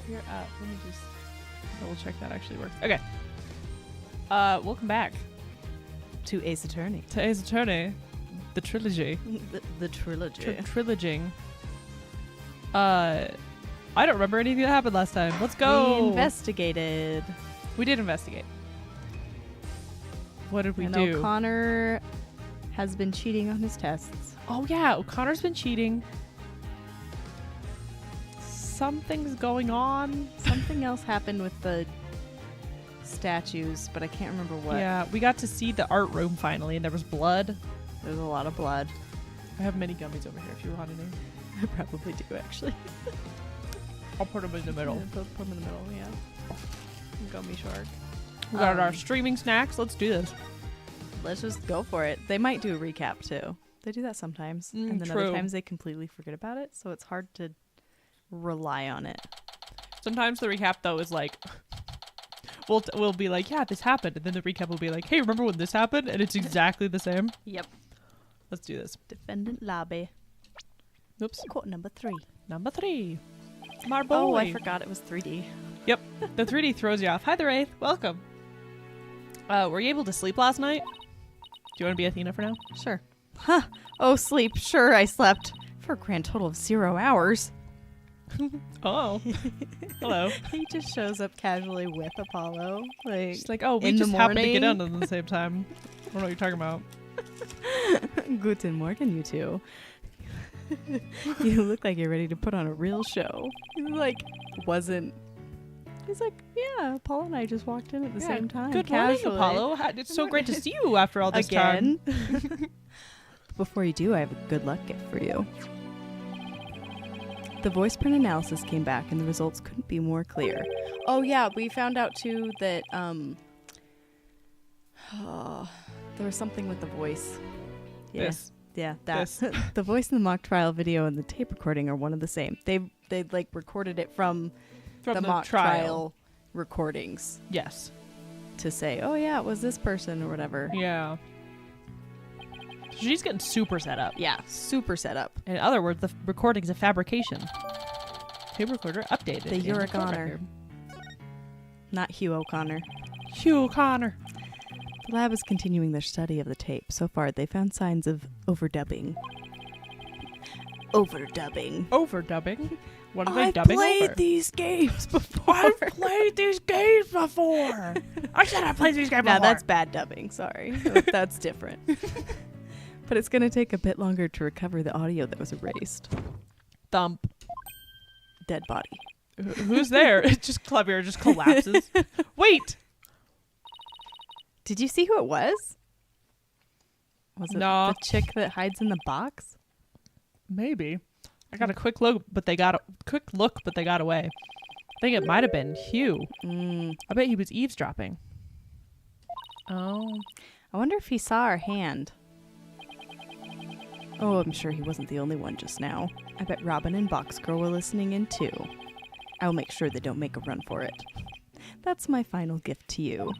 You're up. Let me just double check that actually works. Okay. Welcome back To Ace Attorney. to Ace Attorney, the trilogy. The trilogy. Triloging. I don't remember anything that happened last time. Let's go. We investigated. We did investigate. What did we And do? O'Connor has been cheating on his tests. Oh yeah, O'Connor's been cheating. Something's going on. Something else happened with the statues, but I can't remember what. Yeah, we got to see the art room finally, and there was blood. There's a lot of blood. I have many gummies over here if you want any. I probably do, actually. I'll put them in the middle. Yeah, put them in the middle, yeah. Gummy shark. We got our streaming snacks. Let's do this. Let's just go for it. They might do a recap, too. They do that sometimes. And then true. other times they completely forget about it, so it's hard to rely on it. Sometimes the recap though is like, we'll be like, yeah, this happened, and then the recap will be like, hey, remember when this happened? And it's exactly the same. Yep. Let's do this. Defendant Lobby. Oops. Court number 3. Number 3. Smart boy. Oh, I forgot it was 3D. Yep. The 3D throws you off. Hi there, Wraith. Welcome. Were you able to sleep last night? Do you want to be Athena for now? Sure. Huh. Oh, sleep. Sure, I slept for a grand total of 0 hours. Oh. Hello. He just shows up casually with Apollo. Like, She's like, oh, we in the just happened to get morning. on at the same time. I don't know what you're talking about. Guten Morgen, you two. You look like you're ready to put on a real show. He like wasn't. He's like, yeah, Apollo and I just walked in at the same time. Good casually. morning, Apollo. It's so great to see you after all this time. Again. Before you do, I have a good luck gift for you. The voice print analysis came back and the results couldn't be more clear. Oh yeah, we found out too that there was something with the voice. Yeah. This. Yeah, that. This. The voice in the mock trial video and the tape recording are one and the same. They like recorded it from the mock trial recordings Yes. to say, oh yeah, it was this person or whatever. Yeah. She's getting super set up. Yeah, super set up. In other words, the recording's a fabrication. Tape recorder updated. The in Uric court Honor. record. Not Hugh O'Connor. Hugh O'Connor. The lab is continuing their study of the tape. So far, they found signs of overdubbing. Overdubbing. Overdubbing? What are they I've dubbing played over? these games before. I've played these games before. I said I played these games Now before. that's bad dubbing. Sorry, that's different. But it's gonna take a bit longer to recover the audio that was erased. Thump. Dead body. Who's there? It just Clavier just collapses. Wait. Did you see who it was? Was it No. the chick that hides in the box? Maybe. I got a quick look, but they got away. I think it might have been Hugh. I bet he was eavesdropping. Oh. I wonder if he saw our hand. Oh, I'm sure he wasn't the only one just now. I bet Robin and Boxgirl were listening in too. I will make sure they don't make a run for it. That's my final gift to you.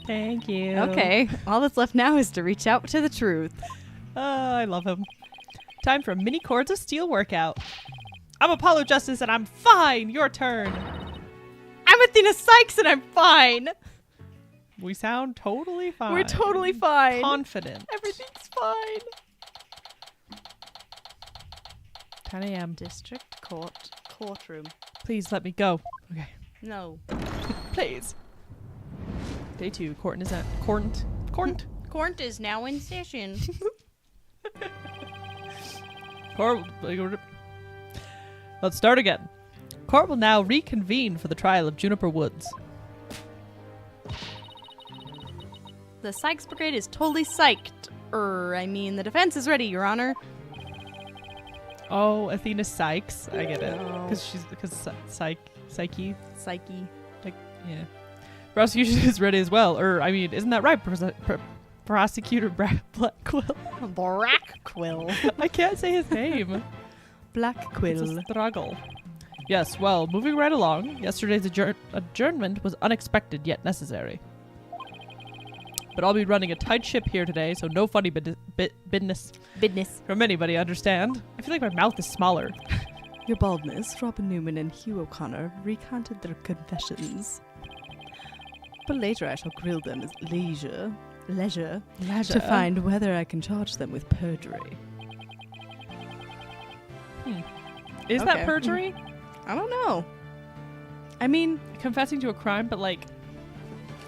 Thank you. Okay, all that's left now is to reach out to the truth. I love him. Time for a mini Chords of Steel workout. I'm Apollo Justice and I'm fine. Your turn. I'm Athena Sykes and I'm fine. We sound totally fine. We're totally fine. Confident. Everything's fine. 10 a.m. District courtroom. Please let me go. Okay. No. Please. Day 2. Court is at Court. Court is now in session. Court. Let's start again. Court will now reconvene for the trial of Juniper Woods. The Sykes Brigade is totally psyched. The defense is ready, Your Honor. Oh, Athena Sykes. I get it. No. Because Psyche. Psyche. Like, yeah. Prosecution is ready as well. Isn't that right, Prosecutor Blackquill? Blackquill. I can't say his name. Blackquill. It's a struggle. Yes, well, moving right along. Yesterday's adjournment was unexpected yet necessary. But I'll be running a tight ship here today, so no funny business Business. from anybody, understand? I feel like my mouth is smaller. Your baldness, Robin Newman and Hugh O'Connor recanted their confessions. But later I shall grill them as leisure to find whether I can charge them with perjury. Is that perjury? I don't know. I mean, Confessing to a crime, but like,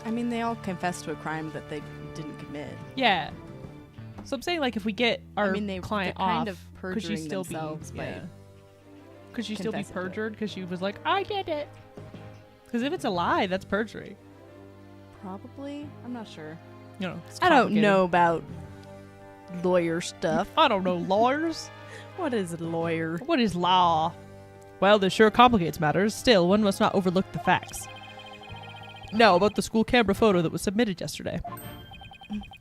they all confess to a crime that they didn't commit. yeah. So I'm saying, like, if we get our they're client kind off, of could she perjuring still themselves be? by Yeah. Could she still be confessing to it. perjured because she was like, I did it? Because if it's a lie, that's perjury. Probably. I'm not sure. You know, it's I don't complicated. know about lawyer stuff. I don't know lawyers. What is a lawyer? What is law? Well, this sure complicates matters. Still, one must not overlook the facts. Now, about the school camera photo that was submitted yesterday.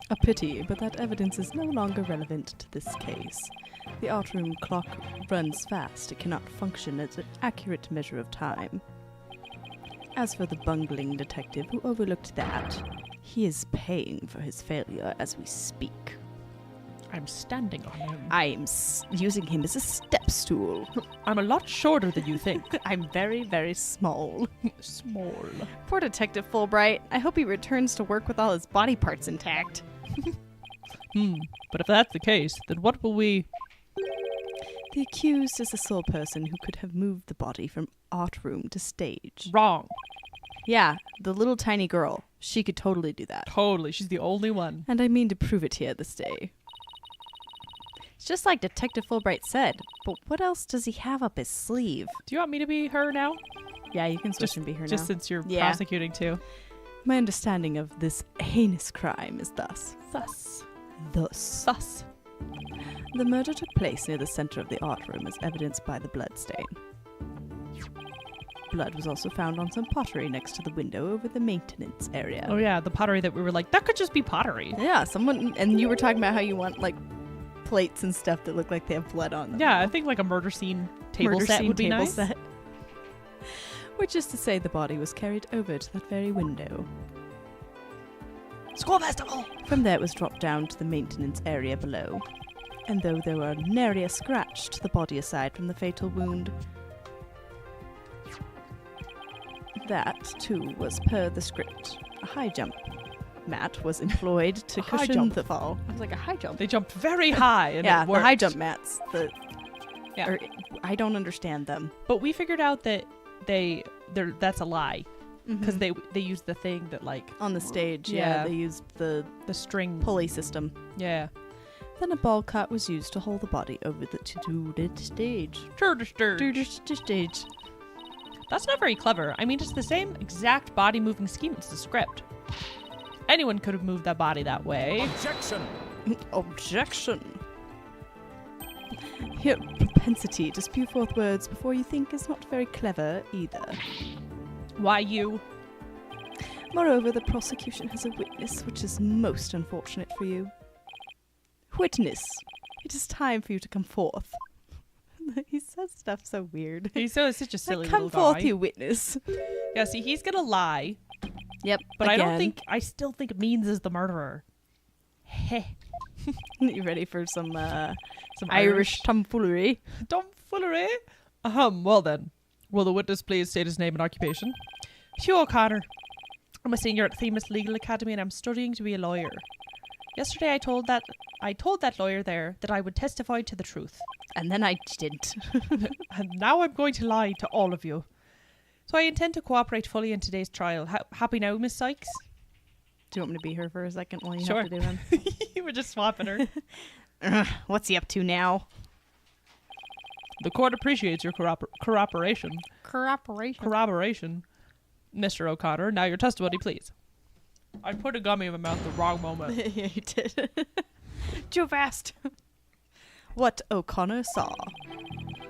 A pity, but that evidence is no longer relevant to this case. The art room clock runs fast. It cannot function as an accurate measure of time. As for the bungling detective who overlooked that, he is paying for his failure as we speak. I'm standing on him. I'm using him as a step stool. I'm a lot shorter than you think. I'm very, very small. Small. Poor Detective Fulbright. I hope he returns to work with all his body parts intact. But if that's the case, then what will we... The accused is the sole person who could have moved the body from art room to stage. Wrong. Yeah, the little tiny girl. She could totally do that. Totally. She's the only one. And I mean to prove it here this day. It's just like Detective Fulbright said, but what else does he have up his sleeve? Do you want me to be her now? Yeah, you can switch and be her Just now. since you're Yeah. prosecuting too. My understanding of this heinous crime is thus. Thus. The murder took place near the center of the art room as evidenced by the blood stain. Blood was also found on some pottery next to the window over the maintenance area. Oh yeah, the pottery that we were like, that could just be pottery. Yeah, and you were talking about how you want like plates and stuff that look like they have blood on them. Yeah, I think like a murder scene table Murder set scene would be table nice. set. Which is to say the body was carried over to that very window. School festival! From there it was dropped down to the maintenance area below. And though there were nary a scratch to the body aside from the fatal wound, that, too, was per the script. A high jump mat was employed to A high cushion jump. the fall. I was like, a high jump? They jumped very high and Yeah, it the worked. high jump mats. Yeah. I don't understand them. But we figured out that that's a lie. Because they used the thing that like... On the stage, Yeah. they used the The string. pulley system. Yeah. Then a ball cut was used to hold the body over to the stage. To the stage. That's not very clever. I mean, it's the same exact body moving scheme as the script. Anyone could have moved that body that way. Objection! Objection. Here, propensity to spew forth words before you think is not very clever either. Why you? Moreover, the prosecution has a witness, which is most unfortunate for you. Witness, it is time for you to come forth. He says stuff so weird. He's such a silly Like, come little forth, guy. you witness. Yeah, see, he's gonna lie, Yep, but I still think Means is the murderer. Heh. You ready for some Irish tomfoolery? Tomfoolery? Well then. Will the witness please state his name and occupation? Hugh O'Connor. I'm a senior at Themis Legal Academy and I'm studying to be a lawyer. Yesterday I told that lawyer there that I would testify to the truth. And then I didn't. And now I'm going to lie to all of you. So I intend to cooperate fully in today's trial. Happy now, Miss Sykes? Do you want me to be her for a second while you Sure. have to do them? You were just swapping her. What's he up to now? The court appreciates your corroboration. Corroboration. Mr. O'Connor, now your testimony, please. I put a gummy in my mouth the wrong moment. Yeah, you did. Too fast. What O'Connor saw.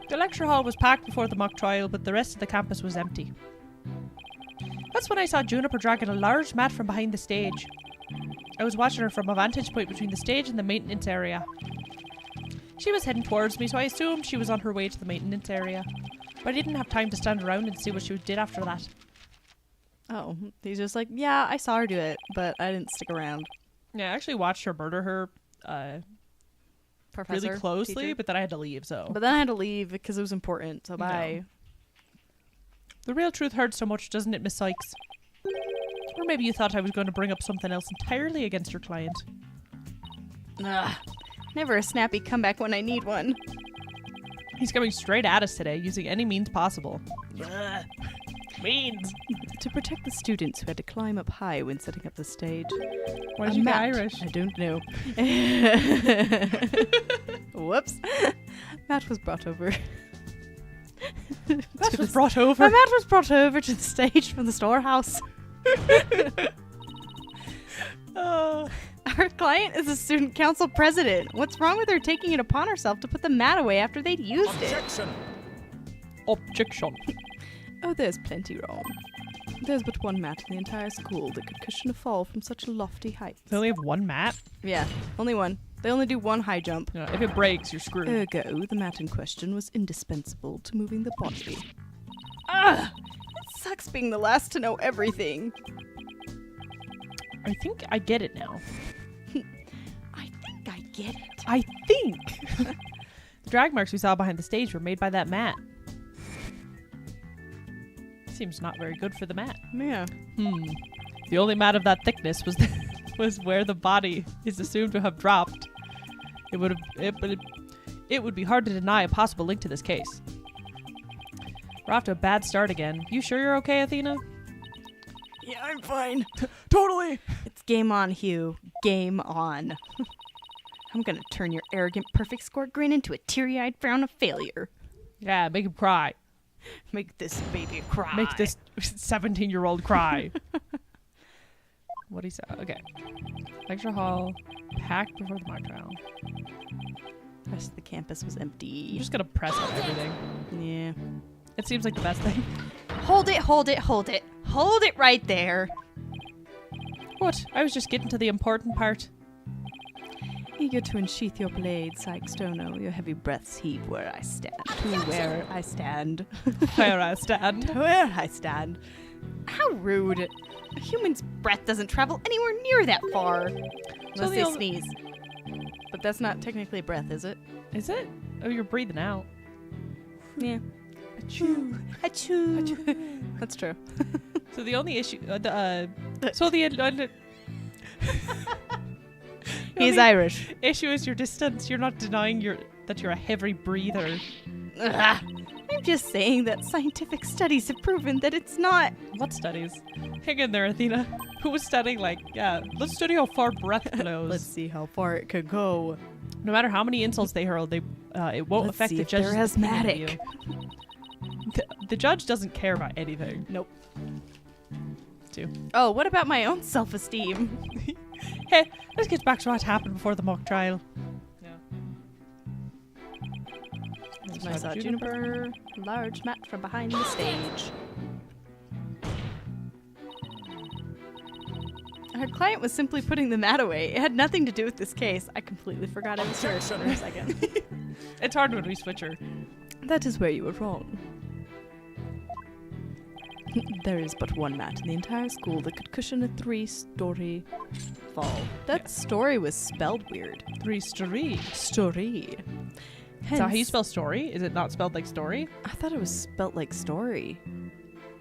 The lecture hall was packed before the mock trial, but the rest of the campus was empty. That's when I saw Juniper dragging a large mat from behind the stage. I was watching her from a vantage point between the stage and the maintenance area. She was heading towards me, so I assumed she was on her way to the maintenance area. But I didn't have time to stand around and see what she did after that. Oh, he's just like, yeah, I saw her do it, but I didn't stick around. Yeah, I actually watched her murder her professor, really closely, teacher. but then I had to leave, so. But then I had to leave because it was important, so bye. The real truth hurts so much, doesn't it, Miss Sykes? Or maybe you thought I was going to bring up something else entirely against your client. Ugh. Never a snappy comeback when I need one. He's coming straight at us today, using any means possible. Ugh. Means! To protect the students who had to climb up high when setting up the stage. Why did you get Matt, Irish? I don't know. Whoops. Matt was brought over. That was brought over. Matt was brought over to the stage from the storehouse. Our client is a student council president. What's wrong with her taking it upon herself to put the mat away after they'd used Objection. Objection. Oh, there's plenty wrong. There's but one mat in the entire school that could cushion a fall from such lofty heights. They only have one mat? Yeah, only one. They only do one high jump. If it breaks, you're screwed. Ergo, the mat in question was indispensable to moving the body. Ugh! It sucks being the last to know everything. I think I get it now. I think I get it. I think! The drag marks we saw behind the stage were made by that mat. Seems not very good for the mat. Yeah. The only mat of that thickness was was where the body is assumed to have dropped. It would be hard to deny a possible link to this case. We're off to a bad start again. You sure you're okay, Athena? Yeah, I'm fine. Totally! It's game on, Hugh. Game on. I'm gonna turn your arrogant perfect score grin into a teary-eyed frown of failure. Yeah, make him cry. Make this baby cry. Make this 17-year-old cry. What he said. Okay. Lecture hall packed before the mock trial. The rest of the campus was empty. I'm just gonna press on everything. Yeah. It seems like the best thing. Hold it, hold it, hold it. Hold it right there. What? I was just getting to the important part. Eager to unsheath your blade, Sykes Stono, your heavy breaths heave where I stand. To where I stand. Where I stand. To where I stand. How rude. A human's breath doesn't travel anywhere near that far. Unless they sneeze. But that's not technically a breath, is it? Is it? Oh, you're breathing out. Yeah. Achoo. Achoo. Achoo. That's true. So the only issue... He's Irish. Issue is your distance. You're not denying that you're a heavy breather. Ugh. I'm just saying that scientific studies have proven that it's not. What studies? Hang in there, Athena. Who was studying let's study how far breath blows. Let's see how far it could go. No matter how many insults they hurl, it won't Let's affect see the if judge's they're opinion of asthmatic. you. The judge doesn't care about anything. Nope. Too. Oh, what about my own self-esteem? Hey, let's get back to what happened before the mock trial. Yeah. I saw Juniper, large mat from behind the stage. Our client was simply putting the mat away. It had nothing to do with this case. I completely forgot I was here for a second. It's hard when we switch her. That is where you were wrong. There is but one mat in the entire school that could cushion a 3-story fall. That story was spelled weird. 3-story. Story. Is that how you spell story? Is it not spelled like story? I thought it was spelt like story.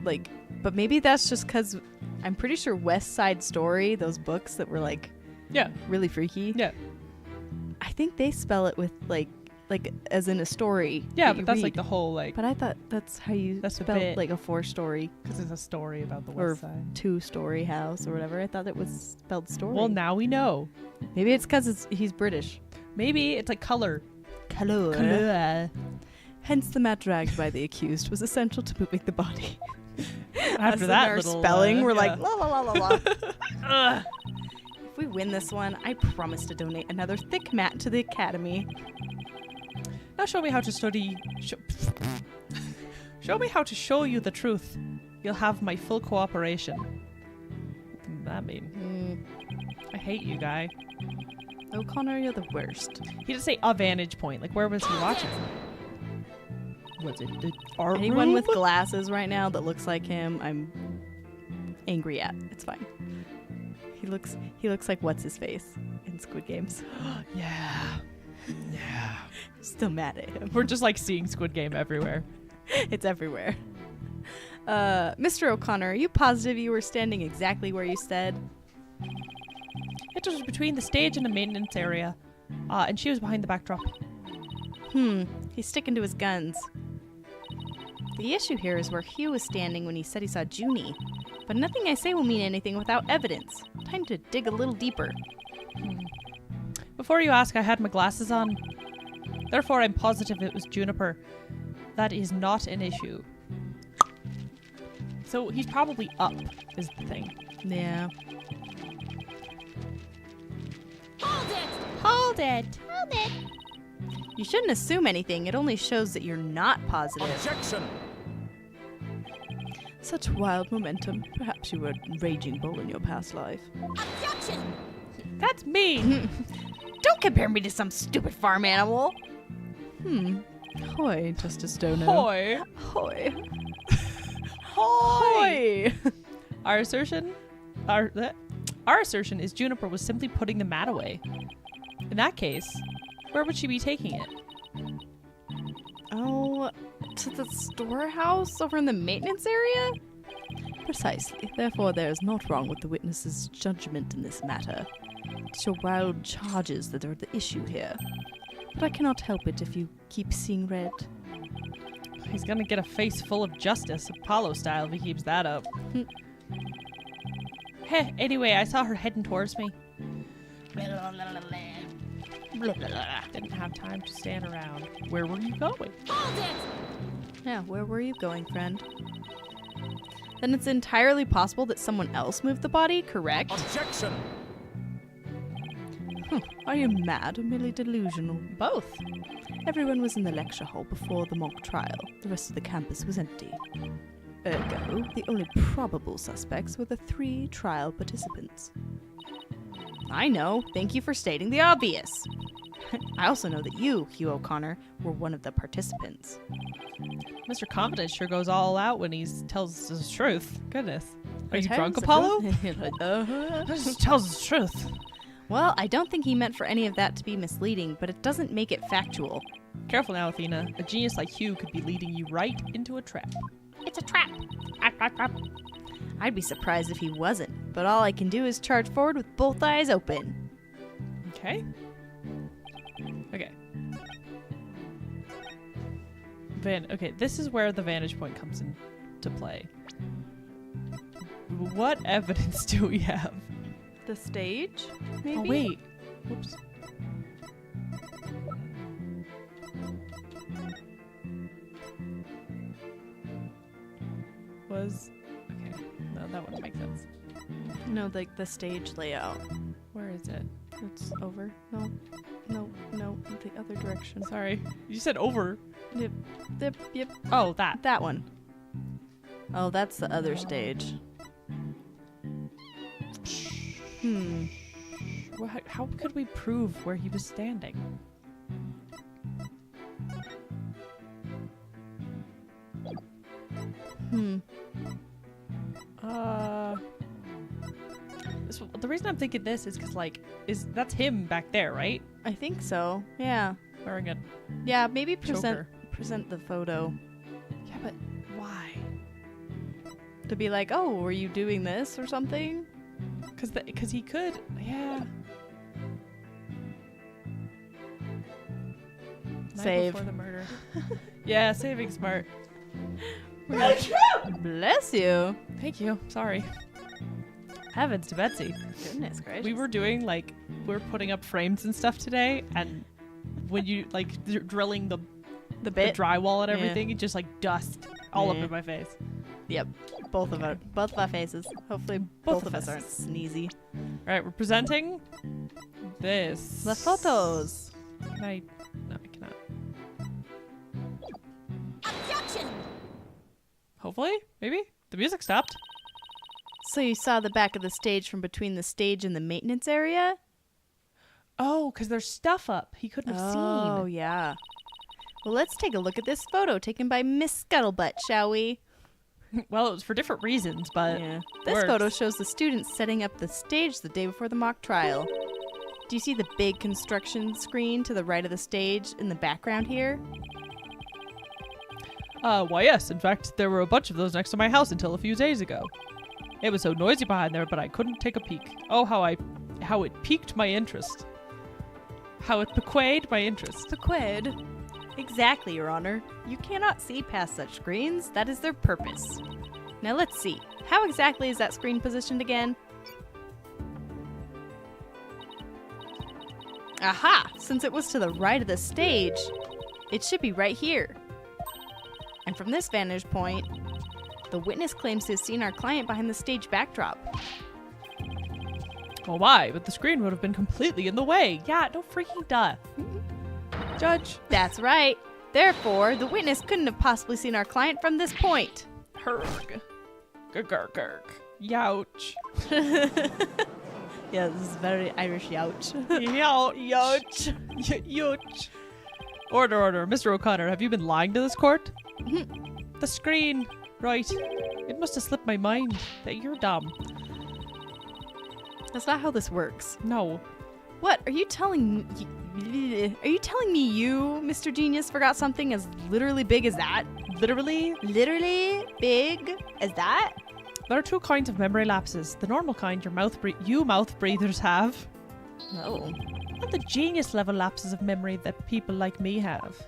But maybe that's just because I'm pretty sure West Side Story, those books that were Yeah. really freaky. Yeah. I think they spell it with like as in a story. Yeah, that you but that's read. the whole But I thought that's how you That's a spelled bit. like a 4-story because it's a story about the or west side. 2-story house or whatever. I thought it was spelled story. Well, now we know. Maybe it's because he's British. Maybe it's like color. Color. Hence, the mat dragged by the accused was essential to moving the body. After Us that and our little, spelling, we're yeah. like la la la la la. Ugh. If we win this one, I promise to donate another thick mat to the academy. Now show me how to study. Show me how to show you the truth. You'll have my full cooperation. What does that mean? I hate you, guy. O'Connor, you're the worst. He did say a vantage point. Like, where was he watching? Was it the art Anyone room? with glasses right now that looks like him, I'm angry at. It's fine. He looks like what's his face in Squid Games. Yeah. Yeah. Still mad at him. We're just like seeing Squid Game everywhere. It's everywhere. Mr. O'Connor, are you positive you were standing exactly where you said? It was between the stage and the maintenance area. And she was behind the backdrop. He's sticking to his guns. The issue here is where Hugh was standing when he said he saw Junie. But nothing I say will mean anything without evidence. Time to dig a little deeper. Before you ask, I had my glasses on. Therefore, I'm positive it was Juniper. That is not an issue. So he's probably up, is the thing. Yeah. Hold it! Hold it! Hold it. You shouldn't assume anything. It only shows that you're not positive. Objection! Such wild momentum. Perhaps you were a raging bull in your past life. Objection. That's me! Don't compare me to some stupid farm animal. Hoy, Justice Dono. Hoy! Hoy. Hoy! Hoy. Our assertion is Juniper was simply putting the mat away. In that case, where would she be taking it? Oh, to the storehouse over in the maintenance area? Precisely. Therefore, there is naught wrong with the witness's judgment in this matter. It's your wild charges that are the issue here. But I cannot help it if you keep seeing red. He's gonna get a face full of justice, Apollo style, if he keeps that up. Heh, anyway, I saw her heading towards me. Didn't have time to stand around. Where were you going? Hold it. Yeah, where were you going, friend? Then it's entirely possible that someone else moved the body, correct? Objection! Are you mad or merely delusional? Both. Everyone was in the lecture hall before the mock trial. The rest of the campus was empty. Ergo, the only probable suspects were the 3 trial participants. I know. Thank you for stating the obvious. I also know that you, Hugh O'Connor, were one of the participants. Mr. Confident sure goes all out when he tells us the truth. Goodness. Are you drunk, Times Apollo? Uh-huh. Just tells us the truth. Well, I don't think he meant for any of that to be misleading, but it doesn't make it factual. Careful now, Athena. A genius like Hugh could be leading you right into a trap. It's a trap. I'd be surprised if he wasn't, but all I can do is charge forward with both eyes open. Okay. Okay. Okay, this is where the vantage point comes into play. What evidence do we have? The stage, maybe? Oh, wait. Whoops. Okay. No, that wouldn't make sense. No, like the stage layout. Where is it? It's over. No, the other direction. Sorry. You said over. Yep, Oh, that. that one. Oh, that's the other stage. How could we prove where he was standing? The reason I'm thinking this is because, like, that's him back there, right? I think so. Yeah. Wearing a Yeah, maybe present choker. the photo. Yeah, but why? To be like, oh, were you doing this or something? Because he could, yeah. Night Save. before the murder. Yeah, saving smart. Bless you. Thank you. Sorry. Heavens to Betsy. Goodness gracious. We were doing, like, we're putting up frames and stuff today, and when you, like, drilling the the bit. drywall and Yeah. everything, it just, like, dust all up Yeah. in my face. Yep. Both of our faces. Hopefully both of us aren't faces. sneezy. Alright, we're presenting this. The photos. Can I? No, I cannot. Objection. Hopefully? Maybe? The music stopped. So you saw the back of the stage from between the stage and the maintenance area? Oh, because there's stuff up he couldn't have Oh, seen. yeah. Well, let's take a look at this photo taken by Miss Scuttlebutt, shall we? Well, it was for different reasons, but This works. photo shows the students setting up the stage the day before the mock trial. Do you see the big construction screen to the right of the stage in the background here? Why yes, in fact, there were a bunch of those next to my house until a few days ago. It was so noisy behind there, but I couldn't take a peek. Oh, how it piqued my interest. How it piqued my interest. Piqued? Exactly, Your Honor. You cannot see past such screens. That is their purpose. Now let's see. How exactly is that screen positioned again? Aha! Since it was to the right of the stage, it should be right here. And from this vantage point, the witness claims to have seen our client behind the stage backdrop. Oh my, but the screen would have been completely in the way. Yeah, no freaking duh. Judge. That's right. Therefore, the witness couldn't have possibly seen our client from this point. Herg. Gurg. Youch. Yeah, this is very Irish youch. Youch. Youch. Order. Mr. O'Connor, have you been lying to this court? The screen. Right. It must have slipped my mind that you're dumb. That's not how this works. No. What? Are you telling me, Mr. Genius, forgot something as literally big as that? Literally? Literally big as that? There are two kinds of memory lapses. The normal kind you mouth breathers have. Oh. And the genius level lapses of memory that people like me have.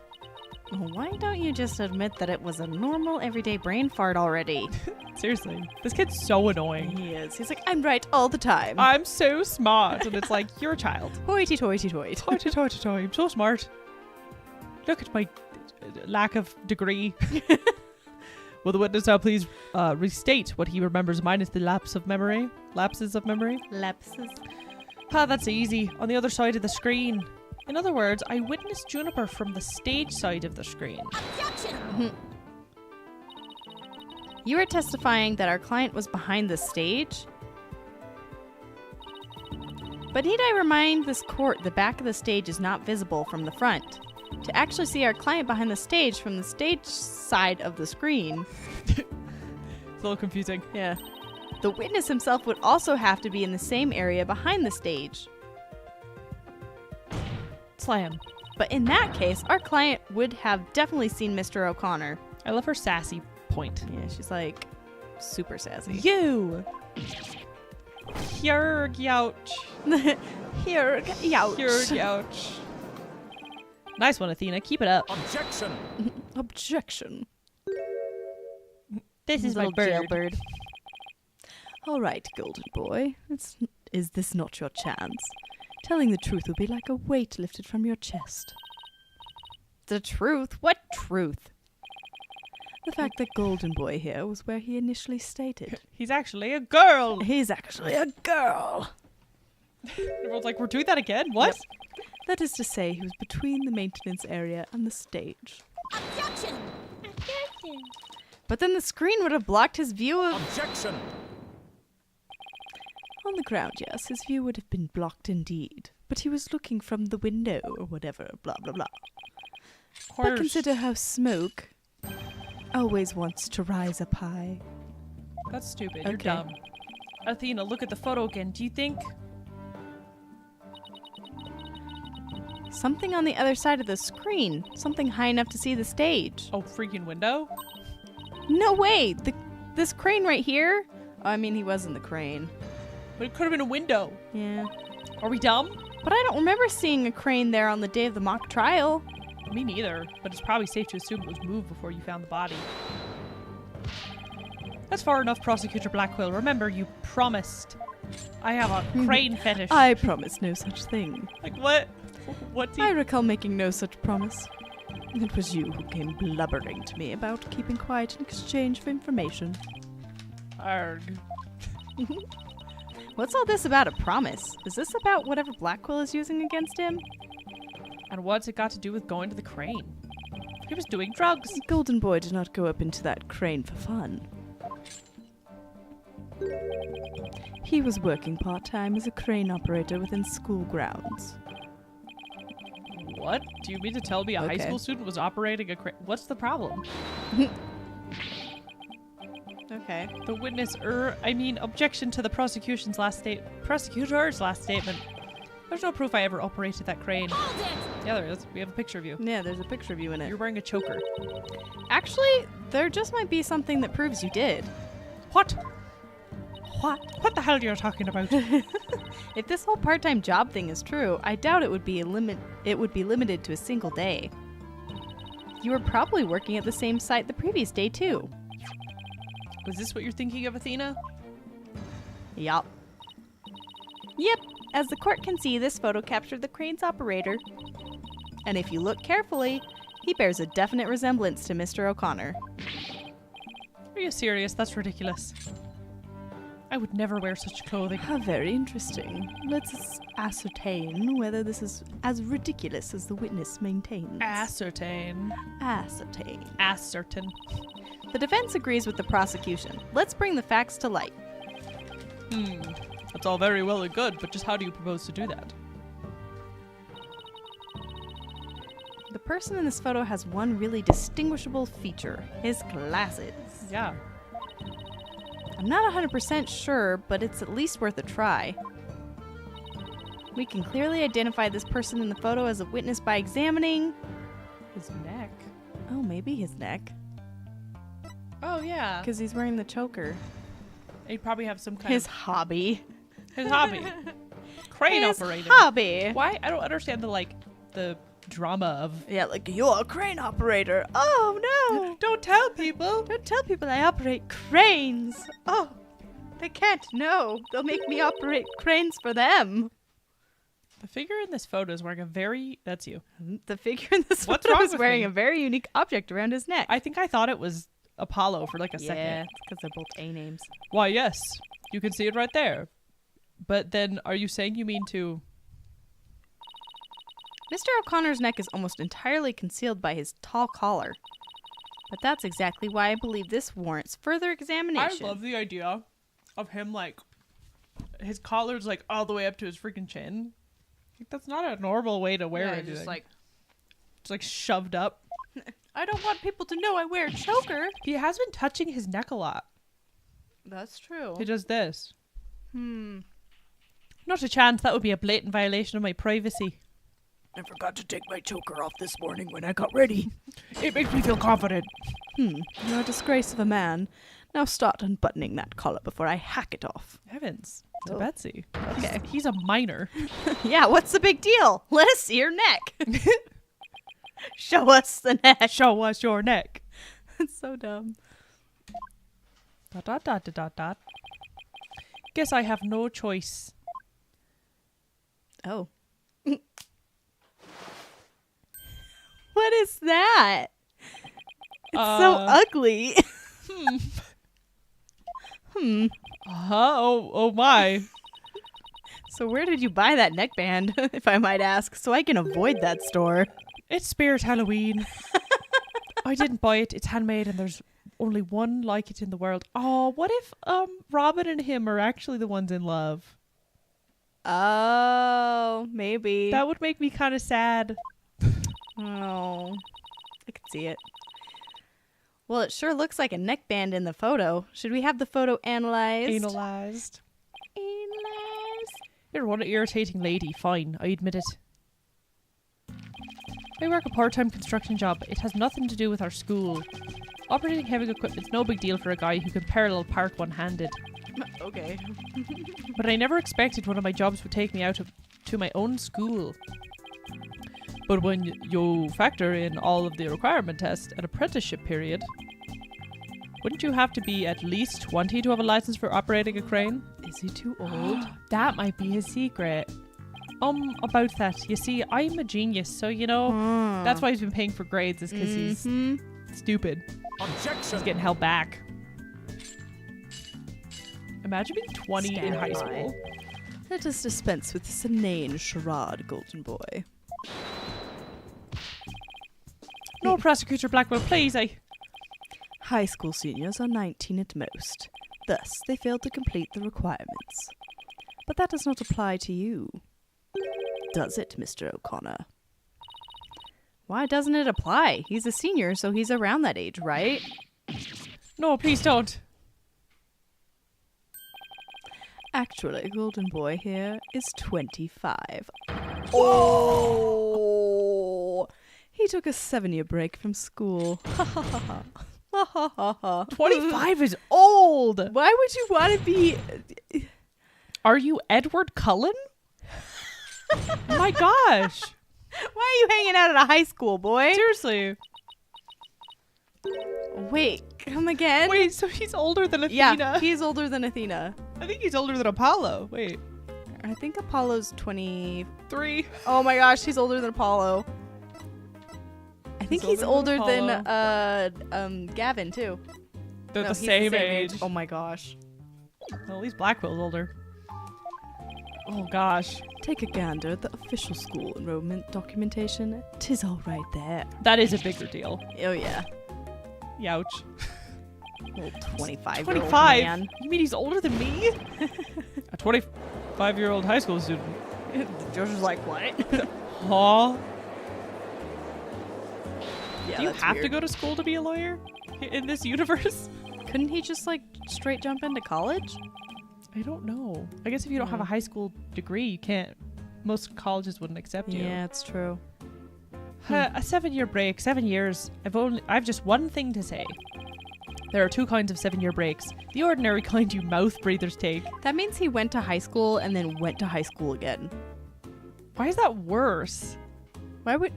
Why don't you just admit that it was a normal everyday brain fart already? Seriously. This kid's so annoying. He is. He's like, I'm right all the time. I'm so smart. And it's like, you're a child. Hoity-toity-toit. Toy. I'm so smart. Look at my lack of degree. Will the witness now please restate what he remembers minus the lapses of memory? Lapses. Ah, that's easy. On the other side of the screen. In other words, I witnessed Juniper from the stage side of the screen. Objection! You are testifying that our client was behind the stage? But need I remind this court the back of the stage is not visible from the front. To actually see our client behind the stage from the stage side of the screen. It's a little confusing. Yeah. The witness himself would also have to be in the same area behind the stage. Slam. But in that case, our client would have definitely seen Mr. O'Connor. I love her sassy point. Yeah, she's like super sassy. You! Hjurg youch. Hjurg youch. Hjurg youch. Nice one, Athena. Keep it up. Objection! Objection. This is my Little bird. jailbird. All right, golden boy. Is this not your chance? Telling the truth will be like a weight lifted from your chest. The truth? What truth? The fact that Golden Boy here was where he initially stated. He's actually a girl. He's actually a girl. Everyone's like, we're doing that again? What? Yep. That is to say, he was between the maintenance area and the stage. Objection! But then the screen would have blocked his view of... Objection! On the ground, yes, his view would have been blocked indeed. But he was looking from the window, or whatever, blah, blah, blah. But consider how smoke always wants to rise up high. That's stupid. You're Okay. dumb. Athena, look at the photo again. Do you think... Something on the other side of the screen. Something high enough to see the stage. Oh, freaking window? No way! This crane right here? Oh, I mean, he was in the crane. But it could have been a window. Yeah. Are we dumb? But I don't remember seeing a crane there on the day of the mock trial. Me neither. But it's probably safe to assume it was moved before you found the body. That's far enough, Prosecutor Blackwell. Remember, you promised. I have a crane fetish. I promise no such thing. Like, what? What do I you... recall making no such promise. It was you who came blubbering to me about keeping quiet in exchange for information. Arg. What's all this about a promise? Is this about whatever Blackwell is using against him? And what's it got to do with going to the crane? He was doing drugs. Golden Boy did not go up into that crane for fun. He was working part-time as a crane operator within school grounds. What? Do you mean to tell me a high Okay. school student was operating a crane? What's the problem? Okay. The witness, objection to the prosecutor's last statement. There's no proof I ever operated that crane. Hold it! Yeah, there is. We have a picture of you. Yeah, there's a picture of you in it. You're wearing a choker. Actually, there just might be something that proves you did. What? What? What the hell are you talking about? If this whole part-time job thing is true, I doubt it would be limited to a single day. You were probably working at the same site the previous day too. Was this what you're thinking of, Athena? Yup. Yep. As the court can see, this photo captured the crane's operator. And if you look carefully, he bears a definite resemblance to Mr. O'Connor. Are you serious? That's ridiculous. I would never wear such clothing. How very interesting. Let's ascertain whether this is as ridiculous as the witness maintains. Ascertain. Ascertain. Ascertain. The defense agrees with the prosecution. Let's bring the facts to light. That's all very well and good, but just how do you propose to do that? The person in this photo has one really distinguishable feature, his glasses. Yeah. I'm not 100% sure, but it's at least worth a try. We can clearly identify this person in the photo as a witness by examining His neck. oh, maybe his neck, Oh, yeah. because he's wearing the choker. He'd probably have some kind His hobby. his hobby. Crane His operating. hobby. Why? I don't understand the drama of... Yeah, like, you're a crane operator. Oh, no. Don't tell people! Don't tell people I operate cranes. Oh, they can't know. They'll make me operate cranes for them. The figure in this photo is wearing a very... That's you. The figure in this What's photo wrong is with wearing me? a very unique object around his neck. I think I thought it was Apollo for like a Yeah, second. it's because they're both A names. Why, yes. You can see it right there. But then, are you saying you mean to... Mr. O'Connor's neck is almost entirely concealed by his tall collar. But that's exactly why I believe this warrants further examination. I love the idea of him, like... His collar's, like, all the way up to his freaking chin. Like, that's not a normal way to wear it. just like, It's, like, shoved up. I don't want people to know I wear a choker. He has been touching his neck a lot. That's true. He does this. Hmm. Not a chance. That would be a blatant violation of my privacy. I forgot to take my choker off this morning when I got ready. It makes me feel confident. You're a disgrace of a man. Now start unbuttoning that collar before I hack it off. Heavens. To Oh. Betsy. Okay. He's a minor. Yeah, what's the big deal? Let us see your neck. Show us the neck. Show us your neck. It's so dumb. ... Guess I have no choice. Oh. What is that? It's so ugly. Oh my. So where did you buy that neckband, if I might ask, so I can avoid that store? It's Spirit Halloween. I didn't buy it. It's handmade and there's only one like it in the world. Oh, what if Robin and him are actually the ones in love? Oh, maybe. That would make me kind of sad. Oh, I could see it. Well, it sure looks like a neckband in the photo. Should we have the photo analyzed? Analyzed. Analyzed. You're one irritating lady. Fine, I admit it. I work a part-time construction job. It has nothing to do with our school. Operating heavy equipment's no big deal for a guy who can parallel park one-handed. Okay. But I never expected one of my jobs would take me out to my own school. But when you factor in all of the requirement tests and apprenticeship period, wouldn't you have to be at least 20 to have a license for operating a crane? Is he too old? That might be his secret. About that. You see, I'm a genius, so you know, that's why he's been paying for grades, is because he's stupid. Objection! He's getting held back. Imagine being 20 in high Stand by. school. Let us dispense with this inane charade, golden boy. No, Prosecutor Blackwell, please, High school seniors are 19 at most. Thus, they failed to complete the requirements. But that does not apply to you. Does it, Mr. O'Connor? Why doesn't it apply? He's a senior, so he's around that age, right? No, please don't. Actually, Golden Boy here is 25. Oh! He took a 7-year break from school. Ha ha ha ha. Ha ha ha ha. 25 is old. Why would you want to be... Are you Edward Cullen? My gosh. Why are you hanging out at a high school, boy? Seriously. Wait, come again? Wait, so he's older than Athena? Yeah, he's older than Athena. I think he's older than Apollo. Wait. I think Apollo's 20... 3. Oh my gosh, he's older than Apollo. I think he's older than Gavin too. They're No, the he's same age. Oh my gosh. Well, at least Blackwell's older. Oh gosh. Take a gander at the official school enrollment documentation. 'Tis all right there. That is a bigger deal. Oh yeah. Youch. Old 25-year-old 25? man. You mean he's older than me? A 25-year-old high school student. Josh was like, what? Huh? Yeah, Do you that's have to weird. go to school to be a lawyer in this universe? Couldn't he just like straight jump into college? I don't know. I guess if you don't have a high school degree, you can't. Most colleges wouldn't accept you. Yeah, it's true. A 7-year break, 7 years. I've just one thing to say. There are 2 kinds of 7-year breaks. The ordinary kind you mouth breathers take. That means he went to high school and then went to high school again. Why is that worse? Why would...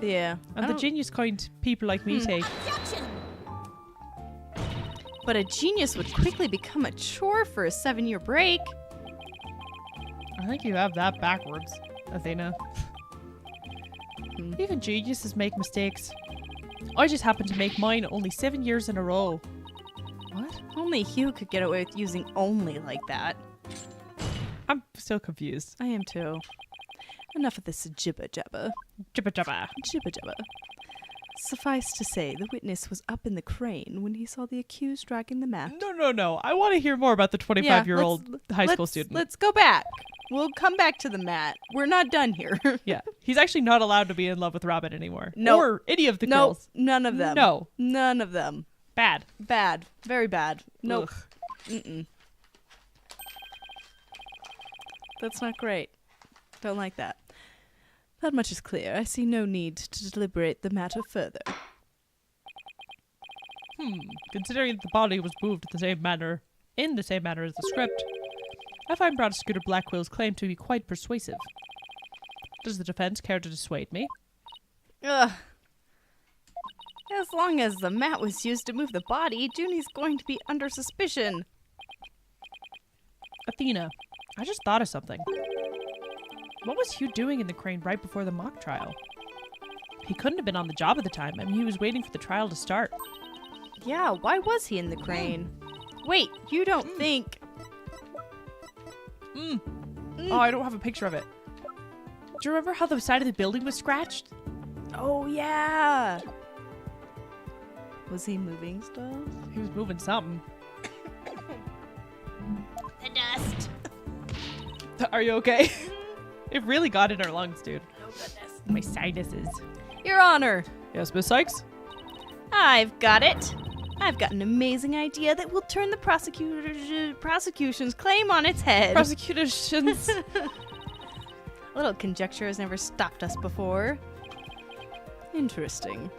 Yeah. I And the don't- genius kind people like me take. Objection! But a genius would quickly become a chore for a 7-year break. I think you have that backwards, Athena. Even geniuses make mistakes. I just happened to make mine only 7 years in a row. What? Only Hugh could get away with using only like that. I'm still confused. I am too. Enough of this jibber jabber. Jibba jabba. Jibber jabber. Suffice to say, the witness was up in the crane when he saw the accused dragging the mat. No. I want to hear more about the 25-year-old high school student. Let's go back. We'll come back to the mat. We're not done here. Yeah. He's actually not allowed to be in love with Robin anymore. No. Or any of the No, girls. none of them. No. None of them. Bad. Bad. Very bad. Nope. Ugh. Mm-mm. That's not great. Don't like that. That much is clear. I see no need to deliberate the matter further. Considering that the body was moved in the same manner as the script, I find Prosecutor Blackwell's claim to be quite persuasive. Does the defense care to dissuade me? Ugh. As long as the mat was used to move the body, Junie's going to be under suspicion. Athena, I just thought of something. What was Hugh doing in the crane right before the mock trial? He couldn't have been on the job at the time. I mean, he was waiting for the trial to start. Yeah, why was he in the crane? Wait, you don't think... Oh, I don't have a picture of it. Do you remember how the side of the building was scratched? Oh, yeah! Was he moving stuff? He was moving something. The dust. Are you okay? It really got in our lungs, dude. Oh, goodness. My sinuses. Your Honor, Yes, Miss Sykes? I've got it. I've got an amazing idea that will turn the prosecution's claim on its head. Prosecutions. A little conjecture has never stopped us before. Interesting.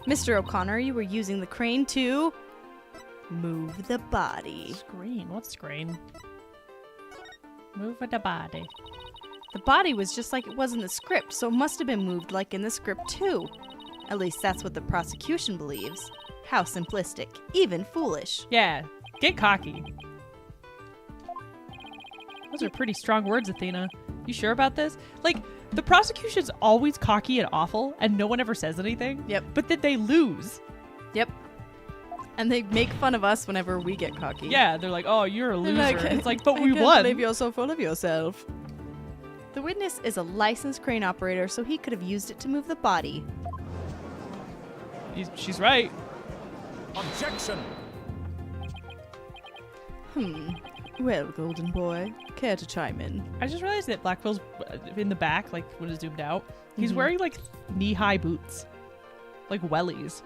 Mr. O'Connor, you were using the crane to move the body. Screen. What screen? Move the body. The body was just like it was in the script, so it must have been moved like in the script too. At least that's what the prosecution believes. How simplistic, even foolish. Yeah. Get cocky. Those are pretty strong words, Athena. You sure about this? Like, the prosecution's always cocky and awful, and no one ever says anything. Yep. But then they lose. Yep. And they make fun of us whenever we get cocky. Yeah, they're like, oh, you're a loser. Like, It's like, but I we can't won. believe you're so full of yourself. The witness is a licensed crane operator, so he could have used it to move the body. She's right. Objection! Well, Golden Boy, care to chime in? I just realized that Blackwell's in the back, like when it's zoomed out, he's wearing like knee-high boots. Like wellies.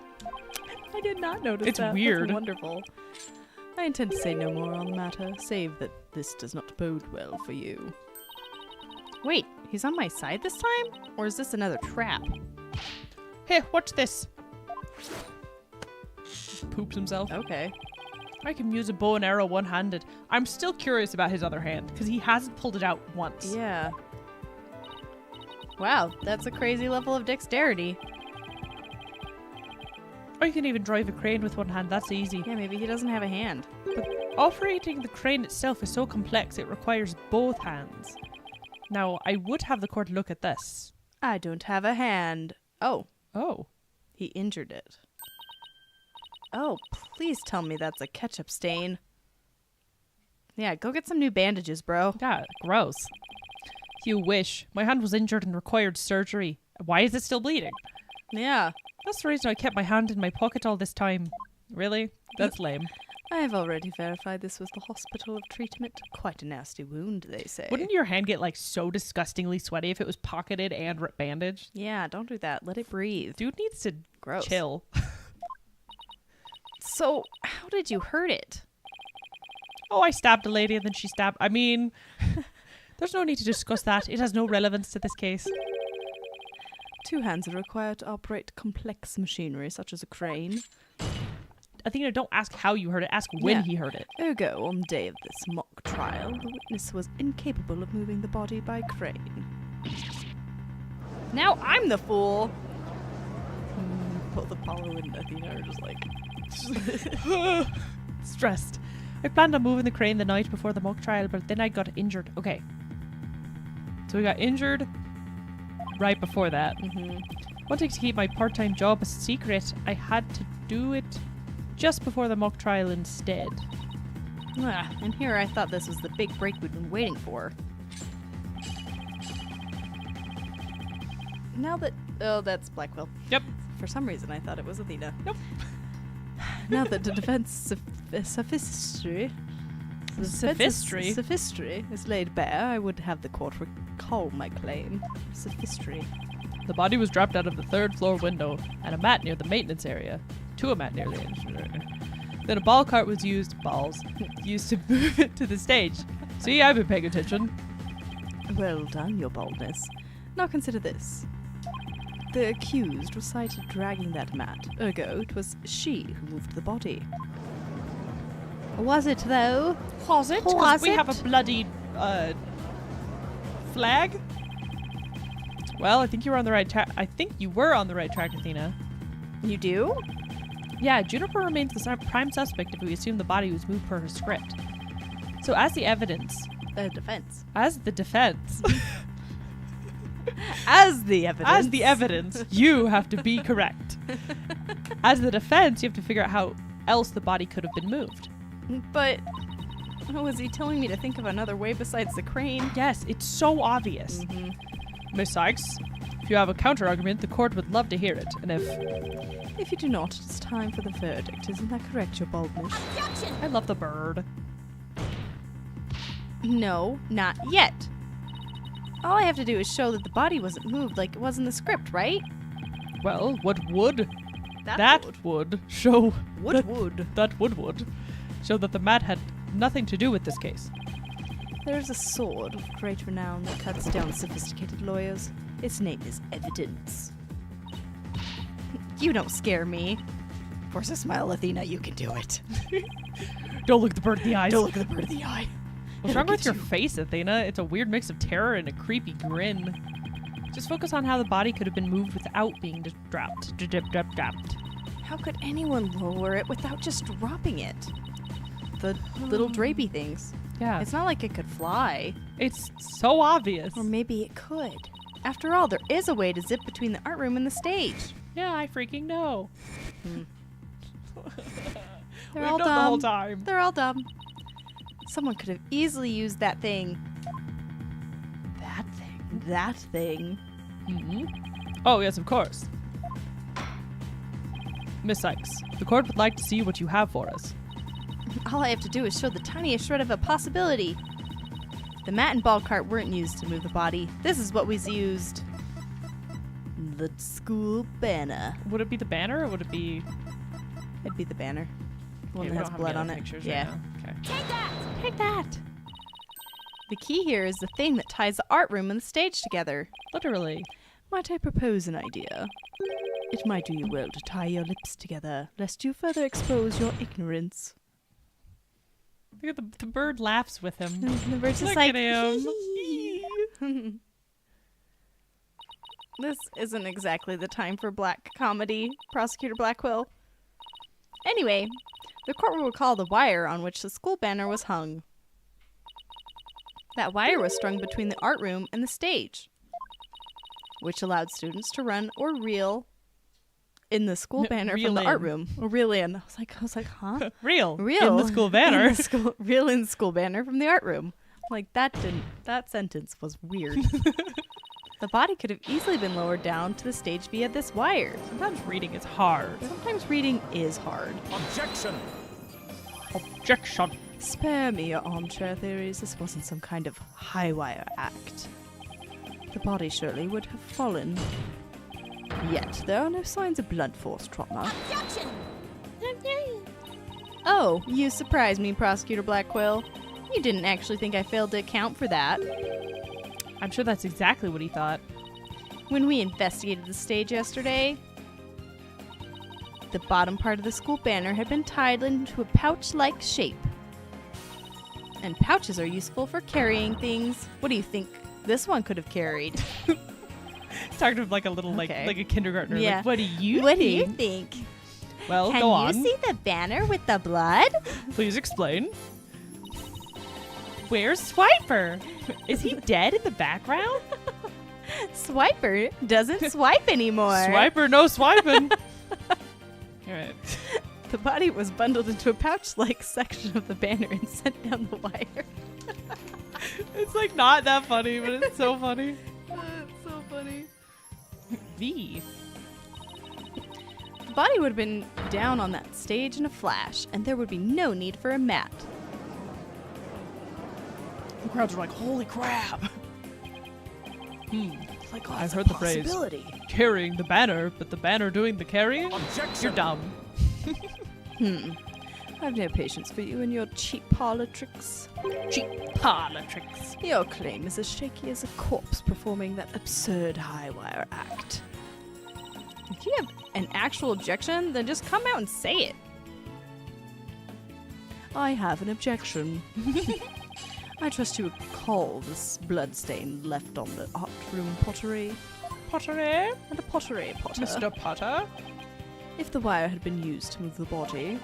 I did not notice It's that. weird. That's wonderful. I intend to say no more on the matter, save that this does not bode well for you. Wait, he's on my side this time? Or is this another trap? Hey, watch this. Poops himself. Okay. I can use a bow and arrow one-handed. I'm still curious about his other hand, because he hasn't pulled it out once. Yeah. Wow, that's a crazy level of dexterity. Or you can even drive a crane with one hand, that's easy. Yeah, maybe he doesn't have a hand. Operating the crane itself is so complex, it requires both hands. Now, I would have the court look at this. I don't have a hand. Oh, Oh. he injured it. Oh, please tell me that's a ketchup stain. Yeah, go get some new bandages, bro. Yeah, gross. You wish. My hand was injured and required surgery. Why is it still bleeding? Yeah. That's the reason I kept my hand in my pocket all this time. Really? That's lame. I have already verified this was the hospital of treatment. Quite a nasty wound, they say. Wouldn't your hand get like so disgustingly sweaty if it was pocketed and bandaged? Yeah, don't do that. Let it breathe. Dude needs to Gross. chill. So, how did you hurt it? Oh, I stabbed a lady and then she stabbed. I mean, there's no need to discuss that. It has no relevance to this case. 2 hands are required to operate complex machinery such as a crane. Athena, don't ask how you heard it. Ask when Yeah. he heard it. Ergo, on the day of this mock trial, the witness was incapable of moving the body by crane. Now I'm the fool! Both Apollo and Athena are just like... Stressed. I planned on moving the crane the night before the mock trial, but then I got injured. Okay. So we got injured right before that. Wanting to keep my part-time job a secret, I had to do it just before the mock trial instead. And here I thought this was the big break we'd been waiting for. Now that... Oh, that's Blackwell. Yep. For some reason I thought it was Athena. Nope. Now that the defense sophistry is laid bare, I would have the court recall my claim. Sophistry. The body was dropped out of the 3rd floor window and a mat near the maintenance area. To a mat near the maintenance area. Then a ball cart was used to move it to the stage. See, I've been paying attention. Well done, your boldness. Now consider this. The accused was sighted dragging that mat. Ergo, it was she who moved the body. Was it, though? Was it? 'Cause Was we have it? a bloody flag. Well, I think you were on the right track. I think you were on the right track, Athena. You do? Yeah, Juniper remains the prime suspect if we assume the body was moved per her script. So as the evidence, Defense. as the defense, As the evidence. as the evidence, you have to be correct. As the defense, you have to figure out how else the body could have been moved. But... Oh, is he telling me to think of another way besides the crane? Yes, it's so obvious. Miss Sykes, if you have a counter-argument, the court would love to hear it. And If you do not, it's time for the verdict. Isn't that correct, your boldness? I love the bird. No, not yet. All I have to do is show that the body wasn't moved like it was in the script, right? Well, what would that would show that would show that the mat had nothing to do with this case. There's a sword of great renown that cuts down sophisticated lawyers. Its name is evidence. You don't scare me. Force a smile, Athena. You can do it. Don't look the bird in the eyes. Don't look at the bird in the eye. What's wrong with your face, Athena? It's a weird mix of terror and a creepy grin. Just focus on how the body could have been moved without being dropped. Dropped. How could anyone lower it without just dropping it? The little drapey things. Yeah, It's not like it could fly. it's so obvious. Or maybe it could. After all, there is a way to zip between the art room and the stage. Yeah, I freaking know. They're We've all known dumb. the whole time. They're all dumb. Someone could have easily used that thing. That thing. Oh, yes, of course. Miss Sykes, the court would like to see what you have for us. All I have to do is show the tiniest shred of a possibility. The mat and ball cart weren't used to move the body. This is what was used. The school banner. Would it be the banner or would it be... It'd be the banner. The one Okay, that we has don't have blood any on other it. pictures Yeah. right now. Okay. Take that! Take that. The key here is the thing that ties the art room and the stage together. Literally. Might I propose an idea? It might do you well to tie your lips together, lest you further expose your ignorance. Look at the bird laughs with him. The bird's just Look like, at him. This isn't exactly the time for black comedy, Prosecutor Blackwell. Anyway, the court will recall the wire on which the school banner was hung. That wire was strung between the art room and the stage, which allowed students to run or reel in the school banner Reel from the in. art room. Or reel in. I was like, huh? Real. Reel In the school banner. in the school, reel in the school banner from the art room. Like that sentence was weird. The body could have easily been lowered down to the stage via this wire. Sometimes reading is hard. Sometimes reading is hard. Objection! Objection. Spare me your armchair theories. This wasn't some kind of high wire act. The body surely would have fallen. Yet there are no signs of blunt force trauma. Objection! Oh, you surprised me, Prosecutor Blackwell. You didn't actually think I failed to account for that. I'm sure that's exactly what he thought. When we investigated the stage yesterday, the bottom part of the school banner had been tied into a pouch-like shape. And pouches are useful for carrying things. What do you think this one could have carried? He's talking to like a little Okay. like a kindergartner. Yeah. Like, what do you What do think? you think? Well, Can go you on. see the banner with the blood? Please explain. Where's Swiper? Is he dead in the background? Swiper doesn't swipe anymore. Swiper, no swiping. All right. The body was bundled into a pouch-like section of the banner and sent down the wire. It's like not that funny, but it's so funny. It's so funny. V. The body would have been down on that stage in a flash, and there would be no need for a mat. The crowds are like, holy crap. Like, I've heard the phrase. Carrying the banner, but the banner doing the carrying? Objection! You're dumb. I've no patience for you and your cheap parlor tricks. Cheap parlor tricks. Your claim is as shaky as a corpse performing that absurd high wire act. If you have an actual objection, then just come out and say it. I have an objection. I trust you recall this bloodstain left on the art room pottery. Pottery? And a pottery potter. Mr. Potter? If the wire had been used to move the body,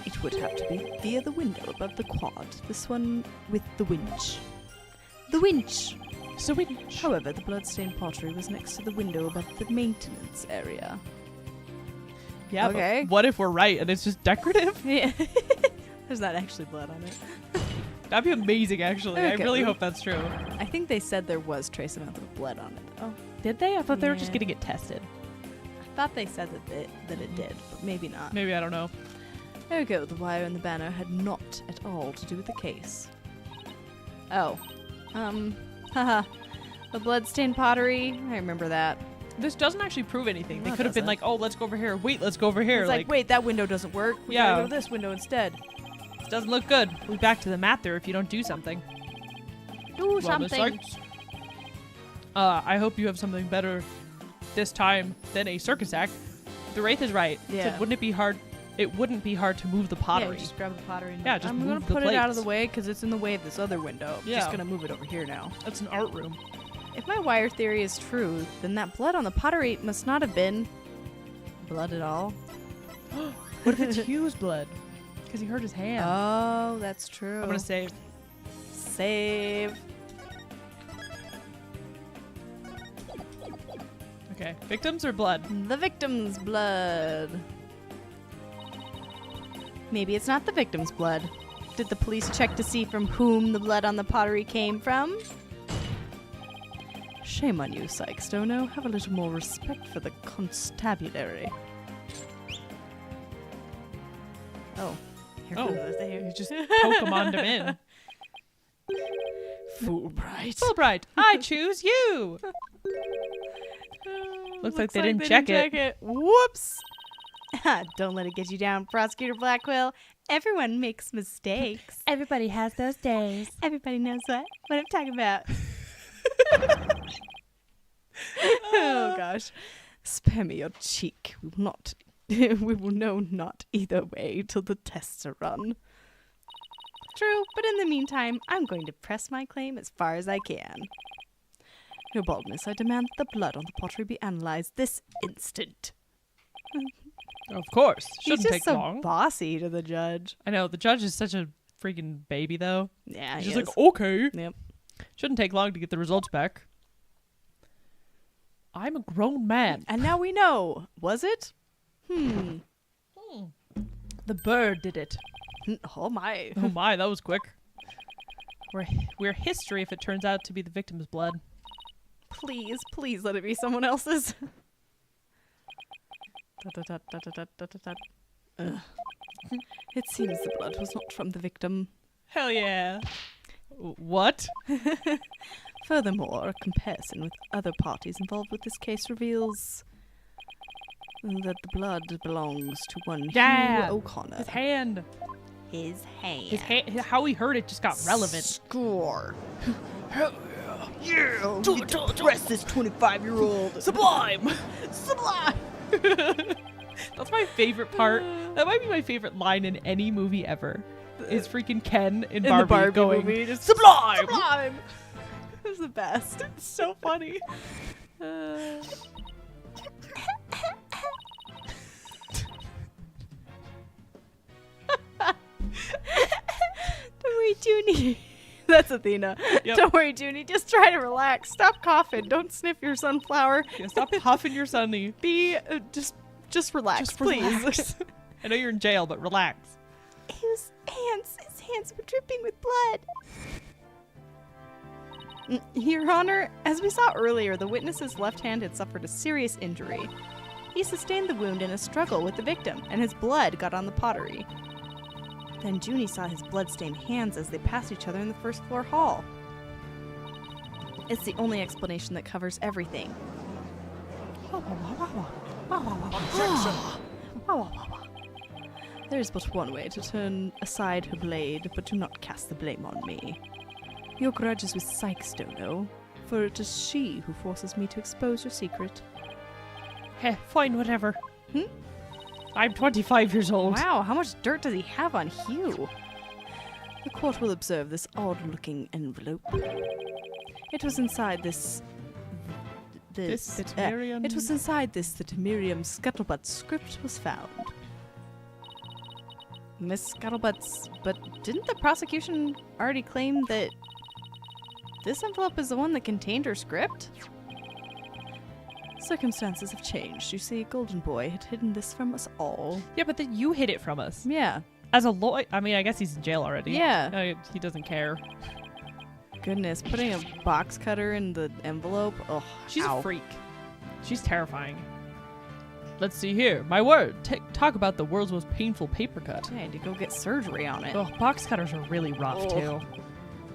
it would have to be via the window above the quad. This one with the winch. The winch! So winch. However, the bloodstained pottery was next to the window above the maintenance area. Yeah, Okay. but what if we're right and it's just decorative? Yeah. There's not actually blood on it. That'd be amazing, actually. I Okay. really hope that's true. I think they said there was trace amounts of blood on it. Oh, Did they? I thought they were just Yeah. getting it tested. I thought they said that it did, but maybe not. Maybe, I don't know. There we go. The wire and the banner had not at all to do with the case. Oh. Haha. The bloodstained pottery. I remember that. This doesn't actually prove anything. No, They it could have been doesn't. like, oh, let's go over here. Wait, let's go over here. It's like, wait, that window doesn't work. We Yeah. gotta go to this window instead. It doesn't look good. We'll be back to the mat there if you don't do something. Do Well, Miss something. Sykes, I hope you have something better this time than a circus act. The Wraith is right. Yeah. So wouldn't it be hard? It wouldn't be hard to move the pottery. Yeah, just grab the pottery. And Yeah, just I'm move gonna the put it out of the plates. way because it's in the way of this other window. I'm Yeah. just gonna move it over here now. That's an art room. If my wire theory is true, then that blood on the pottery must not have been blood at all. What if it's Hugh's blood? Because he hurt his hand. Oh, that's true. I'm gonna save. Save. Okay, victims or blood? The victim's blood. Maybe it's not the victim's blood. Did the police check to see from whom the blood on the pottery came from? Shame on you, Sykes Dono. Have a little more respect for the constabulary. Oh. Here Oh, goes the hair. you just Pokemon him in. Fulbright. Fulbright, I choose you. Looks like they didn't check it. Whoops. Don't let it get you down, Prosecutor Blackwell. Everyone makes mistakes. Everybody has those days. Everybody knows what I'm talking about. Oh gosh. Spare me your cheek. We will not we will know not either way till the tests are run. True, but in the meantime, I'm going to press my claim as far as I can. Your baldness, I demand that the blood on the pottery be analyzed this instant. Of course. He's Shouldn't just take so long. bossy to the judge. I know, the judge is such a freaking baby, though. Yeah, He's he just is. like, okay. Yep. Shouldn't take long to get the results back. I'm a grown man. And now we know. Was it? The bird did it. Oh my. Oh my, that was quick. We're history if it turns out to be the victim's blood. Please, please let it be someone else's. Ugh. It seems the blood was not from the victim. Hell yeah. What? Furthermore, a comparison with other parties involved with this case reveals that the blood belongs to one Yeah. Hugh O'Connor. His hand. His hand. His hand. How he heard it just got relevant. Score. Yeah, we get to press this 25-year-old. Sublime. Sublime. That's my favorite part. That might be my favorite line in any movie ever. Is freaking Ken in Barbie, the Barbie going movie, just sublime. Sublime. It was the best. It's so funny. Don't worry, Junie. That's Athena. Yep. Don't worry, Junie. Just try to relax. Stop coughing. Don't sniff your sunflower. Yeah, stop huffing your sunny. Be just relax, Just please. relax. I know you're in jail, but relax. His hands were dripping with blood. Your Honor, as we saw earlier, the witness's left hand had suffered a serious injury. He sustained the wound in a struggle with the victim, and his blood got on the pottery. Then Junie saw his blood-stained hands as they passed each other in the first floor hall. It's the only explanation that covers everything. There is but one way to turn aside her blade, but do not cast the blame on me. Your grudge is with Sykes, Dono, for it is she who forces me to expose your secret. Heh, fine, whatever. Hmm? I'm 25 years old. Wow, how much dirt does he have on Hugh? The court will observe this odd-looking envelope. It was inside this Miriam. it was inside this that Miriam's Scuttlebutt script was found. Miss Scuttlebutt's... But didn't the prosecution already claim that this envelope is the one that contained her script? Circumstances have changed. You see, Golden Boy had hidden this from us all. Yeah, but then you hid it from us. Yeah. As a lawyer, I mean, I guess he's in jail already. Yeah. He doesn't care. Goodness, putting a box cutter in the envelope. Oh, She's ow. a freak. She's terrifying. Let's see here. My word. Talk about the world's most painful paper cut. I had to go get surgery on it. Oh, box cutters are really rough, too.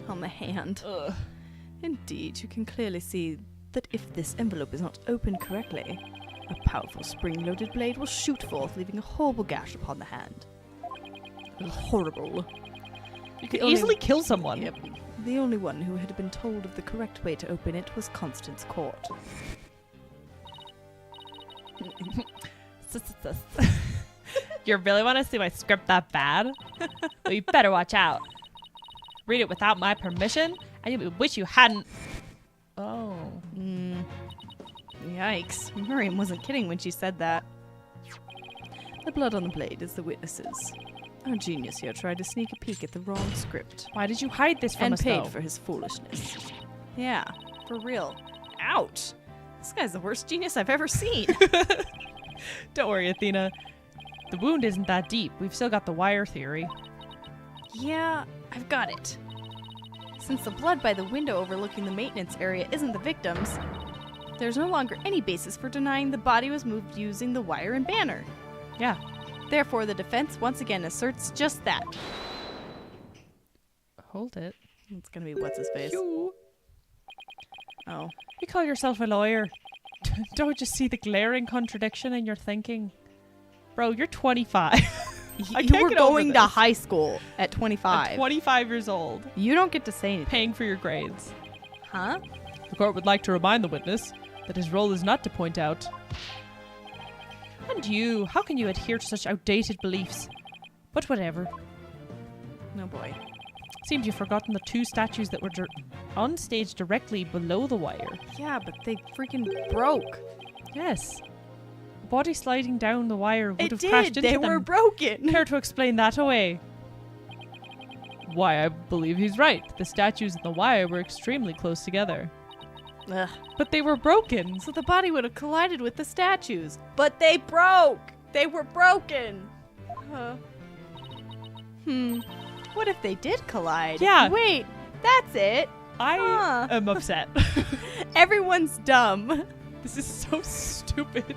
On the hand. Ugh. Indeed, you can clearly see that if this envelope is not opened correctly, a powerful spring-loaded blade will shoot forth, leaving a horrible gash upon the hand. Horrible. You could The only- easily kill someone. Yep. The only one who had been told of the correct way to open it was Constance Court. You really want to see my script that bad? Well, you better watch out. Read it without my permission, and you wish you hadn't. Oh. Yikes. Miriam wasn't kidding when she said that. The blood on the blade is the witness's. Our genius here tried to sneak a peek at the wrong script. Why did you hide this from And us, paid though? for his foolishness. Yeah, for real. Ouch. This guy's the worst genius I've ever seen. Don't worry, Athena. The wound isn't that deep. We've still got the wire theory. Yeah, I've got it. Since the blood by the window overlooking the maintenance area isn't the victim's, there's no longer any basis for denying the body was moved using the wire and banner. Yeah. Therefore, the defense once again asserts just that. Hold it. It's gonna be what's his face. You. Oh. You call yourself a lawyer. Don't you see the glaring contradiction in your thinking? Bro, you're 25. I You can't were get over going to this. high school at 25. At 25 years old, You don't get to say anything. paying for your grades. Huh? The court would like to remind the witness that his role is not to point out. And you, how can you adhere to such outdated beliefs? But whatever. No boy. Seems you've forgotten the 2 statues that were on stage directly below the wire. Yeah, but they freaking broke. Yes. A body sliding down the wire would It have did. crashed into They them. were broken. Care to explain that away? Why, I believe he's right. The statues and the wire were extremely close together. Ugh. But they were broken. So the body would have collided with the statues. But they broke. They were broken. What if they did collide? Yeah. Wait, that's it. I Huh. am upset. Everyone's dumb. This is so stupid.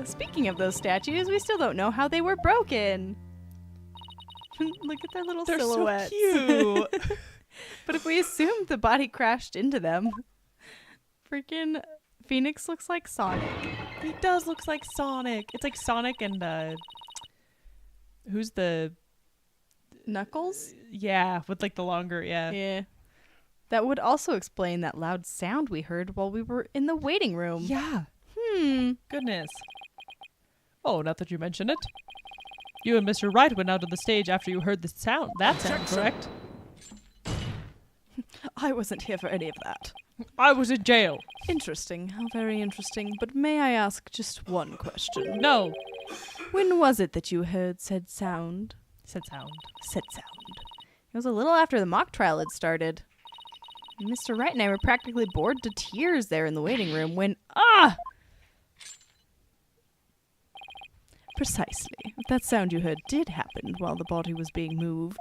Speaking of those statues, we still don't know how they were broken. Look at their little They're silhouettes. so cute. But if we assume the body crashed into them, freaking Phoenix looks like Sonic. He does look like Sonic. It's like Sonic and who's the Knuckles? yeah, with like the longer, yeah. Yeah. That would also explain that loud sound we heard while we were in the waiting room. Yeah. Goodness. Oh, now that you mention it. You and Mr. Wright went out on the stage after you heard the sound. That sound correct? I wasn't here for any of that. I was in jail. Interesting. How very interesting. But may I ask just one question? No. When was it that you heard said sound? Said sound. Said sound. It was a little after the mock trial had started. Mr. Wright and I were practically bored to tears there in the waiting room when, Precisely. If that sound you heard did happen while the body was being moved,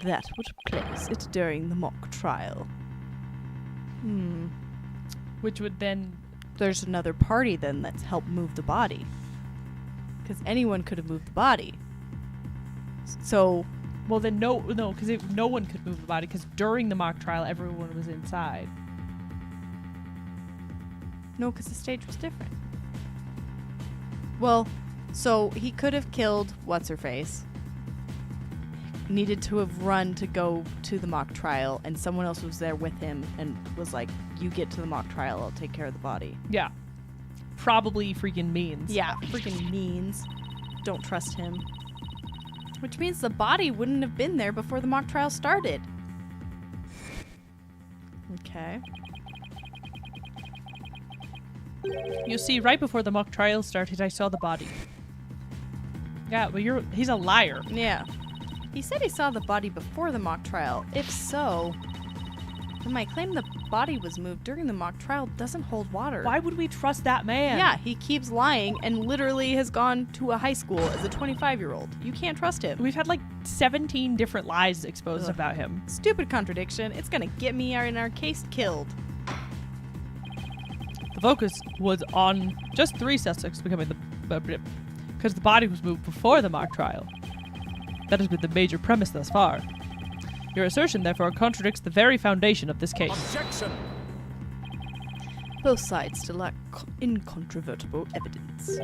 that would place it during the mock trial. Which would then... There's another party then that's helped move the body. Because anyone could have moved the body. So... Well, then no, because no one could move the body, because during the mock trial, everyone was inside. No, because the stage was different. Well, so he could have killed What's-Her-Face. Needed to have run to go to the mock trial, and someone else was there with him and was like, you get to the mock trial, I'll take care of the body. Yeah. Probably freaking means. Yeah, freaking means. Don't trust him. Which means the body wouldn't have been there before the mock trial started. Okay. You see, right before the mock trial started, I saw the body. Yeah, well, he's a liar. Yeah. He said he saw the body before the mock trial. If so, then my claim the body was moved during the mock trial doesn't hold water. Why would we trust that man? Yeah, he keeps lying and literally has gone to a high school as a 25-year-old. You can't trust him. We've had like 17 different lies exposed Ugh. about him. Stupid contradiction. It's gonna get me in our case killed. The focus was on just 3 suspects becoming because the body was moved before the mock trial. That has been the major premise thus far. Your assertion, therefore, contradicts the very foundation of this case. Objection! Both sides still lack incontrovertible evidence.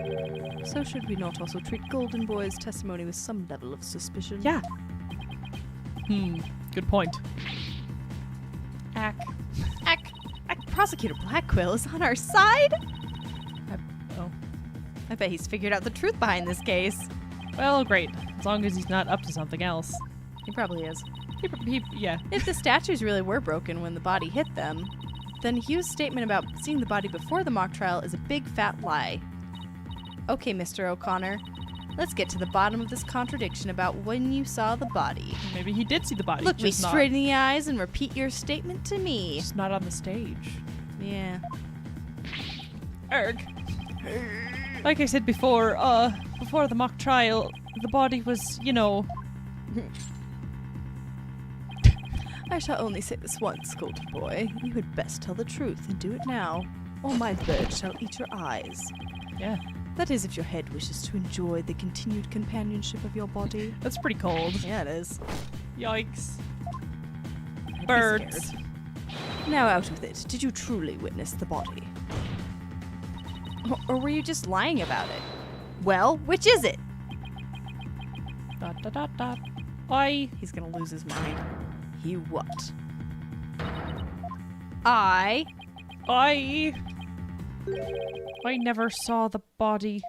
So should we not also treat Golden Boy's testimony with some level of suspicion? Yeah. Good point. Prosecutor Blackquill is on our side? Oh. I bet he's figured out the truth behind this case. Well, great. As long as he's not up to something else. He probably is. Yeah. If the statues really were broken when the body hit them, then Hugh's statement about seeing the body before the mock trial is a big fat lie. Okay, Mr. O'Connor, let's get to the bottom of this contradiction about when you saw the body. Maybe he did see the body. Look me just not- straight in the eyes and repeat your statement to me. Just not on the stage. Yeah. Erg. Like I said before the mock trial, the body was, I shall only say this once, Golden Boy. You had best tell the truth and do it now, or my bird shall eat your eyes. Yeah. That is if your head wishes to enjoy the continued companionship of your body. That's pretty cold. Yeah, it is. Yikes. I'd be Birds. scared. Now out with it. Did you truly witness the body? Or were you just lying about it? Well, which is it? ... He's gonna lose his mind. He what? I never saw the body.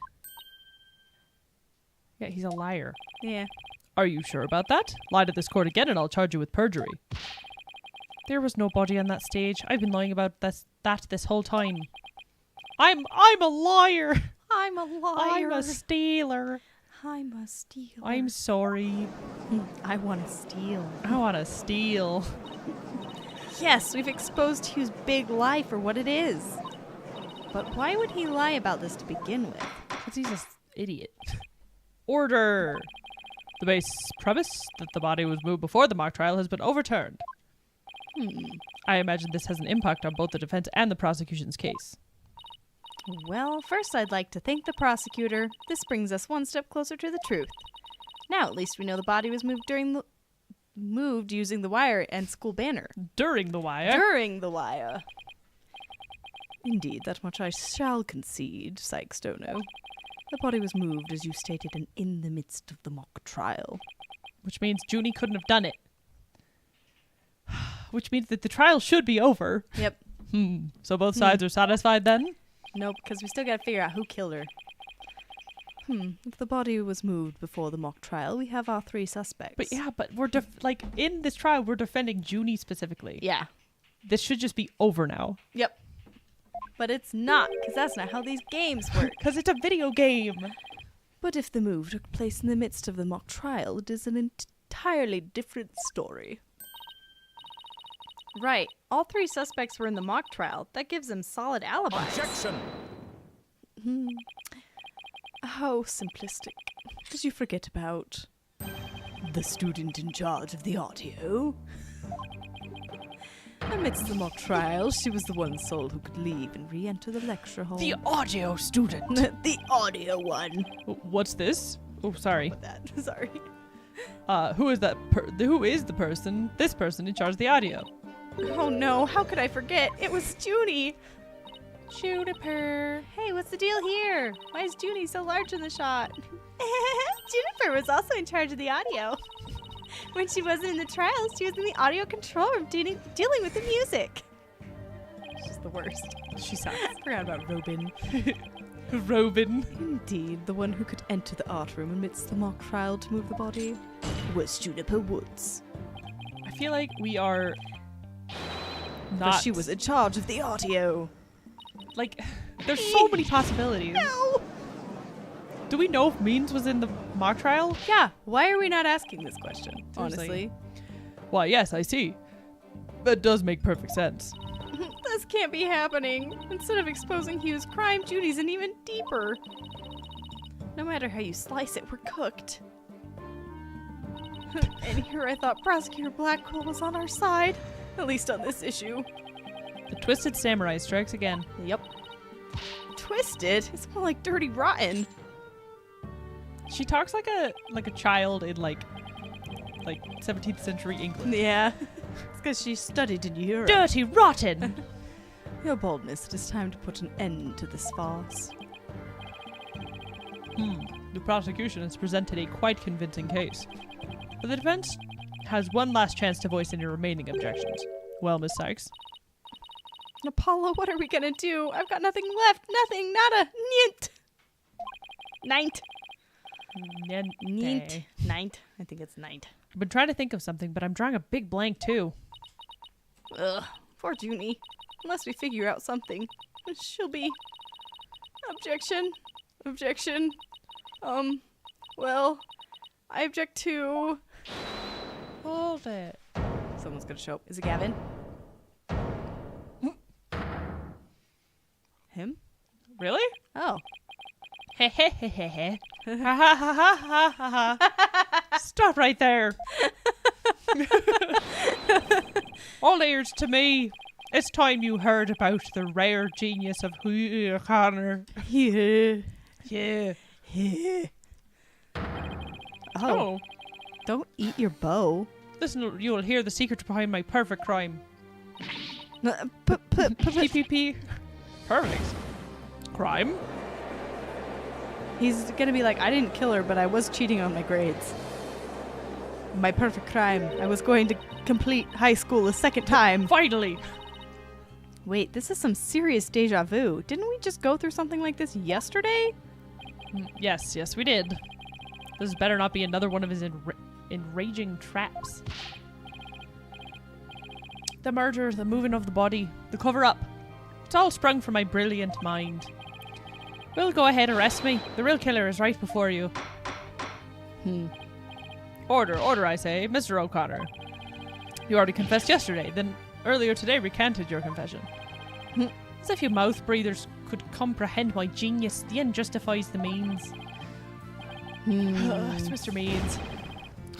Yeah, he's a liar. Yeah. Are you sure about that? Lie to this court again and I'll charge you with perjury. There was no body on that stage. I've been lying about this whole time. I'm a liar. I'm a liar. I'm a stealer. I'm a stealer. I'm sorry. I want to steal. I want to steal. Yes, we've exposed Hugh's big lie for what it is. But why would he lie about this to begin with? Because he's an idiot. Order! The base premise that the body was moved before the mock trial has been overturned. I imagine this has an impact on both the defense and the prosecution's case. Well, first I'd like to thank the prosecutor. This brings us one step closer to the truth. Now at least we know the body was moved using the wire and school banner. During the wire. During the wire. Indeed, that much I shall concede, Sykes Stono. The body was moved, as you stated, and in the midst of the mock trial. Which means Junie couldn't have done it. Which means that the trial should be over. Yep. So both sides are satisfied then? Nope, because we still gotta figure out who killed her. If the body was moved before the mock trial, we have our 3 suspects. But yeah, but we're in this trial, we're defending Junie specifically. Yeah. This should just be over now. Yep. But it's not, because that's not how these games work. Because it's a video game. But if the move took place in the midst of the mock trial, it is an entirely different story. Right. All 3 suspects were in the mock trial. That gives them solid alibis. Objection! How simplistic. Did you forget about the student in charge of the audio? Amidst the mock trial, she was the one soul who could leave and re-enter the lecture hall. The audio student. The audio one. What's this? Oh, sorry. That. Sorry. Who is that? Who is the person? This person in charge of the audio. Oh no, how could I forget? It was Junie. Juniper. Hey, what's the deal here? Why is Junie so large in the shot? Juniper was also in charge of the audio. When she wasn't in the trials, she was in the audio control room dealing with the music. She's the worst. She sucks. Forgot about Robin. Robin. Indeed, the one who could enter the art room amidst the mock trial to move the body was Juniper Woods. I feel like we are But she was in charge of the audio. Like, there's so many possibilities. No! Do we know if Means was in the mock trial? Yeah, why are we not asking this question, Seriously. honestly? Why, yes, I see. That does make perfect sense. This can't be happening. Instead of exposing Hugh's crime, Judy's in even deeper. No matter how you slice it, we're cooked. And here I thought Prosecutor Blackwell was on our side. At least on this issue. The Twisted Samurai strikes again. Yep. Twisted? It's more like Dirty Rotten. She talks like a child in like 17th century England. Yeah. It's because she studied in Europe. Dirty rotten! Your boldness, it is time to put an end to this farce. The prosecution has presented a quite convincing case. But the defense has one last chance to voice any remaining objections. Well, Miss Sykes. Apollo, what are we gonna do? I've got nothing left. Nothing. Nada. Nint. Ninth. Nint. Ninth. I think it's ninth. I've been trying to think of something, but I'm drawing a big blank too. Ugh. Poor Junie. Unless we figure out something, she'll be... Objection. Objection. Well, I object to... Hold it. Someone's gonna show up. Is it Gavin? Him? Really? Oh. He he he he he. Ha ha ha ha ha ha. Stop right there. All ears to me. It's time you heard about the rare genius of Hugh Connor. Yeah. Yeah. Yeah. Oh. Don't eat your bow. Listen, you'll hear the secret behind my perfect crime. PPP. PPP. Perfect. Crime? He's gonna be like, I didn't kill her, but I was cheating on my grades. My perfect crime. I was going to complete high school a second time. Finally! Wait, this is some serious deja vu. Didn't we just go through something like this yesterday? Yes, we did. This better not be another one of his enraging traps. The murder, the moving of the body, the cover-up. It's all sprung from my brilliant mind. Will, go ahead, arrest me. The real killer is right before you. Order, I say. Mr. O'Connor. You already confessed yesterday, then earlier today recanted your confession. As if you mouth breathers could comprehend my genius. The end justifies the means. It's Mr. Means.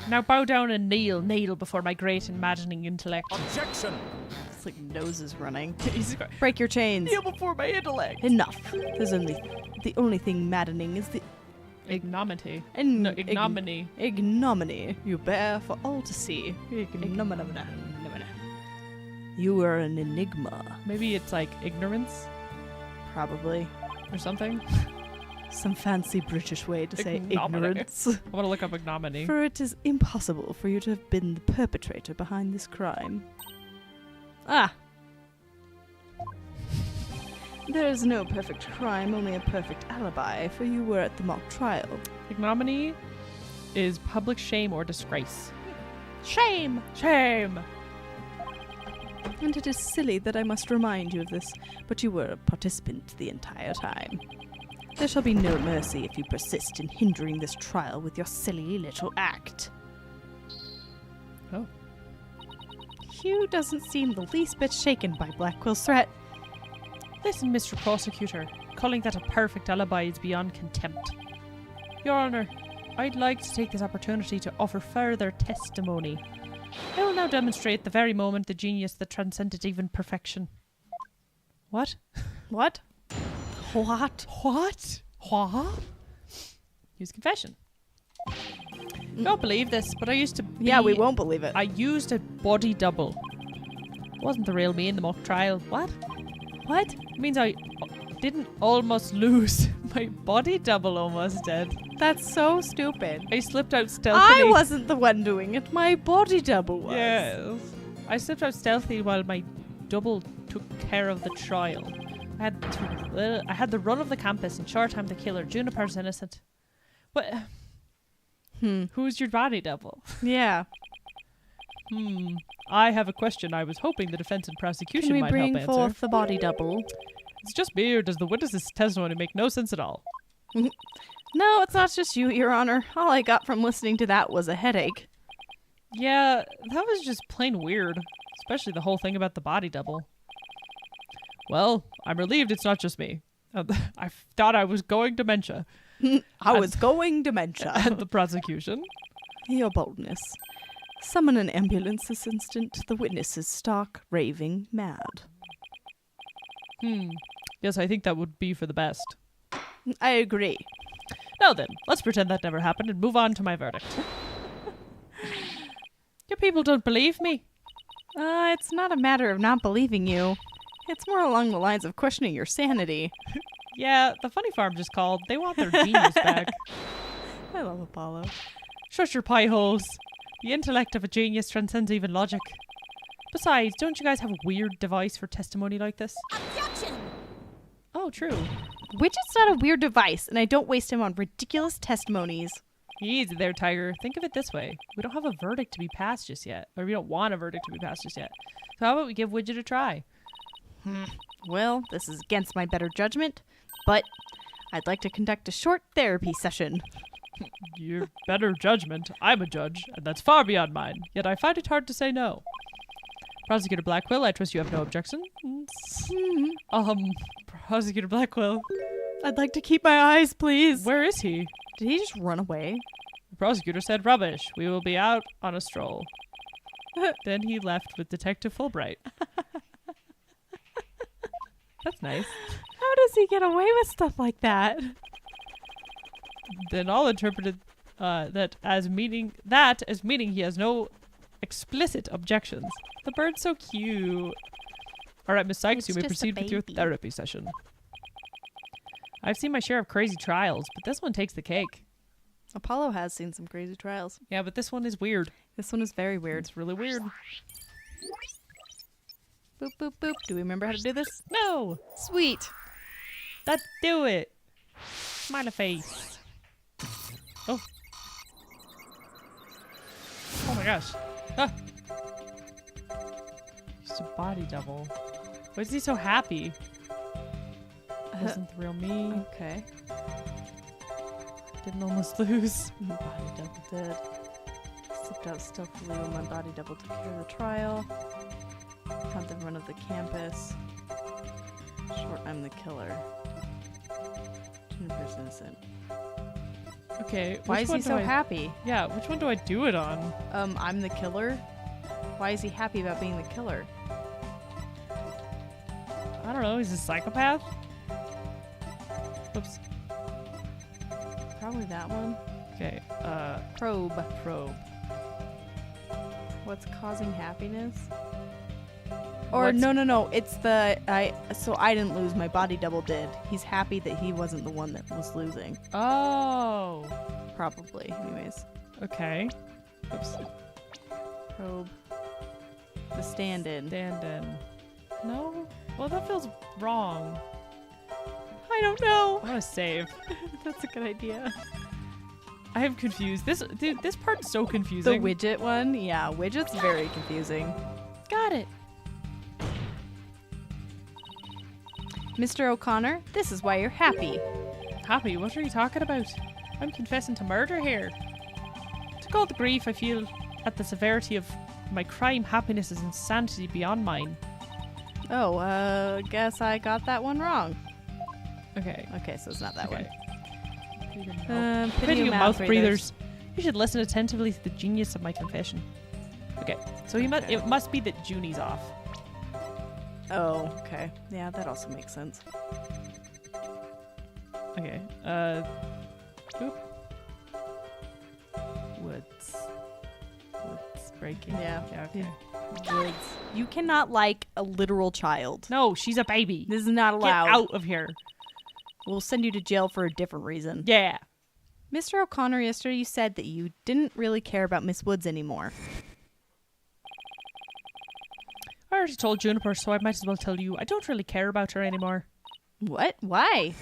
Now bow down and kneel before my great and maddening intellect. Objection! It's like nose is running. He's going, Break your chains. kneel before my intellect. Enough. The only thing maddening is the Ignominy. ignominy. No, ignominy. Ignominy you bear for all to see. Ignominy. You are an enigma. Maybe it's like ignorance Probably. or something. Some fancy British way to say Ignominy. ignorance. I want to look up ignominy. For it is impossible for you to have been the perpetrator behind this crime. Ah! There is no perfect crime, only a perfect alibi, for you were at the mock trial. Ignominy is public shame or disgrace. Shame! Shame! And it is silly that I must remind you of this, but you were a participant the entire time. There shall be no mercy if you persist in hindering this trial with your silly little act. Oh. Hugh doesn't seem the least bit shaken by Blackwell's threat. Listen, Mr. Prosecutor. Calling that a perfect alibi is beyond contempt. Your Honour, I'd like to take this opportunity to offer further testimony. I will now demonstrate the very moment the genius that transcended even perfection. What? What? What? What? What? Use confession. You don't believe this, but I used to be... Yeah, we won't believe it. I used a body double. It wasn't the real me in the mock trial. What? What? It means I didn't almost lose. My body double almost did. That's so stupid. I slipped out stealthily. I wasn't the one doing it. My body double was. Yes. I slipped out stealthily while my double took care of the trial. I had the run of the campus. In short time, the killer. Juniper's innocent. What? Who's your body double? Yeah. I have a question I was hoping the defense and prosecution Can we might bring help answer. forth the body double? It's just me, or does the witness's testimony make no sense at all? No, it's not just you, Your Honor. All I got from listening to that was a headache. Yeah, that was just plain weird. Especially the whole thing about the body double. Well, I'm relieved it's not just me. I thought I was going dementia. I was going dementia. And the prosecution. Your boldness. Summon an ambulance this instant. The witness is stark, raving, mad. Yes, I think that would be for the best. I agree. Now then, let's pretend that never happened and move on to my verdict. Your people don't believe me. It's not a matter of not believing you. It's more along the lines of questioning your sanity. Yeah, the funny farm just called. They want their genius back. I love Apollo. Shut your pie holes. The intellect of a genius transcends even logic. Besides, don't you guys have a weird device for testimony like this? Objection! Oh, true. Widget's not a weird device, and I don't waste him on ridiculous testimonies. Easy there, Tiger. Think of it this way. We don't have a verdict to be passed just yet. Or we don't want a verdict to be passed just yet. So how about we give Widget a try? Well, this is against my better judgment, but I'd like to conduct a short therapy session. Your better judgment. I'm a judge, and that's far beyond mine. Yet I find it hard to say no. Prosecutor Blackwell, I trust you have no objections. Prosecutor Blackwell. I'd like to keep my eyes, please. Where is he? Did he just run away? The prosecutor said rubbish. We will be out on a stroll. Then he left with Detective Fulbright. That's nice. How does he get away with stuff like that? Then all interpreted that as meaning he has no explicit objections. The bird's so cute. All right, Miss Sykes, It's you may just a proceed with your baby. therapy session. I've seen my share of crazy trials, but this one takes the cake. Apollo has seen some crazy trials. Yeah, but this one is weird. This one is very weird. It's really weird. Boop, boop, boop. Do we remember how to do this? No! Sweet. Let's do it! Smiley face. Oh. Oh my gosh. Ah. Just a body double. Why is he so happy? Wasn't the real me. Okay. Didn't almost lose. My body double did. Slipped out stealthily when my body double took care of the trial. Had the run of the campus. Short, I'm the killer. Juniper's innocent. Okay. Why which is one he do so I- happy? Yeah, which one do I do it on? I'm the killer? Why is he happy about being the killer? I don't know. He's a psychopath? Oops. Probably that one. Okay. Probe. Probe. What's causing happiness? Or What's- no. It's the so I didn't lose, my body double did. He's happy that he wasn't the one that was losing. Oh. Probably, anyways. Okay. Oops. Probe. The stand-in. Stand in. No? Well, that feels wrong. I don't know. I want to save. That's a good idea. I am confused. This part's so The confusing. widget one? Yeah, widget's very confusing. Got it. Mr. O'Connor, this is why you're happy. Happy? What are you talking about? I'm confessing to murder here. To all the grief I feel at the severity of my crime, happiness is insanity beyond mine. Oh, guess I got that one wrong. Okay. Okay, so it's not that Okay. one. Pity you mouth breathers. You should listen attentively to the genius of my confession. Okay, so it must be that Junie's off. Oh, okay. Yeah, that also makes sense. Okay. Oop. Woods breaking. Yeah. Okay. Woods. You cannot like a literal child. No, she's a baby. This is not Get allowed. out of here. We'll send you to jail for a different reason. Yeah. Mr. O'Connor, yesterday you said that you didn't really care about Miss Woods anymore. I already told Juniper, so I might as well tell you. I don't really care about her anymore. What? Why?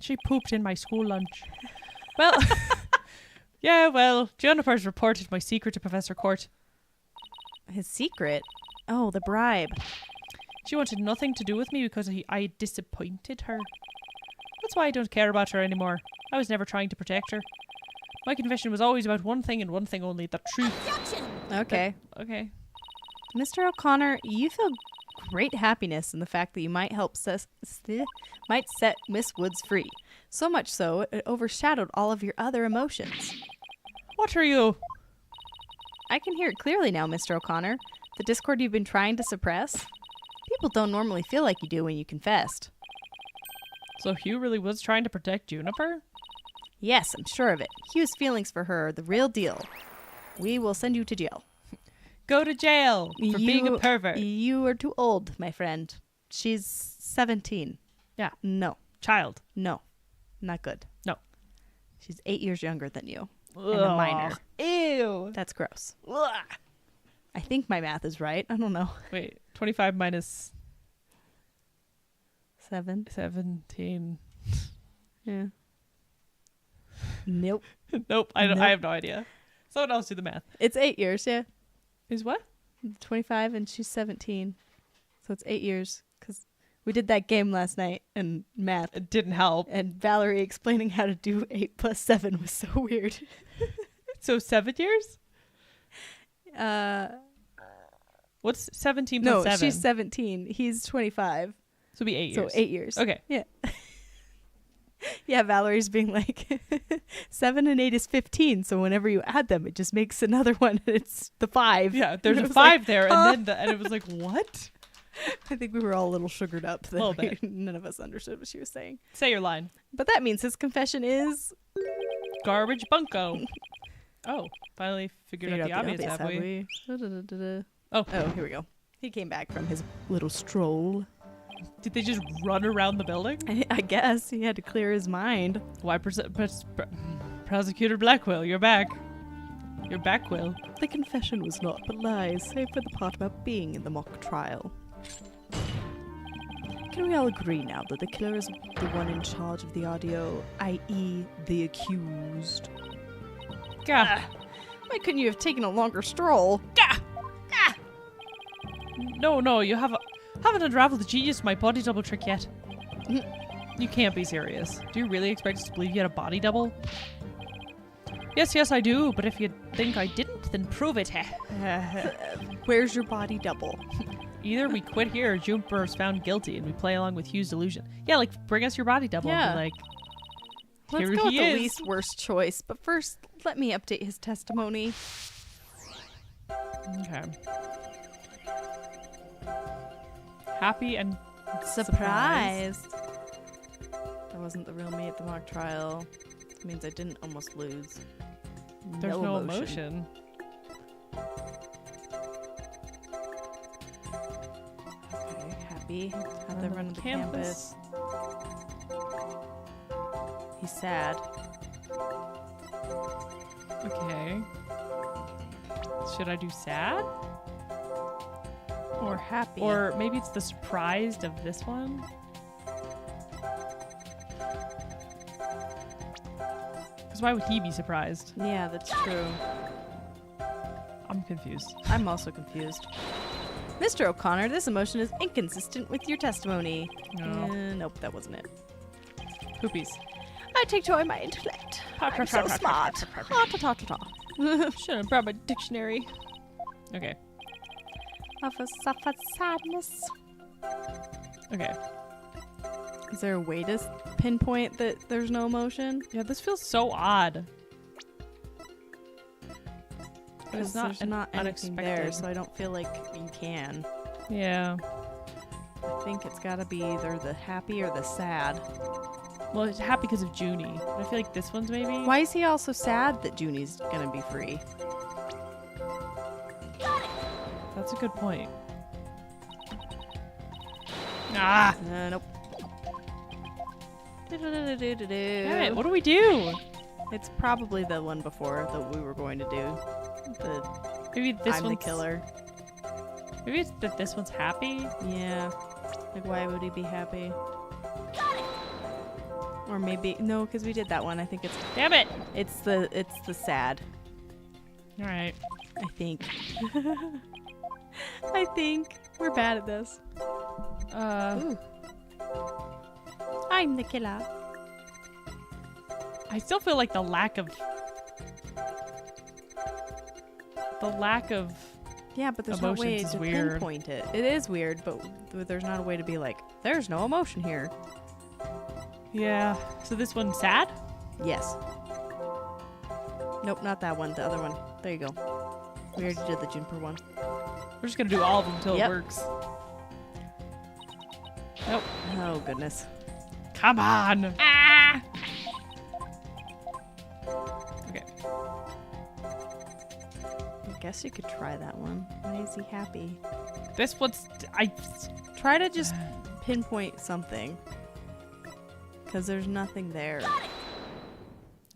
She pooped in my school lunch. Well, yeah, well, Juniper's reported my secret to Professor Court. His secret? Oh, the bribe. She wanted nothing to do with me because I disappointed her. That's why I don't care about her anymore. I was never trying to protect her. My confession was always about one thing and one thing only, the truth. Okay. Okay. Mr. O'Connor, you feel great happiness in the fact that you might might set Miss Woods free. So much so, it overshadowed all of your other emotions. What are you? I can hear it clearly now, Mr. O'Connor. The discord you've been trying to suppress. People don't normally feel like you do when you confessed. So Hugh really was trying to protect Juniper? Yes, I'm sure of it. Hugh's feelings for her are the real deal. We will send you to jail. Go to jail for being a pervert. You are too old, my friend. She's 17. Yeah. No. Child. No. Not good. No. She's 8 years younger than you. And a minor. Ew. That's gross. Ugh. I think my math is right. I don't know. Wait, 25 minus 7. 17. Yeah. Nope. Nope, I Nope. have no idea. Someone else do the math. It's 8 years, yeah. Is what? 25 and she's 17. So it's 8 years. Because we did that game last night and math. It didn't help. And Valerie explaining how to do 8 plus 7 was so weird. So 7 years? What's 17 No, plus 7? she's 17. He's 25. So it'd be 8 So years. 8 years. Okay. Yeah. Yeah, Valerie's being like, 7 and 8 is 15. So whenever you add them, it just makes another one. And it's the 5. Yeah, there's And a it was 5 like, there, huh? and it was like, what? I think we were all a little sugared up. That Little bit. none of us understood what she was saying. Say your line. But that means his confession is... Garbage bunko. Oh, finally figured out the obvious, have we? Da-da-da-da-da. Oh. Oh, here we go. He came back from his little stroll. Did they just run around the building? I guess he had to clear his mind. Why, Prosecutor Blackwell, you're back. You're back, Will. The confession was naught but lies, save for the part about being in the mock trial. Can we all agree now that the killer is the one in charge of the audio, i.e. the accused? Gah. Why couldn't you have taken a longer stroll? Gah. Gah. No, you haven't unraveled the genius of my body double trick yet. You can't be serious. Do you really expect us to believe you had a body double? Yes, I do, but if you think I didn't, then prove it. Where's your body double? Either we quit here or Juniper is found guilty and we play along with Hugh's delusion. Yeah, like, bring us your body double Yeah. and be like, Let's here go with he the is. least worst choice, but first, let me update his testimony. Okay. Happy and Surprised. That wasn't the real me at the mock trial. It means I didn't almost lose. There's no emotion. Okay, happy. How'd they run to the campus? He's sad. Okay. Should I do sad? Or happy. Or maybe it's the surprised of this one? Because why would he be surprised? Yeah, that's true. I'm confused. I'm also confused. Mr. O'Connor, this emotion is inconsistent with your testimony. No. Nope, that wasn't it. Poopies. I take joy in my intellect. I'm so smart. Ta-ta-ta-ta-ta. Should have brought my dictionary. Okay. Of a suffered sadness. Okay. Is there a way to pinpoint that there's no emotion? Yeah, this feels so odd. But it's There's not anything there, unexpected. so I don't feel like you can. Yeah. I think it's gotta be either the happy or the sad. Well, it's happy because of Junie. I feel like this one's maybe. Why is he also sad that Junie's gonna be free? That's a good point. Ah! Nope. Damn it, what do we do? It's probably the one before that we were going to do. Maybe this I'm the one's killer. Maybe it's that this one's happy. Yeah. Like, why would he be happy? Or maybe no, because we did that one. I think Damn it! it's the sad. All right. I think. I think we're bad at this. I'm the killer. I still feel like the lack of Yeah, but there's Emotions no way is to weird. pinpoint it. It is weird, but there's not a way to be like, there's no emotion here. yeah. So this one's sad. Yes. Nope, not that one. The other one. There you go. We already did the Juniper one. We're just gonna do all of them until Yep. it works. Nope. Oh, goodness. Come on. Ah. Okay. I guess you could try that one. Why is he happy? This one's Try to just pinpoint something. Because there's nothing there.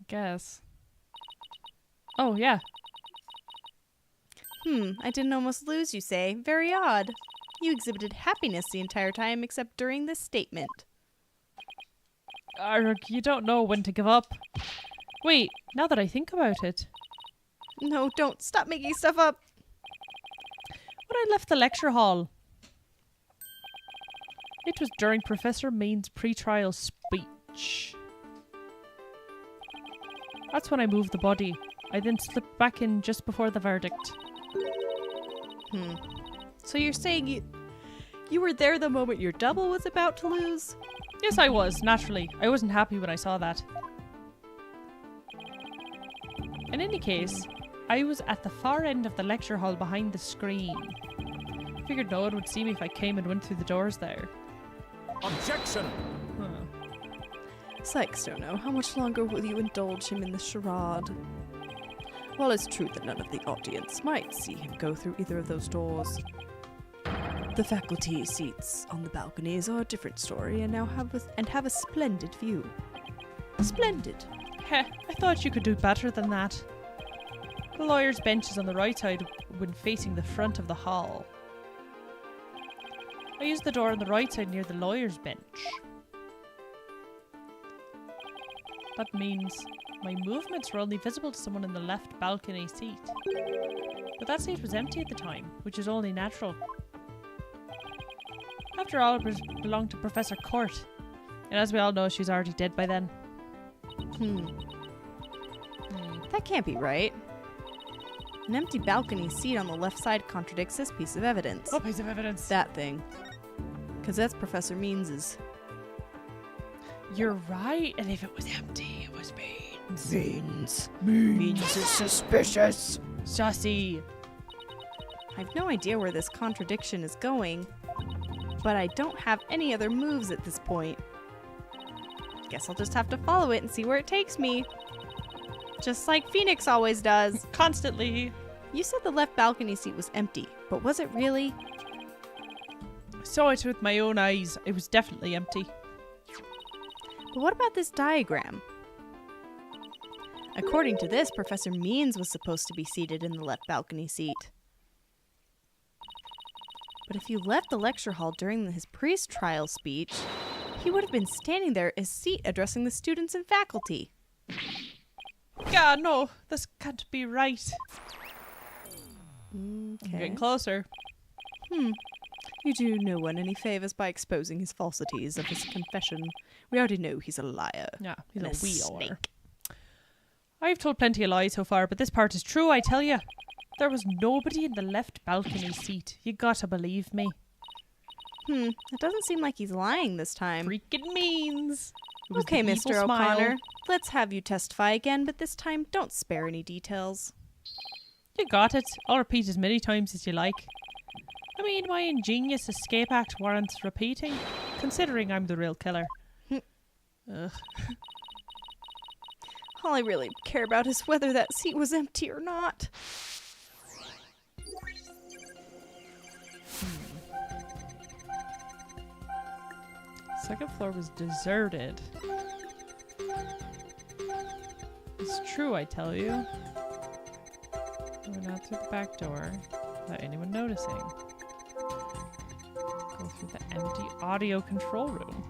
guess. Oh yeah. I didn't almost lose, you say. Very odd. You exhibited happiness the entire time except during this statement. You don't know when to give up. Wait, now that I think about it, No, don't. Stop making stuff up. when I left the lecture hall, it was during Professor Main's pre-trial speech. That's when I moved the body. I then slipped back in just before the verdict. So you're saying you were there the moment your double was about to lose? Yes, I was, naturally. I wasn't happy when I saw that. In any case, I was at the far end of the lecture hall behind the screen. Figured no one would see me if I came and went through the doors there. Objection! Sykes don't know. How much longer will you indulge him in the charade? While it's true that none of the audience might see him go through either of those doors, The faculty seats on the balconies are a different story and now have a splendid view. Splendid. Heh, I thought you could do better than that. The lawyer's bench is on the right side when facing the front of the hall. I used the door on the right side near the lawyer's bench. That means my movements were only visible to someone in the left balcony seat. But that seat was empty at the time, which is only natural. After all, it belonged to Professor Court. And as we all know, she's already dead by then. That can't be right. An empty balcony seat on the left side contradicts this piece of evidence. What piece of evidence? That thing. Because that's Professor Means's. You're right, and if it was empty, it was Beans. Means is suspicious. Sussy. I've no idea where this contradiction is going, but I don't have any other moves at this point. Guess I'll just have to follow it and see where it takes me. Just like Phoenix always does. Constantly. You said the left balcony seat was empty, but was it really? I saw it with my own eyes. It was definitely empty. But what about this diagram? According to this, Professor Means was supposed to be seated in the left balcony seat. But if you left the lecture hall during his pre-trial speech, he would have been standing there in his seat addressing the students and faculty. God, no. This can't be right. I'm Okay. getting closer. You do no one any favors by exposing his falsities of his confession. We already know he's a liar. Yeah, he's and a wee liar. snake. I've told plenty of lies so far, but this part is true, I tell you. There was nobody in the left balcony seat. You gotta believe me. It doesn't seem like he's lying this time. Freaking Means. It was Okay, the evil Mr. smile. O'Connor. Let's have you testify again, but this time don't spare any details. You got it. I'll repeat as many times as you like. I mean, my ingenious escape act warrants repeating, considering I'm the real killer. Ugh. All I really care about is whether that seat was empty or not. Second floor was deserted. It's true, I tell you. Went out through the back door without anyone noticing. Go through the empty audio control room.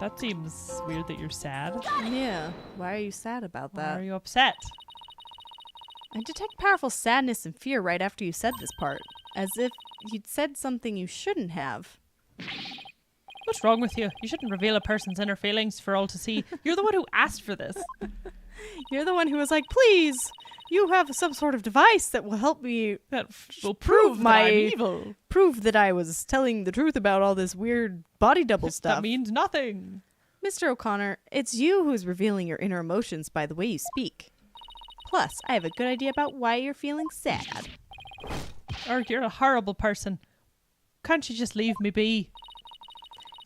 That seems weird that you're sad. Yeah, why are you sad about Why that? are you upset? I detect powerful sadness and fear right after you said this part, as if you'd said something you shouldn't have. What's wrong with you? You shouldn't reveal a person's inner feelings for all to see. You're the one who asked for this. You're the one who was like, please, you have some sort of device that will help me That will prove prove my- that I'm evil. prove that I was telling the truth about all this weird body double stuff. That means nothing. Mr. O'Connor, it's you who's revealing your inner emotions by the way you speak. Plus, I have a good idea about why you're feeling sad. Or you're a horrible person. Can't you just leave me be?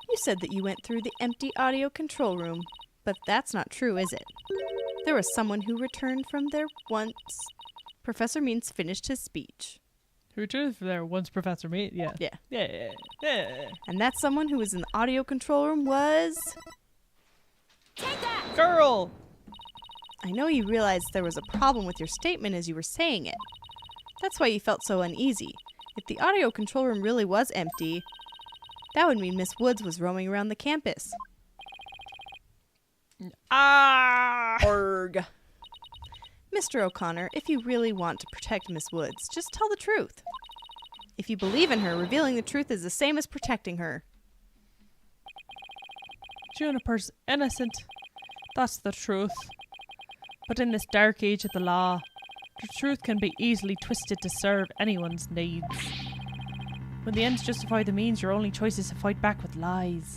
You said that you went through the empty audio control room, but that's not true, is it? There was someone who returned from there once. Professor Means finished his speech. Who returned from there once Professor Me? Yeah. Yeah. Yeah. And that someone who was in the audio control room was... Girl! I know you realized there was a problem with your statement as you were saying it. That's why you felt so uneasy. If the audio control room really was empty, that would mean Miss Woods was roaming around the campus. Ah! Org. Mr. O'Connor, if you really want to protect Miss Woods, just tell the truth. If you believe in her, revealing the truth is the same as protecting her. Juniper's innocent. That's the truth. But in this dark age of the law, the truth can be easily twisted to serve anyone's needs. When the ends justify the means, your only choice is to fight back with lies.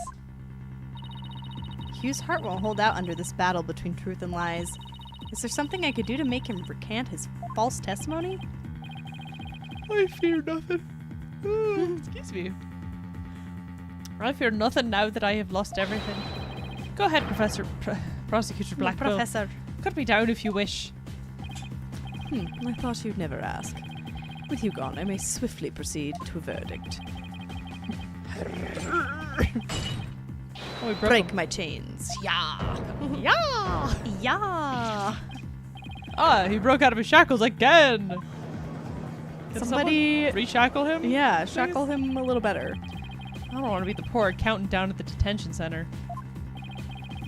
Hugh's heart won't hold out under this battle between truth and lies. Is there something I could do to make him recant his false testimony? I fear nothing. Excuse me. I fear nothing now that I have lost everything. Go ahead, Prosecutor Blackpool. Professor. Cut me down if you wish. I thought you'd never ask. With you gone, I may swiftly proceed to a verdict. Oh, we broke Break him. my chains. Yeah. Yeah! Yeah. Ah, he broke out of his shackles again! Can Somebody- someone reshackle him? Yeah, please? shackle him a little better. I don't want to be the poor accountant down at the detention center.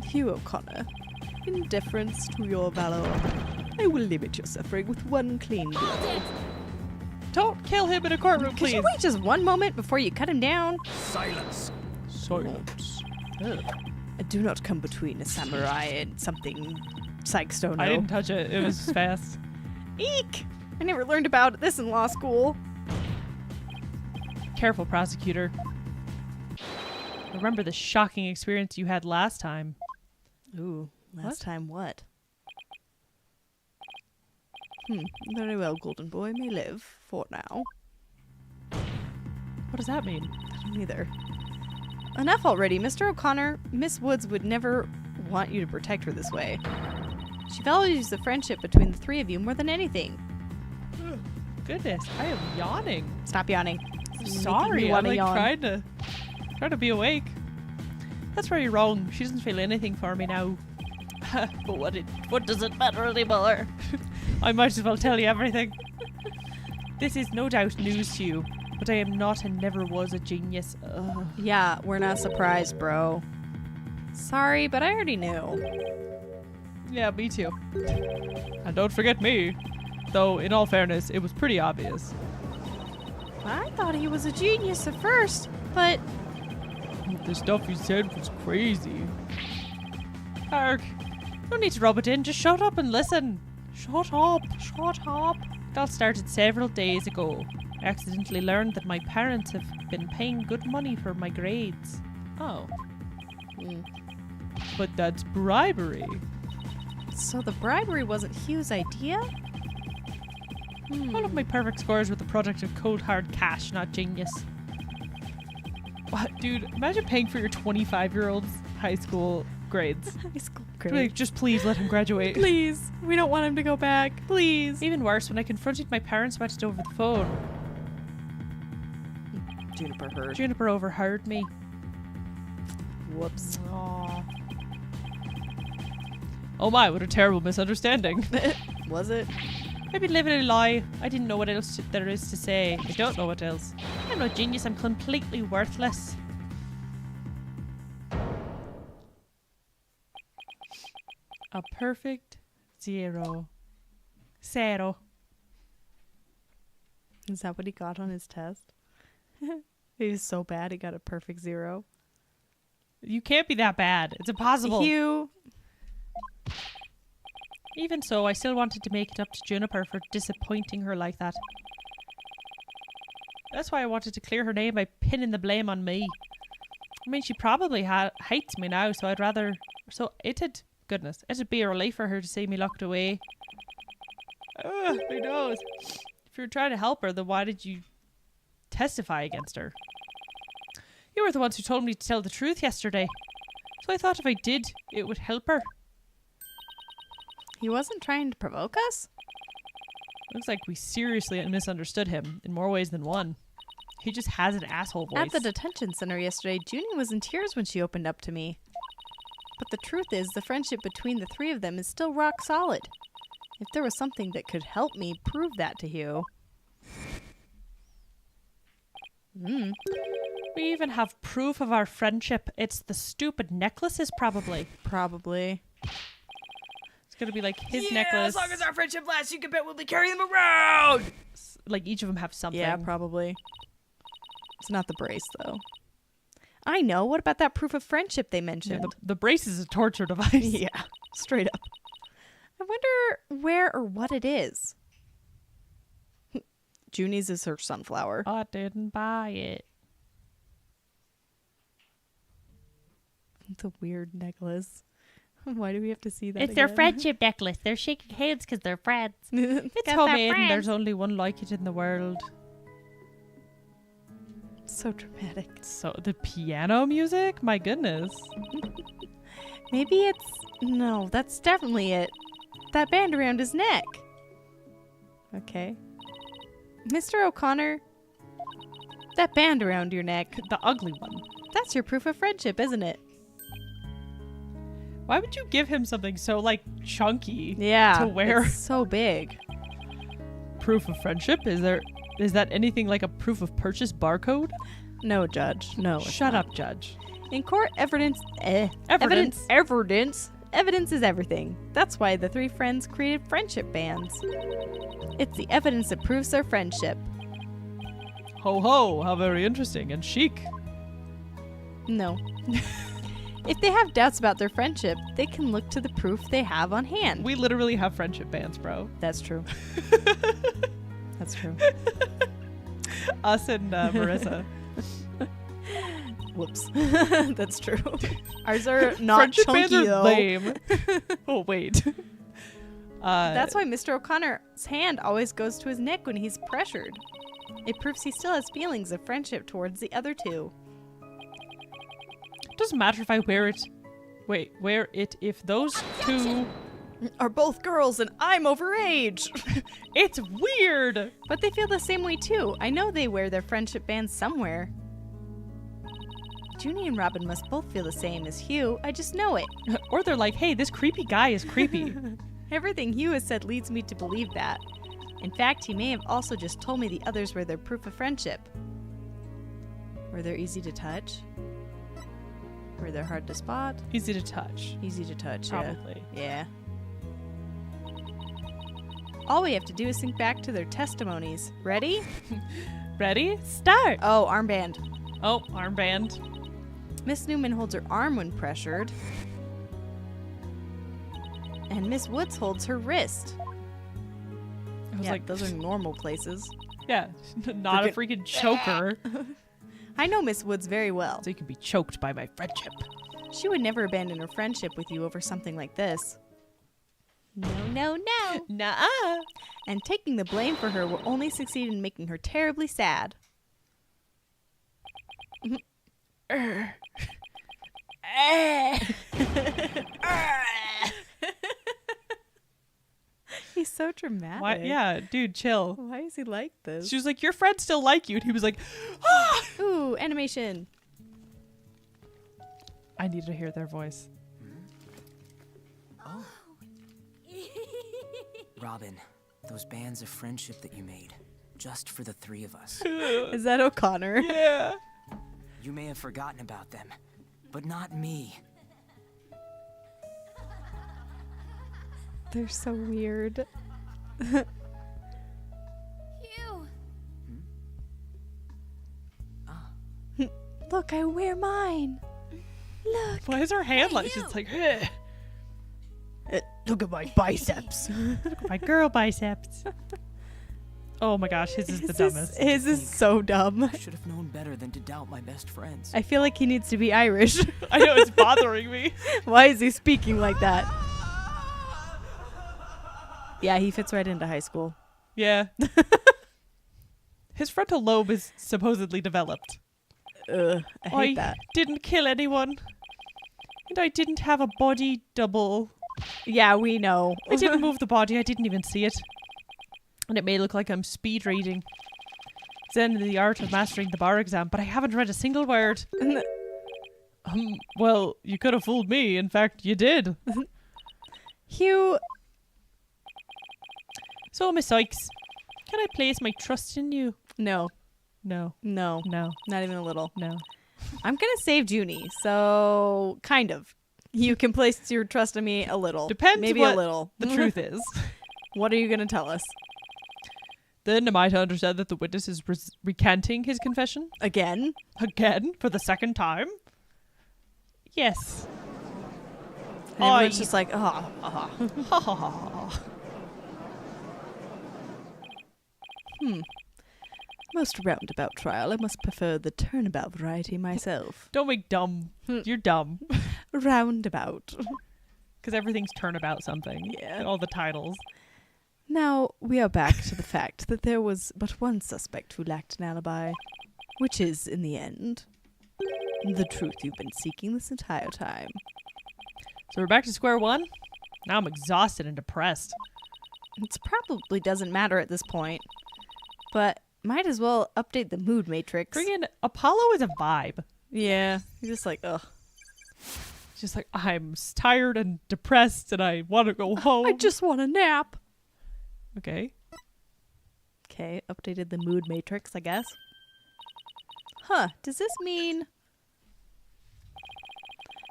Hugh O'Connor, in deference to your valor, I will limit your suffering with one clean blow. Don't kill him in a courtroom, Could please! you wait just one moment before you cut him down? Silence. Silence. Do not come between a samurai and something Sykes don't know. I didn't touch it. It was fast. Eek! I never learned about this in law school. Careful, prosecutor. Remember the shocking experience you had last time. Ooh, last What? time what? Very well, golden boy may live for now. What does that mean? I don't either. Enough already, Mr. O'Connor. Miss Woods would never want you to protect her this way. She values the friendship between the three of you more than anything. Goodness, I am yawning. Stop yawning. I'm sorry. I'm like trying to be awake. That's very wrong. She doesn't feel anything for me now. But what does it matter anymore? I might as well tell you everything. This is no doubt news to you, but I am not and never was a genius. Ugh. Yeah, we're not surprised, bro. Sorry, but I already knew. Yeah, me too. And don't forget me. Though, in all fairness, it was pretty obvious. I thought he was a genius at first, but The stuff you said was crazy. Hark. No need to rub it in. Just shut up and listen. Shut up. Shut up. It all started several days ago. I accidentally learned that my parents have been paying good money for my grades. Oh. But that's bribery. so the bribery wasn't Hugh's idea? All of my perfect scores were the product of cold hard cash, not genius. What, dude, imagine paying for your 25-year-old's high school grades. High school Like, just please let him graduate. Please, we don't want him to go back. Please. Even worse, when I confronted my parents about it over the phone, Juniper heard. Juniper overheard me. Whoops. Aww. Oh my, what a terrible misunderstanding. Was it? I've been living a lie. I didn't know what else there is to say. I don't know what else. I'm no genius. I'm completely worthless. A perfect 0. Zero. Is that what he got on his test? He was so bad he got a perfect 0. You can't be that bad. It's impossible. Hugh. Even so, I still wanted to make it up to Juniper for disappointing her like that. That's why I wanted to clear her name by pinning the blame on me. I mean, she probably hates me now, so I'd rather... So it'd be a relief for her to see me locked away. Ugh, my nose. If you were trying to help her, then why did you testify against her? You were the ones who told me to tell the truth yesterday. So I thought if I did, it would help her. He wasn't trying to provoke us? Looks like we seriously misunderstood him in more ways than one. He just has an asshole voice. At the detention center yesterday, Junie was in tears when she opened up to me. But the truth is, the friendship between the three of them is still rock solid. If there was something that could help me prove that to Hugh. We even have proof of our friendship. It's the stupid necklaces, probably. Probably. It's gonna be like his necklace. As long as our friendship lasts, you can bet we'll be carrying them around. Like each of them have something. Yeah, probably. It's not the brace, though. I know. What about that proof of friendship they Yeah, mentioned? the brace is a torture device. Yeah, straight up. I wonder where or what it is. Junie's is her sunflower. I didn't buy it. It's a weird necklace. Why do we have to see that? It's their again? friendship necklace. They're shaking hands because they're friends. It's Got that homemade and friend. there's only one like it in the world. So dramatic. So the piano music? My goodness. Maybe it's... No, that's definitely it. That band around his neck. Okay. Mr. O'Connor, that band around your neck, The ugly one. that's your proof of friendship, isn't it? Why would you give him something so, like, chunky Yeah. to wear? It's so big. Proof of friendship? Is that anything like a proof of purchase barcode? No, Judge. No. it's Shut not. up, Judge. In court, evidence is everything. That's why the three friends created friendship bands. It's the evidence that proves their friendship. Ho ho, how very interesting and chic. No. If they have doubts about their friendship, they can look to the proof they have on hand. We literally have friendship bands, bro. That's true. That's true. Us and Marissa. Whoops. That's true. Ours are not Friendship chunky, bands are though. lame. Oh, wait. That's why Mr. O'Connor's hand always goes to his neck when he's pressured. It proves he still has feelings of friendship towards the other two. Doesn't matter if I wear it. Wait, wear it if those two. Are both girls and I'm overage. It's weird. But they feel the same way too. I know they wear their friendship bands somewhere. Junie and Robin must both feel the same as Hugh. I just know it. Or they're like, hey, this creepy guy is creepy. Everything Hugh has said leads me to believe that. In fact, he may have also just told me the others were their proof of friendship. Were they easy to touch? Were they hard to spot? Easy to touch. Easy to touch, Probably. Yeah. All we have to do is think back to their testimonies. Ready? Ready? Start. Oh, armband. Oh, armband. Miss Newman holds her arm when pressured. And Miss Woods holds her wrist. I was Yeah, like, those are normal places. yeah, not a freaking choker. I know Miss Woods very well. So you can be choked by my friendship. She would never abandon her friendship with you over something like this. No, no, no. Nuh-uh. And taking the blame for her will only succeed in making her terribly sad. He's so dramatic. Why? Yeah, dude, chill. Why is he like this? She was like, your friends still like you. And he was like, ah! Ooh, animation. I need to hear their voice. Robin, those bands of friendship that you made, just for the three of us. Is that O'Connor? Yeah. You may have forgotten about them, but not me. They're so weird. Hugh. Look, I wear mine. Look. Why is her hand like she's like, eh. Look at my biceps. My girl biceps. Oh my gosh, his is the dumbest. His is so dumb. I should have known better than to doubt my best friends. I feel like he needs to be Irish. I know, it's bothering me. Why is he speaking like that? Yeah, he fits right into high school. Yeah. His frontal lobe is supposedly developed. Ugh, I hate that. Didn't kill anyone. And I didn't have a body double. Yeah, we know. I didn't move the body. I didn't even see it. And it may look like I'm speed reading. Zen the art of mastering the bar exam, but I haven't read a single word. Well, you could have fooled me. In fact, you did. Hugh, So, Miss Sykes, can I place my trust in you? no, No, no, no, not even a little. no. I'm gonna save Junie, so kind of. You can place your trust in me a little. Depends maybe what a little. The truth is. What are you gonna tell us? Then am I to understand that the witness is recanting his confession? Again? Again? For the second time? Yes. And everyone's just like, Ha ha ha. Most roundabout trial. I must prefer the turnabout variety myself. Don't make dumb. You're dumb. Roundabout. Because everything's turnabout something. Yeah. All the titles. Now we are back to the fact that there was but one suspect who lacked an alibi, which is, in the end, the truth you've been seeking this entire time. So we're back to square one? Now I'm exhausted and depressed. It probably doesn't matter at this point. But might as well update the mood matrix. Friggin' Apollo is a vibe. Yeah. He's just like, ugh. It's just like, I'm tired and depressed and I want to go home. I just want a nap. Okay. Okay, updated the mood matrix, I guess. Huh, does this mean...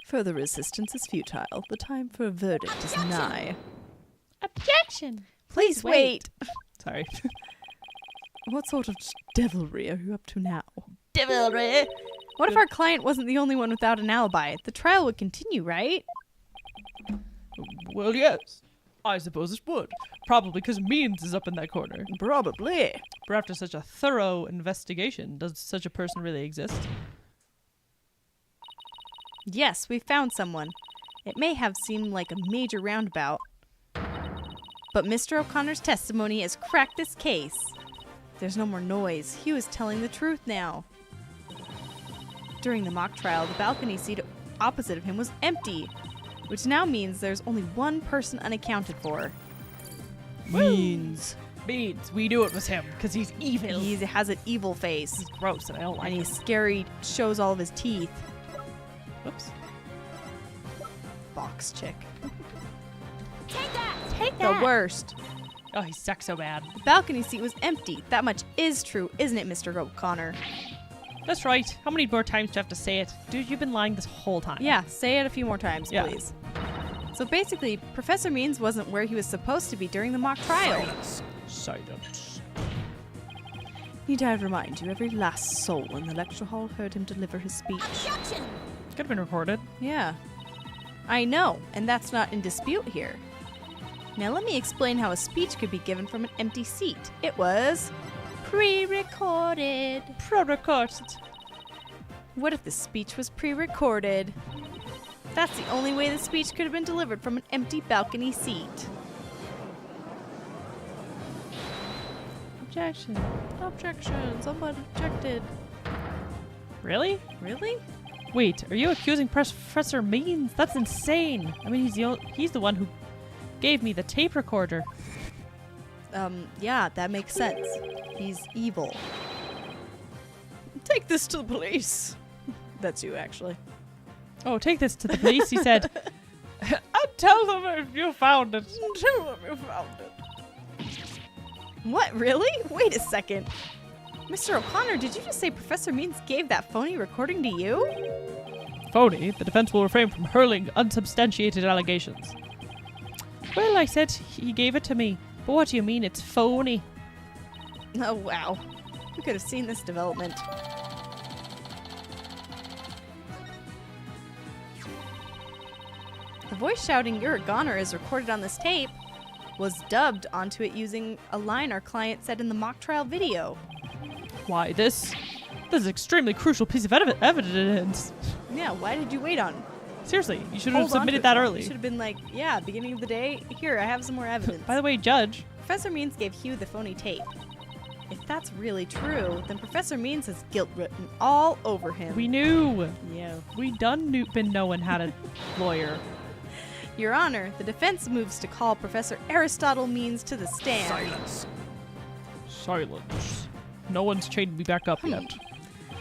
Further resistance is futile. The time for a verdict is nigh. Objection! Please wait. Sorry. What sort of devilry are you up to now? Devilry! What if our client wasn't the only one without an alibi? The trial would continue, right? Well, yes. I suppose it would. Probably because Means is up in that corner. Probably. But after such a thorough investigation, does such a person really exist? Yes, we found someone. It may have seemed like a major roundabout, but Mr. O'Connor's testimony has cracked this case. There's no more noise. He was telling the truth now. During the mock trial, the balcony seat opposite of him was empty, which now means there's only one person unaccounted for. Means. Means. We knew it was him, because he's evil. He has an evil face, He's gross, and I don't like and him. he's scary, shows all of his teeth. Whoops. Box chick. Take The that! worst. Oh, he sucks so bad. The balcony seat was empty. That much is true, isn't it, Mr. O'Connor? That's right. How many more times do you have to say it? Dude, you've been lying this whole time. Yeah, say it a few more times, Yeah. please. So basically, Professor Means wasn't where he was supposed to be during the mock trial. Silence. Need I remind you, every last soul in the lecture hall heard him deliver his speech. Objection! Could have been recorded. Yeah. I know, and that's not in dispute here. Now let me explain how a speech could be given from an empty seat. It was pre-recorded. Pre-recorded. What if the speech was pre-recorded? That's the only way the speech could have been delivered from an empty balcony seat. Objection. Objection. Someone objected. Really? Really? Wait, are you accusing Professor Means? That's insane. I mean, he's the one who gave me the tape recorder. Yeah, that makes sense. He's evil. Take this to the police. That's you, actually. Oh, take this to the police, he said. And tell them if you found it. Tell them you found it. What, really? Wait a second. Mr. O'Connor, did you just say Professor Means gave that phony recording to you? Phony? The defense will refrain from hurling unsubstantiated allegations. Well, I said he gave it to me. But what do you mean it's phony? Oh, wow. We could have seen this development. The voice shouting, "You're a goner," is recorded on this tape, was dubbed onto it using a line our client said in the mock trial video. Why, this is an extremely crucial piece of evidence. Yeah, why did you wait on? Seriously, you should have Hold on to submitted it. that You early. should have been like, yeah, beginning of the day, here, I have some more evidence. By the way, Judge, Professor Means gave Hugh the phony tape. If that's really true, then Professor Means has guilt written all over him. we knew. Yeah. We done been knowing how to lawyer. Your Honor, the defense moves to call Professor Aristotle Means to the stand. Silence. Silence. No one's chained me back up yet.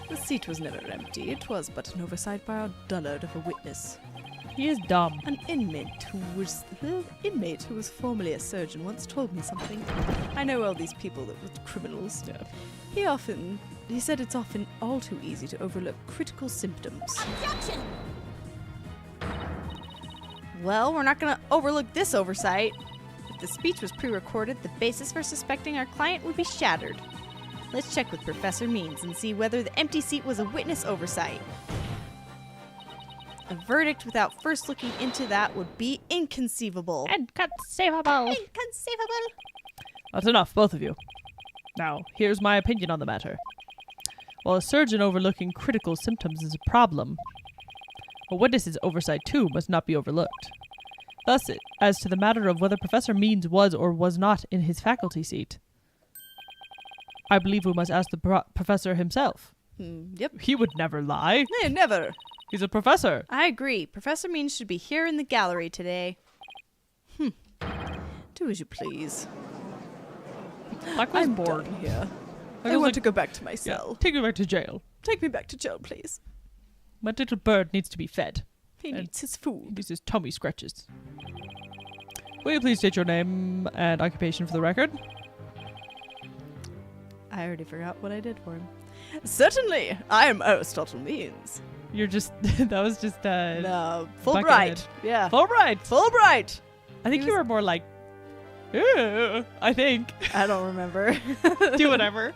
The seat was never empty. It was but an oversight by our dullard of a witness. He is dumb. An inmate who was formerly a surgeon once told me something. I know all these people that were criminals. Yeah. He said it's often all too easy to overlook critical symptoms. Objection! Well, we're not going to overlook this oversight. If the speech was pre-recorded, the basis for suspecting our client would be shattered. Let's check with Professor Means and see whether the empty seat was a witness oversight. A verdict without first looking into that would be inconceivable. Inconceivable! Inconceivable! That's enough, both of you. Now, here's my opinion on the matter. While a surgeon overlooking critical symptoms is a problem, a witness's oversight too must not be overlooked. Thus, as to the matter of whether Professor Means was or was not in his faculty seat, I believe we must ask the professor himself. Yep. He would never lie. No, never. He's a professor. I agree. Professor Means should be here in the gallery today. Do as you please. Black was I'm bored. done here. I want to go back to my cell. Take me back to jail. Take me back to jail, please. My little bird needs to be fed. He And- needs his food. This is tummy scratches. Will you please state your name and occupation for the record? I already forgot what I did for him. Certainly, I am Aristotle Means. You're just that was just No, Fulbright. Buckethead. Yeah. Fulbright. Fulbright. I think He you was- were more like, "Ugh," I think. I don't remember. Do whatever.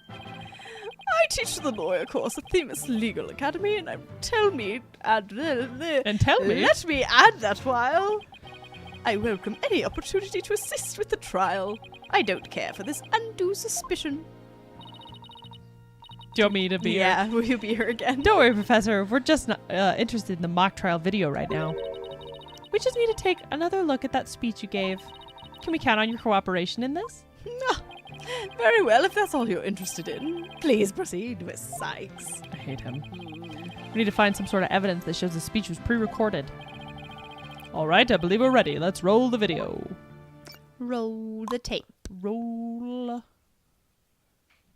I teach the lawyer course at Themis Legal Academy, and tell me, And tell me. let me add that while I welcome any opportunity to assist with the trial. I don't care for this undue suspicion. Do you want me to be here? Yeah, will you be here again? Don't worry, Professor. We're just not interested in the mock trial video right now. We just need to take another look at that speech you gave. Can we count on your cooperation in this? No. Very well, if that's all you're interested in. Please proceed, Miss Sykes. I hate him. We need to find some sort of evidence that shows the speech was pre-recorded. All right, I believe we're ready. Let's roll the video. Roll the tape. Roll.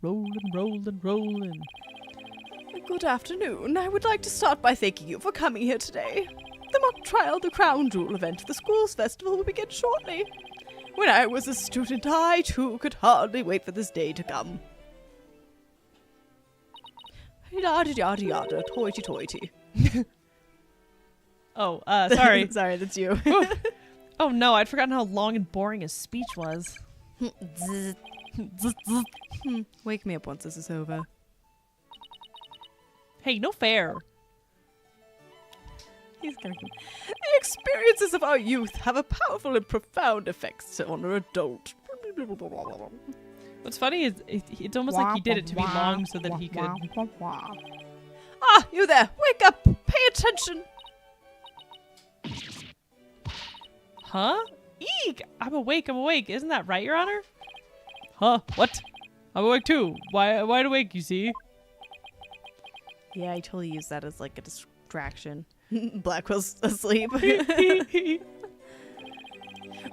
Rolling. Good afternoon. I would like to start by thanking you for coming here today. The mock trial, the crown jewel event of the school's festival will begin shortly. When I was a student, I too could hardly wait for this day to come. Yada yada yada, toity toity. Oh, sorry. Sorry, that's you. Oh no, I'd forgotten how long and boring his speech was. Wake me up once this is over. Hey, no fair. He's gonna. The experiences of our youth have a powerful and profound effects on an adult. What's funny is it's almost like he did it to be long so that he could. Ah, you there! Wake up! Pay attention! Huh? Eek! I'm awake. Isn't that right, Your Honor? Huh? What? I'm awake too. Wide awake, you see? Yeah, I totally use that as like a distraction. Blackwell's asleep.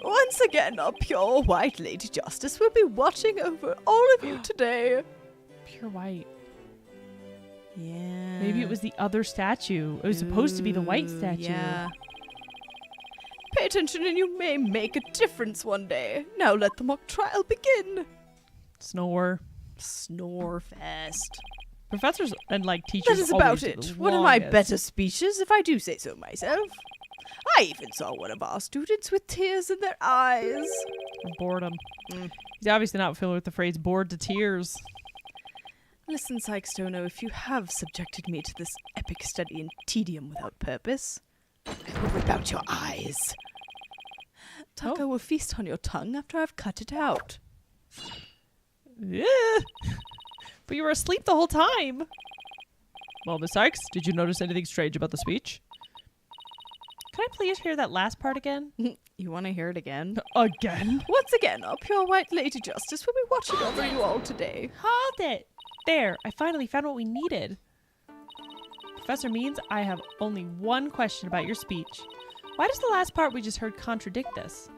Once again, our pure white Lady Justice will be watching over all of you today. Pure white. Yeah. Maybe it was the other statue. It was supposed to be the white Ooh, statue. Yeah. Pay attention and you may make a difference one day. Now let the mock trial begin. Snore. Snore fest. Professors and like teachers. That is about always do it. the One of my longest. better speeches, if I do say so myself. I even saw one of our students with tears in their eyes. Or boredom. Mm. He's obviously not familiar with the phrase "bored to tears." Listen, Sykes Stono, if you have subjected me to this epic study in tedium without purpose, I will rip out your eyes. Tucker will feast on your tongue after I've cut it out. Yeah. But you were asleep the whole time. Well, Miss Sykes, did you notice anything strange about the speech? Can I please hear that last part again? You want to hear it again? Again? Once again, our pure white Lady Justice will be watching over you all today. Hold it! There, I finally found what we needed. Professor Means, I have only one question about your speech. Why does the last part we just heard contradict this?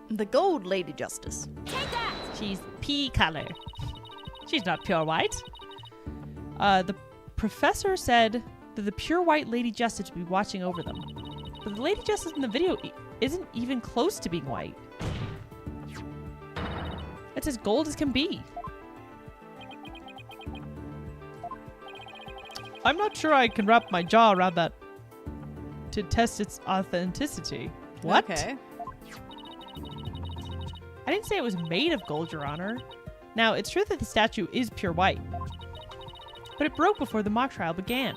The gold Lady Justice. She's pea color. She's not pure white. The professor said that the pure white Lady Justice would be watching over them. But the Lady Justice in the video isn't even close to being white. It's as gold as can be. I'm not sure I can wrap my jaw around that to test its authenticity. What? Okay. I didn't say it was made of gold, Your Honor. Now, it's true that the statue is pure white, but it broke before the mock trial began.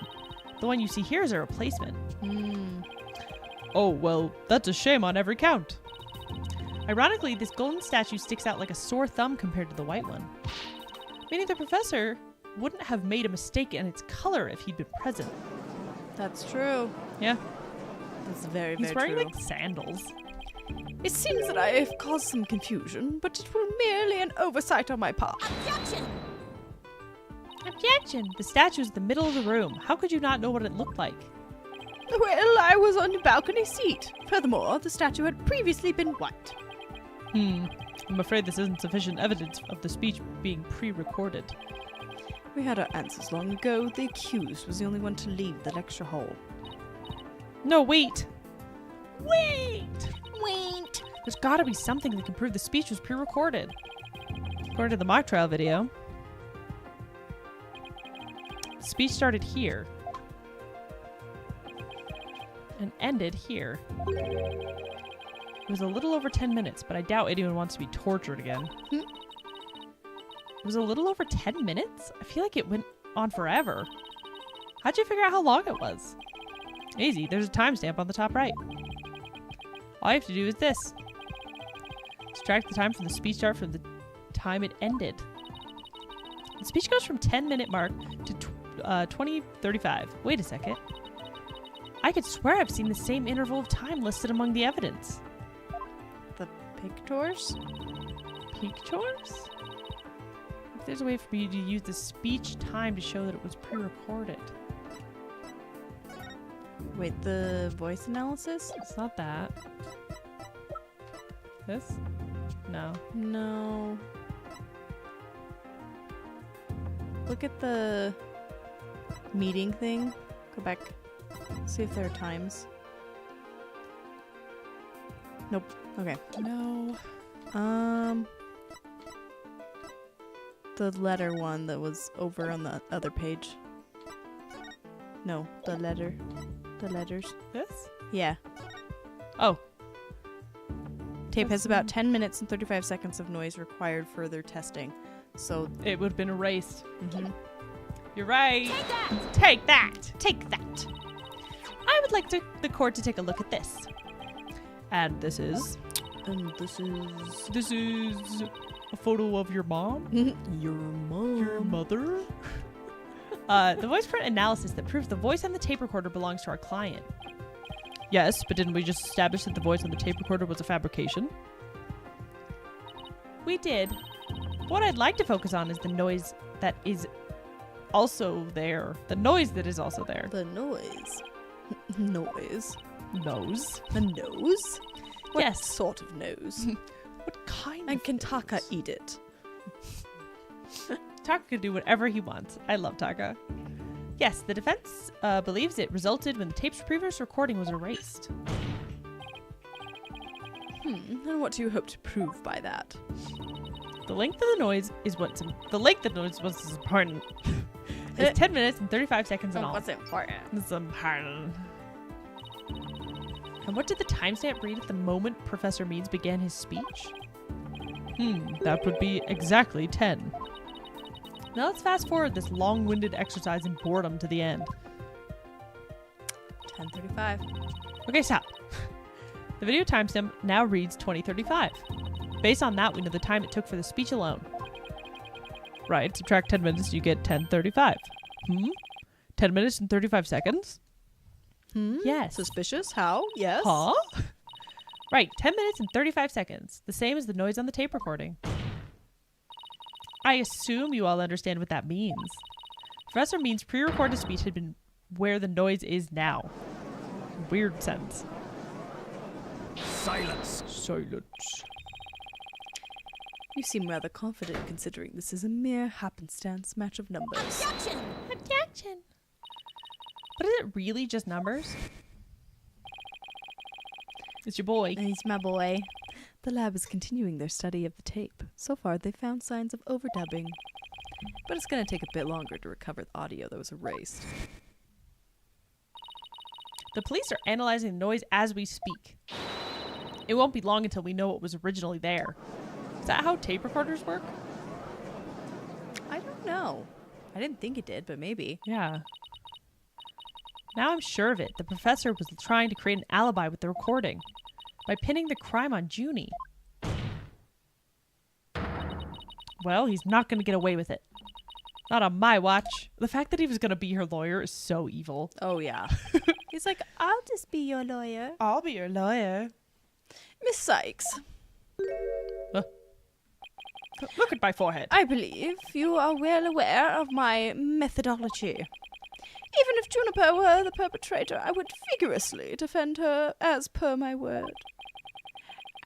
The one you see here is a replacement. Oh, well, that's a shame on every count. Ironically, this golden statue sticks out like a sore thumb compared to the white one, meaning the professor wouldn't have made a mistake in its color if he'd been present. That's true. Yeah, That's very, he's very wearing true. like sandals. It seems that I have caused some confusion, but it was merely an oversight on my part. Objection! The statue's in the middle of the room. How could you not know what it looked like? Well, I was on the balcony seat. Furthermore, the statue had previously been white. I'm afraid this isn't sufficient evidence of the speech being pre-recorded. We had our answers long ago. The accused was the only one to leave the lecture hall. No, wait! Wait! Wait. There's gotta be something that can prove the speech was pre-recorded. According to the mock trial video, the speech started here and ended here. It was a little over 10 minutes, but I doubt anyone wants to be tortured again. It was a little over 10 minutes? I feel like it went on forever. How'd you figure out how long it was? Easy, there's a timestamp on the top right. All you have to do is this. Subtract the time from the speech start from the time it ended. The speech goes from 10-minute mark to 20:35. Wait a second. I could swear I've seen the same interval of time listed among the evidence. The pictors? Pictures? If there's a way for me to use the speech time to show that it was pre-recorded. Wait, the voice analysis? It's not that. This? No. No. Look at the meeting thing. Go back. See if there are times. Nope. Okay. No. The letter one that was over on the other page. No, the letter. The letters. This? Yeah. Oh. Tape has about 10 minutes and 35 seconds of noise required further testing. So, It would have been erased. mhm. You're right. Take that. Take that. Take that. I would like the court to take a look at this. And this is And this is this is a photo of your mom, your mom. your mother. The voice print analysis that proves the voice on the tape recorder belongs to our client. Yes, but didn't we just establish that the voice on the tape recorder was a fabrication? We did. What I'd like to focus on is the noise that is also there. The noise that is also there. The noise. Noise. Nose. The nose? What Yes. sort of nose? What kind And of can Taka nose? eat it? Taka can do whatever he wants. I love Taka. Yes, the defense believes it resulted when the tape's previous recording was erased. And what do you hope to prove by that? The length of the noise is what's important. It's 10 minutes and 35 seconds in all. important? It's important. And what did the timestamp read at the moment Professor Meads began his speech? That would be exactly 10. Now let's fast forward this long-winded exercise in boredom to the end. 10:35. Okay, stop. The video timestamp now reads 20:35. Based on that, we know the time it took for the speech alone. Right, subtract 10 minutes, you get 10:35. 10 minutes and 35 seconds? Yes. Suspicious? How? Yes. Huh? Right, 10 minutes and 35 seconds. The same as the noise on the tape recording. I assume you all understand what that means. Professor Means' pre-recorded speech had been where the noise is now. Weird sense. Silence. Silence. You seem rather confident considering this is a mere happenstance match of numbers. Objection. Objection. But is it really just numbers? It's your boy. He's my boy. The lab is continuing their study of the tape. So far, they've found signs of overdubbing. But it's going to take a bit longer to recover the audio that was erased. The police are analyzing the noise as we speak. It won't be long until we know what was originally there. Is that how tape recorders work? I don't know. I didn't think it did, but maybe. Yeah. Now I'm sure of it. The professor was trying to create an alibi with the recording by pinning the crime on Junie. Well, he's not going to get away with it. Not on my watch. The fact that he was going to be her lawyer is so evil. Oh, yeah. He's like, I'll just be your lawyer. I'll be your lawyer. Miss Sykes, Look at my forehead. I believe you are well aware of my methodology. Even if Juniper were the perpetrator, I would vigorously defend her as per my word.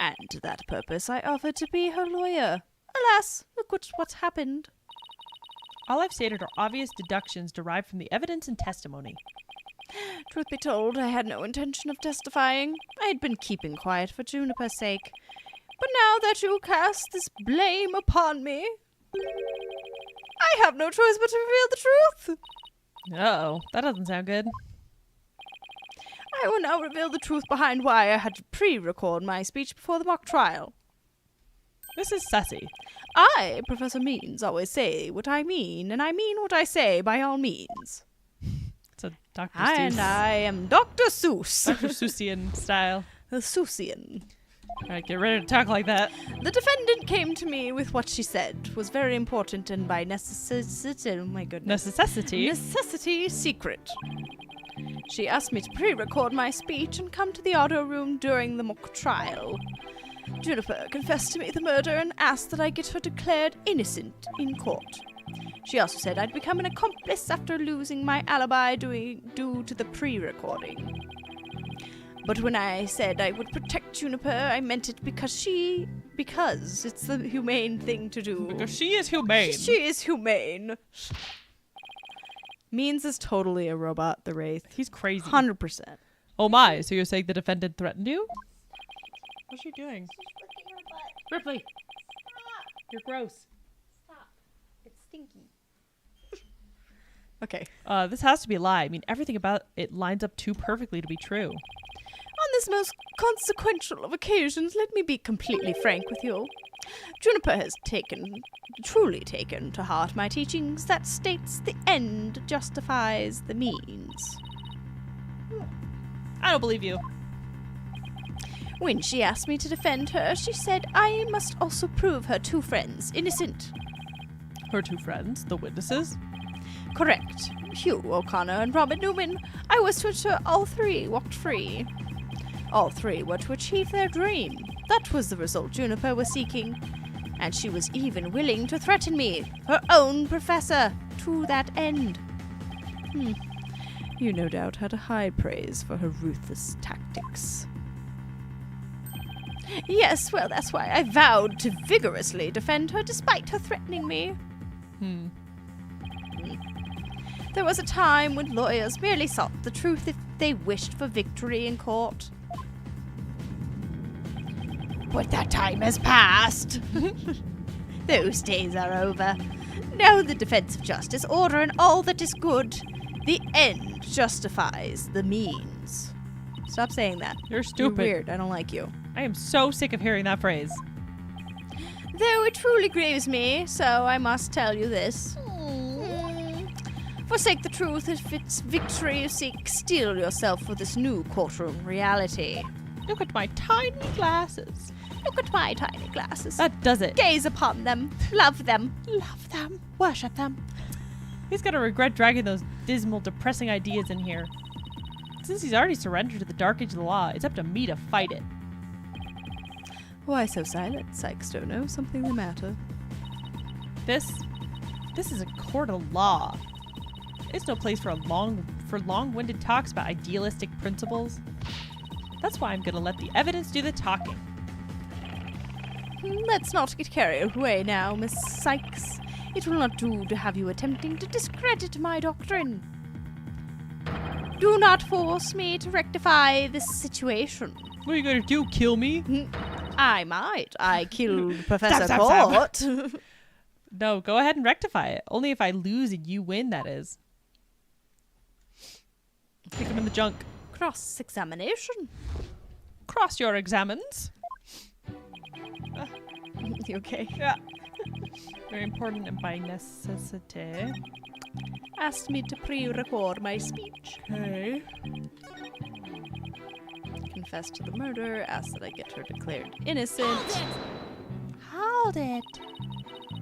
And to that purpose I offered to be her lawyer. Alas, look what's happened. All I've stated are obvious deductions derived from the evidence and testimony. Truth be told, I had no intention of testifying. I had been keeping quiet for Juniper's sake. But now that you cast this blame upon me, I have no choice but to reveal the truth. Uh-oh, that doesn't sound good. I will now reveal the truth behind why I had to pre-record my speech before the mock trial. This is sussy. I, Professor Means, always say what I mean, and I mean what I say by all means. It's a Dr. And Seuss. I am Dr. Seuss. Dr. Seussian style. The Seussian. Alright, get ready to talk like that. The defendant came to me with what she said was very important and by necessity, oh my goodness. Necessity. Necessity secret. She asked me to pre-record my speech and come to the auto room during the mock trial. Juniper confessed to me the murder and asked that I get her declared innocent in court. She also said I'd become an accomplice after losing my alibi due to the pre-recording. But when I said I would protect Juniper, I meant it because it's the humane thing to do. Because she is humane. She is humane. Means is totally a robot, the Wraith. He's crazy. 100%. Oh my, so you're saying the defendant threatened you? What's she doing? Ripley! You're gross. It's stinky. Okay. This has to be a lie. I mean, everything about it lines up too perfectly to be true. On this most consequential of occasions, let me be completely frank with you. Juniper has truly taken to heart my teachings that states the end justifies the means. I don't believe you. When she asked me to defend her, she said I must also prove her two friends innocent. Her two friends, the witnesses. Correct. Hugh O'Connor and Robert Newman. I was to ensure all three walked free. All three were to achieve their dream. That was the result Juniper was seeking. And she was even willing to threaten me, her own professor, to that end. You no doubt had a high praise for her ruthless tactics. Yes, well, that's why I vowed to vigorously defend her despite her threatening me. There was a time when lawyers merely sought the truth if they wished for victory in court. But that time has passed. Those days are over. Now the defense of justice, order, and all that is good. The end justifies the means. Stop saying that. You're stupid. You're weird. I don't like you. I am so sick of hearing that phrase. Though it truly grieves me, so I must tell you this. Forsake the truth if it's victory you seek. Steel yourself for this new courtroom reality. Look at my tiny glasses. Look at my tiny glasses. That does it. Gaze upon them. Love them. Love them. Worship them. He's gonna regret dragging those dismal, depressing ideas in here. Since he's already surrendered to the dark age of the law, it's up to me to fight it. Why so silent, Sykes-Stono? Something the matter? This is a court of law. It's no place for long-winded talks about idealistic principles. That's why I'm gonna let the evidence do the talking. Let's not get carried away now, Miss Sykes. It will not do to have you attempting to discredit my doctrine. Do not force me to rectify this situation. What are you gonna do, kill me? I might. I killed Professor Stop. Court. No, go ahead and rectify it. Only if I lose and you win, that is. Kick him in the junk. Cross-examination. Cross your examines. You okay? Yeah. Very important and by necessity. Asked me to pre-record my speech. Okay. Confessed to the murder. Asked that I get her declared innocent. Hold it.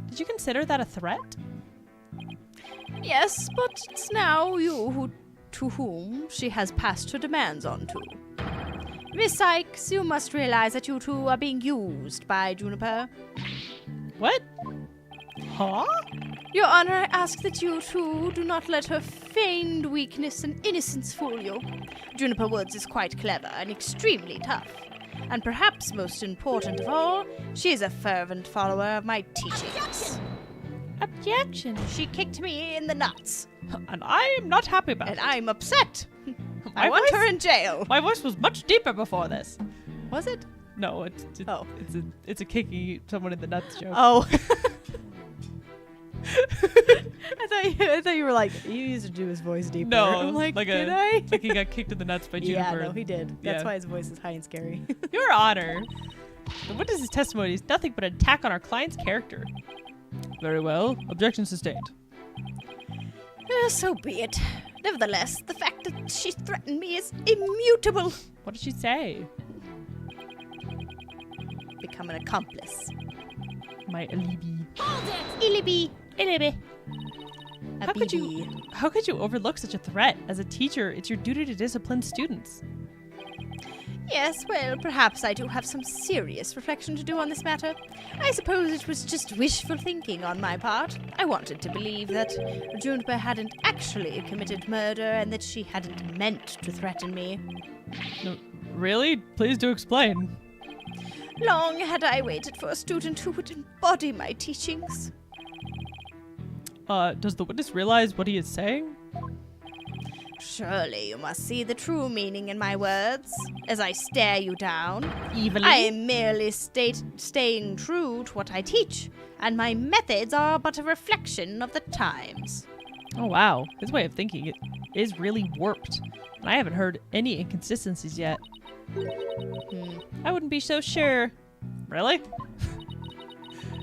Did you consider that a threat? Yes, but it's now you to whom she has passed her demands on to. Miss Sykes, you must realize that you two are being used by Juniper. What? Huh? Your Honor, I ask that you two do not let her feigned weakness and innocence fool you. Juniper Woods is quite clever and extremely tough. And perhaps most important of all, she is a fervent follower of my teachings. Objection. She kicked me in the nuts, And I am not happy about and it. I'm upset. My I want voice- her in jail. My voice was much deeper before this. Was it? No, Oh. it's a kicking someone in the nuts joke. Oh. I thought you were like, he used to do his voice deeper. No, I'm like like did a- I? Like he got kicked in the nuts by Yeah, Juniper. no, he did. That's Yeah. why his voice is high and scary. Your Honor, the witness's testimony is nothing but an attack on our client's character. Very well. Objection sustained. So be it. Nevertheless, the fact that she threatened me is immutable. What did she say? Become an accomplice. My alibi. Illibi. Alibi. A How could BB. How could you overlook such a threat? As a teacher, it's your duty to discipline students. Yes, well, perhaps I do have some serious reflection to do on this matter. I suppose it was just wishful thinking on my part. I wanted to believe that Juniper hadn't actually committed murder and that she hadn't meant to threaten me. No, really? Please do explain. Long had I waited for a student who would embody my teachings. Does the witness realize what he is saying? Surely you must see the true meaning in my words. As I stare you down, Evilly? I am merely staying true to what I teach, and my methods are but a reflection of the times. Oh wow, his way of thinking is really warped. And I haven't heard any inconsistencies yet. I wouldn't be so sure. Really?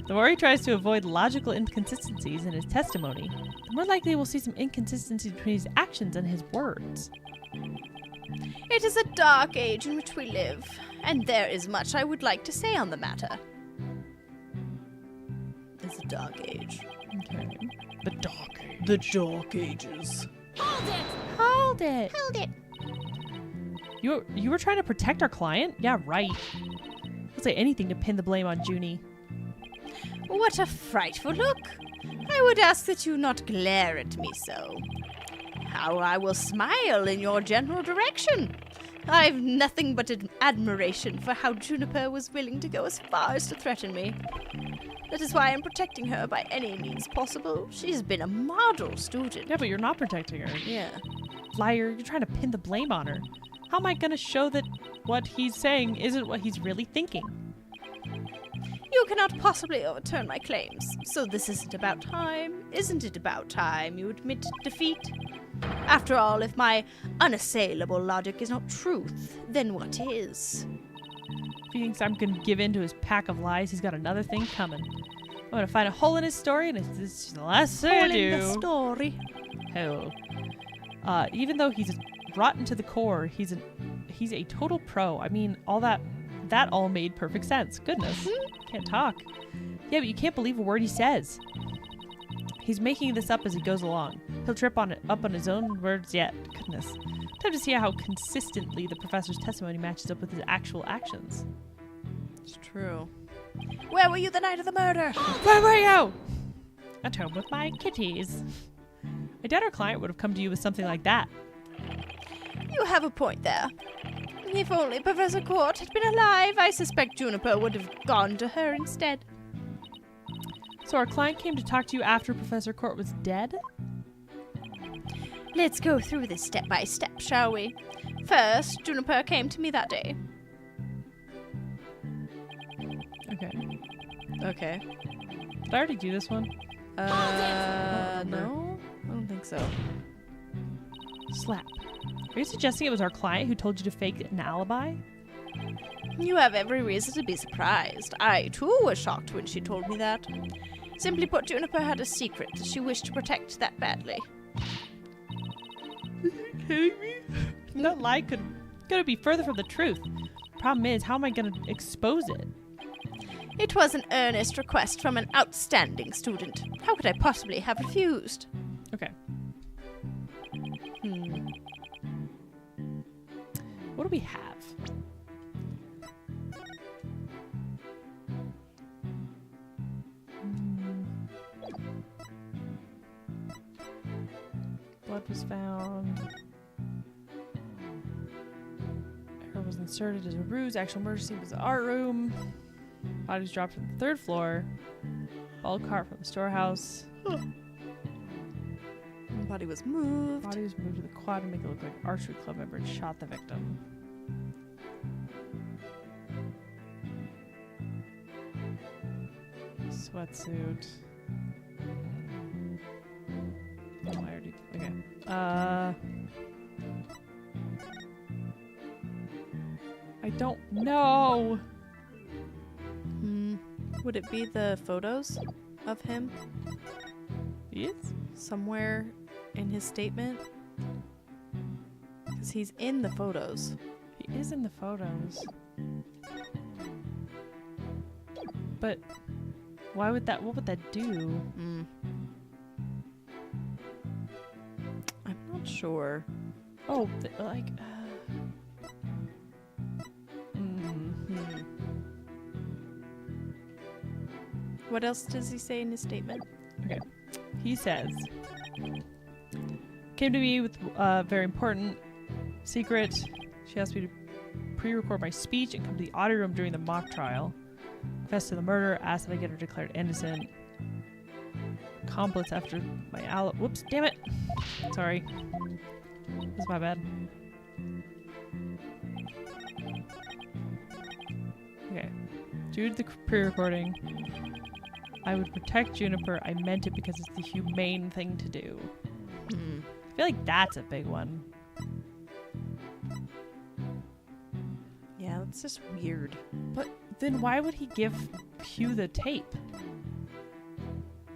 The more he tries to avoid logical inconsistencies in his testimony, the more likely we'll see some inconsistency between his actions and his words. It is a dark age in which we live, and there is much I would like to say on the matter. It's a dark age. Okay. The dark age. The Dark Ages. Hold it. Hold it. You were trying to protect our client? Yeah, right. I'll say anything to pin the blame on Junie. What a frightful look! I would ask that you not glare at me so. How I will smile in your general direction. I've nothing but admiration for how Juniper was willing to go as far as to threaten me. That is why I'm protecting her by any means possible. She's been a model student. Yeah, but you're not protecting her. Yeah. Liar, you're trying to pin the blame on her. How am I going to show that what he's saying isn't what he's really thinking? You cannot possibly overturn my claims. So this isn't about time. Isn't it about time you admit defeat? After all, if my unassailable logic is not truth, then what is? If he thinks I'm going to give in to his pack of lies, he's got another thing coming. I'm going to find a hole in his story, and it's the last thing I All in the do. story. Hell. Even though he's rotten to the core, he's a total pro. I mean, that all made perfect sense. Goodness. Can't talk. Yeah, but you can't believe a word he says. He's making this up as he goes along. He'll trip up on his own words yet. Goodness. Time to see how consistently the professor's testimony matches up with his actual actions. It's true. Where were you the night of the murder? Where were you? At home with my kitties. I doubt our client would have come to you with something like that. You have a point there. If only Professor Court had been alive, I suspect Juniper would have gone to her instead. So our client came to talk to you after Professor Court was dead? Let's go through this step by step, shall we? First, Juniper came to me that day. Okay. Okay. Did I already do this one? No? I don't think so. Slap. Are you suggesting it was our client who told you to fake an alibi? You have every reason to be surprised. I, too, was shocked when she told me that. Simply put, Juniper had a secret that she wished to protect that badly. Kidding me? That lie couldn't be further from the truth. Problem is, how am I going to expose it? It was an earnest request from an outstanding student. How could I possibly have refused? Okay. What do we have? Blood was found. Hair wasn't inserted as a ruse. Actual murder scene was the art room. Body was dropped from the 3rd floor. Bulk cart from the storehouse. Body was moved. Body was moved to the quad to make it look like an archery club member and shot the victim. Sweatsuit. Oh, I already. Okay. I don't know. Would it be the photos of him Yes? somewhere in his statement? Because he's in the photos. He is in the photos. But why would that? What would that do? I'm not sure. Oh, What else does he say in his statement? Okay. He says, came to me with a very important secret. She asked me to pre-record my speech and come to the audio room during the mock trial. Confessed to the murder, asked that I get her declared innocent. Accomplice after my whoops, damn it. Sorry. This is my bad. Okay. Due to the pre-recording, I would protect Juniper. I meant it because it's the humane thing to do. I feel like that's a big one. Yeah, that's just weird. But then why would he give Hugh the tape?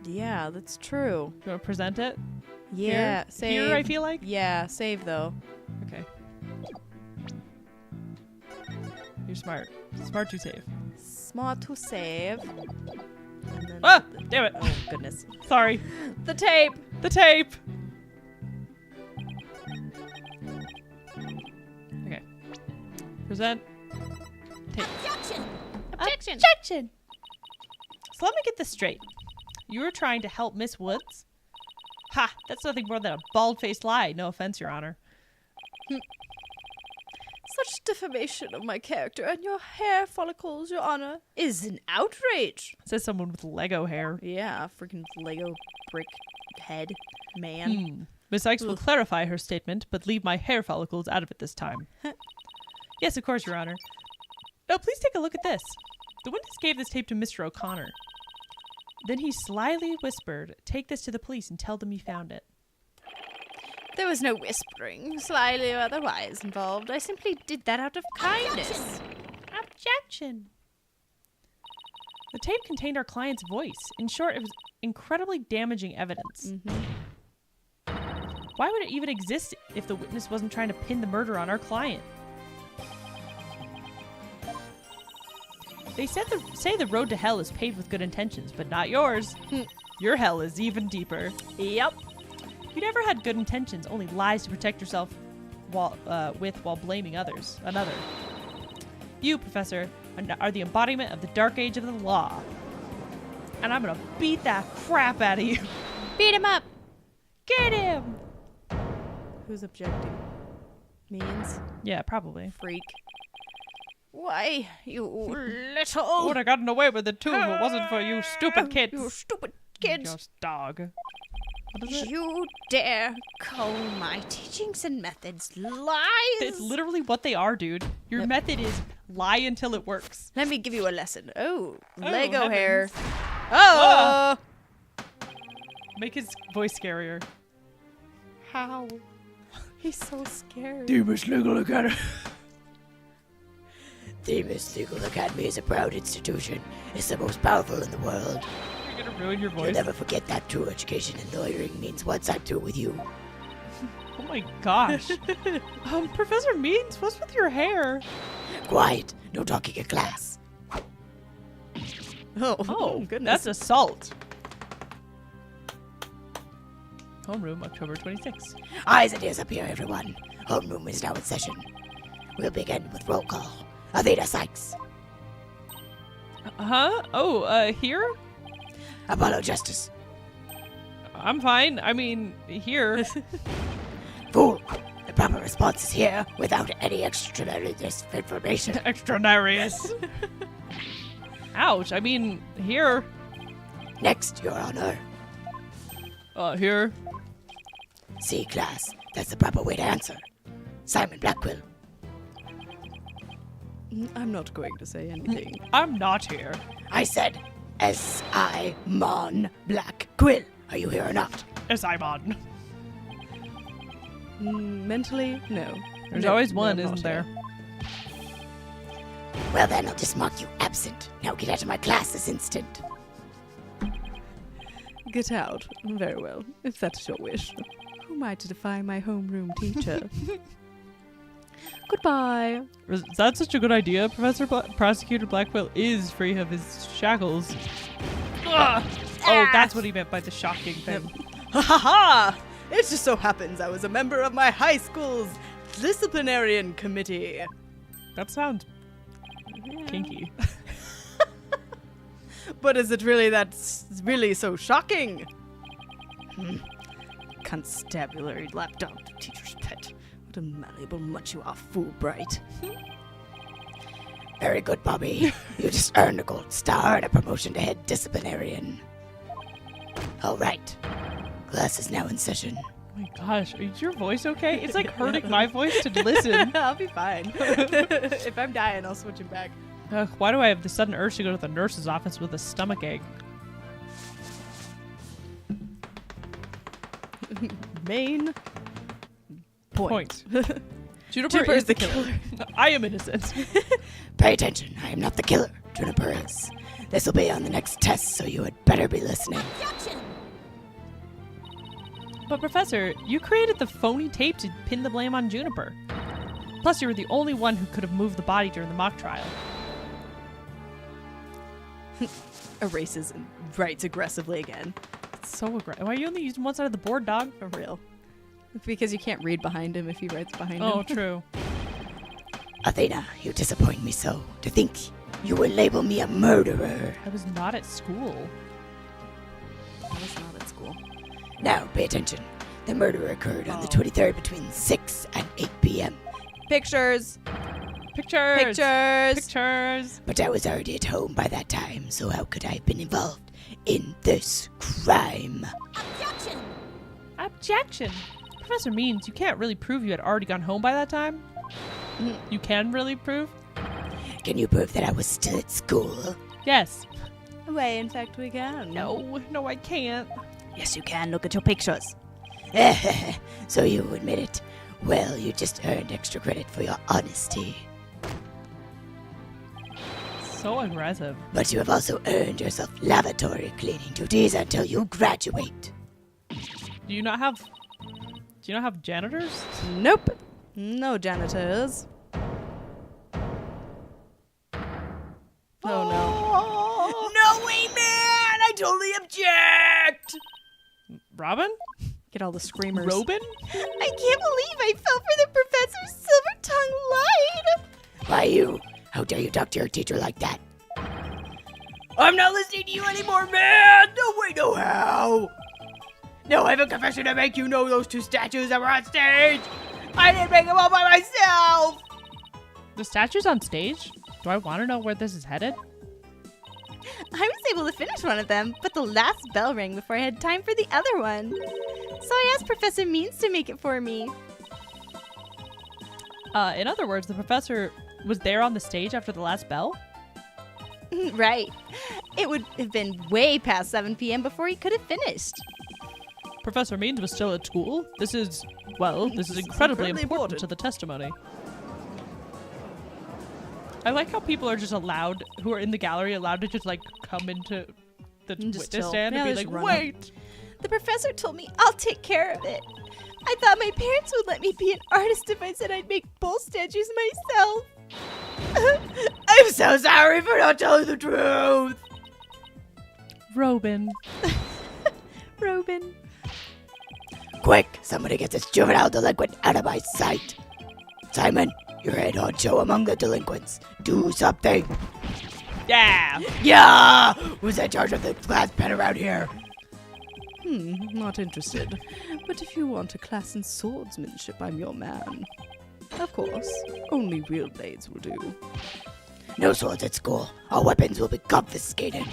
Yeah, that's true. Do you want to present it? Yeah, Here? save. Here, I feel like? Yeah, save though. Okay. You're smart. Smart to save. Smart to save. And then Ah! Damn it. Oh, goodness. Sorry. The tape! The tape! Okay. Present. Tape. Objection! Objection! So let me get this straight. You were trying to help Miss Woods? Ha! That's nothing more than a bald-faced lie. No offense, Your Honor. Such defamation of my character and your hair follicles, Your Honor, is an outrage. Says someone with Lego hair. Yeah, freaking Lego brick head man. Miss Sykes will Ugh. clarify her statement, but leave my hair follicles out of it this time. Yes, of course, Your Honor. Now, please take a look at this. The witness gave this tape to Mr. O'Connor. Then he slyly whispered, "Take this to the police and tell them you found it." There was no whispering, slyly or otherwise, involved. I simply did that out of kindness. Objection! The tape contained our client's voice. In short, it was incredibly damaging evidence. Why would it even exist if the witness wasn't trying to pin the murder on our client? They say the road to hell is paved with good intentions, but not yours. Your hell is even deeper. Yep. You never had good intentions, only lies to protect yourself while blaming another. You, Professor, are the embodiment of the dark age of the law. And I'm gonna beat that crap out of you. Beat him up! Get him! Who's objecting? Means? Yeah, probably. Freak. Why, you little... Would have gotten away with it too if it wasn't for you stupid kids. You stupid kids. Just dog. What is it? You dare call my teachings and methods lies? It's literally what they are, dude. Your Yep. method is lie until it works. Let me give you a lesson. Oh, Oh, Lego heavens. hair. Oh! Make his voice scarier. How? He's so scared. The Miss Legal Academy. The Miss Legal Academy is a proud institution. It's the most powerful in the world. You're gonna ruin your You'll voice. never forget that true education in lawyering means what's I'm through with you. Oh my gosh. Professor Means, what's with your hair? Quiet. No talking in class. Oh, goodness. that's assault. Homeroom, October 26th. Eyes and ears up here, everyone. Homeroom is now in session. We'll begin with roll call. Aveda Sykes. Huh? Here? Apollo Justice. I'm fine. I mean, here. Fool. The proper response is here without any extraneous information. Extraneous. Ouch. I mean, here. Next, Your Honor. Here. C class. That's the proper way to answer. Simon Blackquill. I'm not going to say anything. I'm not here. I said S.I. Mon Blackquill. Are you here or not? Yes, I'm on. Mentally, no. There's No, always no, one, I'm not isn't there? here. Well then, I'll just mark you absent. Now get out of my class this instant. Get out. Very well, if that's your wish. Who am I to defy my homeroom teacher? Goodbye. Is that such a good idea? Prosecutor Blackwell is free of his shackles. Ugh. Oh, that's what he meant by the shocking thing. Ha ha ha! It just so happens I was a member of my high school's disciplinarian committee. That sounds kinky. But is it really really so shocking? Constabulary lapdog teacher's pet. What a malleable much you are, Fulbright. Very good, Bobby. You just earned a gold star and a promotion to head disciplinarian. All right. Class is now in session. Oh my gosh, is your voice okay? It's like hurting my voice to listen. I'll be fine. If I'm dying, I'll switch it back. Why do I have the sudden urge to go to the nurse's office with a stomach ache? Main point. Juniper is the killer. I am innocent. Pay attention. I am not the killer. Juniper is. This will be on the next test, so you had better be listening. But Professor, you created the phony tape to pin the blame on Juniper. Plus, you were the only one who could have moved the body during the mock trial. Erases and writes aggressively again. It's so aggressive. Why are you only using one side of the board, dog? For real. It's because you can't read behind him if he writes behind him. Oh, true. Athena, you disappoint me so. To think you would label me a murderer. I was not at school. I was not at school. Now, pay attention. The murder occurred on the 23rd between 6 and 8 p.m. Pictures! Pictures! Pictures! Pictures! But I was already at home by that time, so how could I have been involved in this crime? Objection! Professor Means, you can't really prove you had already gone home by that time. You can really prove? Can you prove that I was still at school? Yes. Why, in fact, we can. No, I can't. Yes, you can. Look at your pictures. So you admit it. Well, you just earned extra credit for your honesty. So aggressive. But you have also earned yourself lavatory cleaning duties until you graduate. Do you not have janitors? Nope. No janitors. Oh no. No way, man! I totally object! Robin? Get all the screamers. Robin? I can't believe I fell for the professor's silver tongue lied. Why you? How dare you talk to your teacher like that? I'm not listening to you anymore, man! No way, no how! No, I have a confession to make. You know those two statues that were on stage! I didn't make them all by myself! The statue's on stage? Do I want to know where this is headed? I was able to finish one of them, but the last bell rang before I had time for the other one. So I asked Professor Means to make it for me. In other words, the professor was there on the stage after the last bell? Right. It would have been way past 7 p.m. before he could have finished. Professor Means was still at school. This is incredibly important to the testimony. I like how people are just allowed, who are in the gallery, allowed to just like come into the witness chill. stand and Yeah, be just like, run wait. The professor told me I'll take care of it. I thought my parents would let me be an artist if I said I'd make bull statues myself. I'm so sorry for not telling the truth! Robin. Robin. Quick, somebody get this juvenile delinquent out of my sight. Simon, you're head honcho among the delinquents. Do something. Yeah. Yeah! Who's in charge of the class pen around here? Not interested. But if you want a class in swordsmanship, I'm your man. Of course, only real blades will do. No swords at school. All weapons will be confiscated.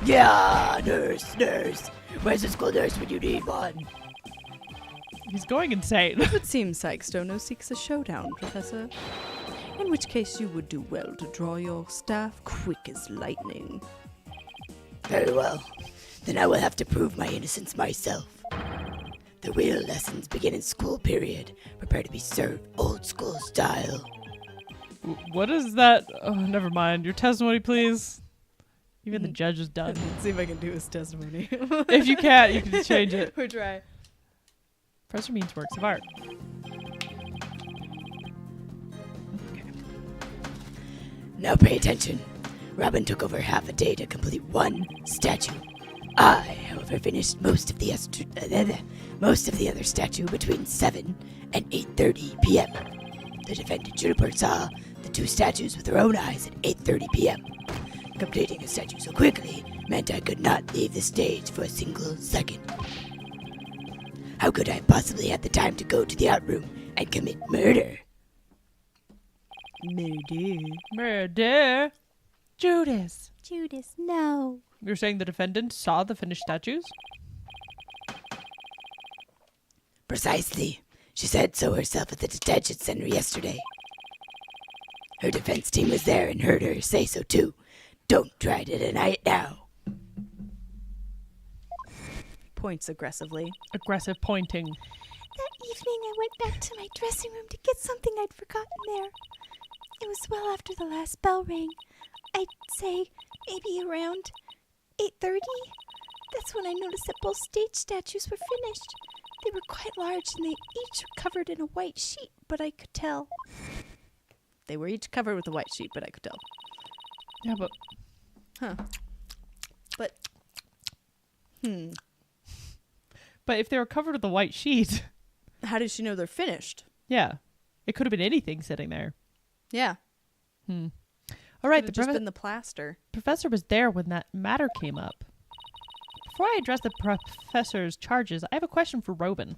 Yeah, nurse. Where's the school nurse when you need one? He's going insane. It seems Sykestono seeks a showdown, Professor. In which case you would do well to draw your staff quick as lightning. Very well. Then I will have to prove my innocence myself. The real lessons begin in school period. Prepare to be served old school style. What is that? Oh, never mind. Your testimony, please. Even the judge is done. Let's see if I can do his testimony. If you can't, you can change it. Or try. Professor Means works of art. Now pay attention. Robin took over half a day to complete one statue. I, however, finished most of the other statue between 7 and 8:30 p.m. The defendant Juniper saw the two statues with her own eyes at 8:30 p.m. Completing a statue so quickly meant I could not leave the stage for a single second. How could I possibly have the time to go to the art room and commit murder? Murder. Judas. Judas, no. You're saying the defendant saw the finished statues? Precisely. She said so herself at the detention center yesterday. Her defense team was there and heard her say so too. Don't try to deny it now. Points aggressively. Aggressive pointing. That evening I went back to my dressing room to get something I'd forgotten there. It was well after the last bell rang. I'd say maybe around 8:30. That's when I noticed that both stage statues were finished. They were quite large and they each were covered in a white sheet, but I could tell. They were each covered with a white sheet, but I could tell. Yeah, but... But, But if they were covered with a white sheet... how did she know they're finished? Yeah. It could have been anything sitting there. Yeah. All right, Could've the just been the plaster. professor was there when that matter came up. Before I address the professor's charges, I have a question for Robin.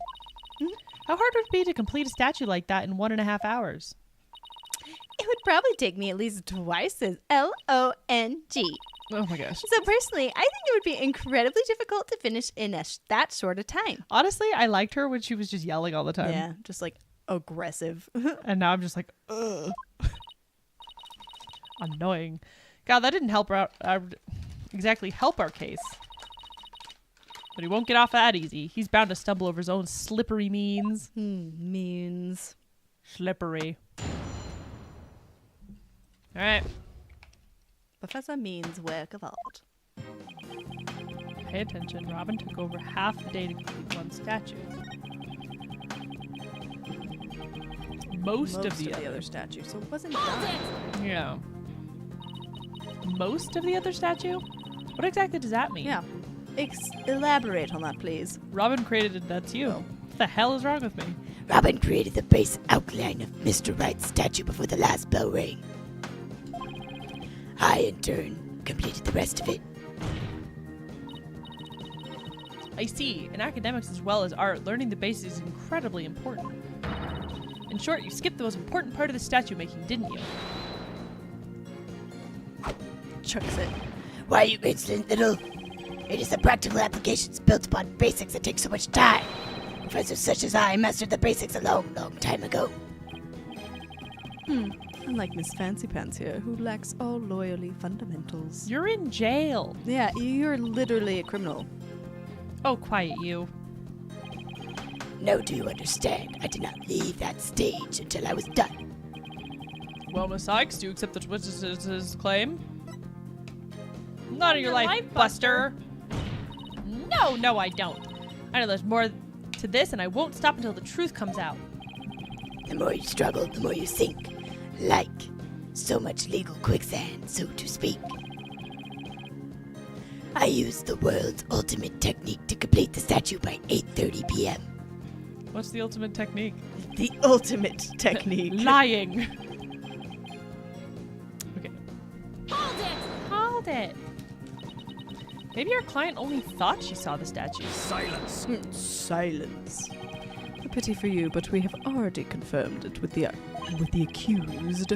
How hard would it be to complete a statue like that in 1.5 hours? It would probably take me at least twice as LONG. Oh my gosh. So personally, I think it would be incredibly difficult to finish in that short a time. Honestly, I liked her when she was just yelling all the time. Yeah, just like aggressive. And now I'm just like, ugh. Annoying. God, that didn't help her out, exactly help our case. But he won't get off that easy. He's bound to stumble over his own slippery means. Means. Slippery. Alright. Professor Means work of art. Pay attention. Robin took over half the day to complete one statue. Most of the other statue, so it wasn't done. Yeah. Most of the other statue? What exactly does that mean? Yeah. Elaborate on that, please. Robin created it, that's you. What the hell is wrong with me? Robin created the base outline of Mr. Wright's statue before the last bell rang. I, in turn, completed the rest of it. I see. In academics as well as art, learning the basics is incredibly important. In short, you skipped the most important part of the statue making, didn't you? Chucks it. Why, you insolent little... It is the practical applications built upon basics that take so much time. Professors such as I mastered the basics a long, long time ago. Unlike Miss Fancy Pants here, who lacks all loyally fundamentals. You're in jail. Yeah, you're literally a criminal. Oh, quiet you. Now do you understand? I did not leave that stage until I was done. Well, Miss Sykes, do you accept the witness's claim? Not in your life, Buster. No, I don't. I know there's more to this, and I won't stop until the truth comes out. The more you struggle, the more you sink. Like so much legal quicksand, so to speak. I used the world's ultimate technique to complete the statue by 8:30 p.m. What's the ultimate technique? The ultimate technique. Lying. Okay. Hold it. Maybe our client only thought she saw the statues. Silence. Silence. A pity for you, but we have already confirmed it with the accused.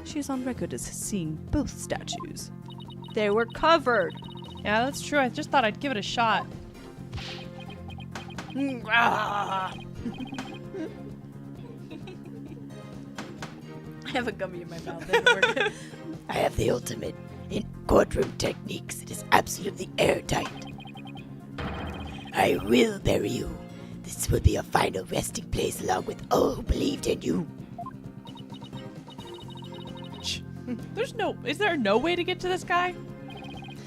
She is on record as seeing both statues. They were covered. Yeah, that's true. I just thought I'd give it a shot. I have a gummy in my mouth. I have the ultimate in courtroom techniques. It is absolutely airtight. I will bury you. This will be your final resting place along with all who believed in you. Is there no way to get to this guy?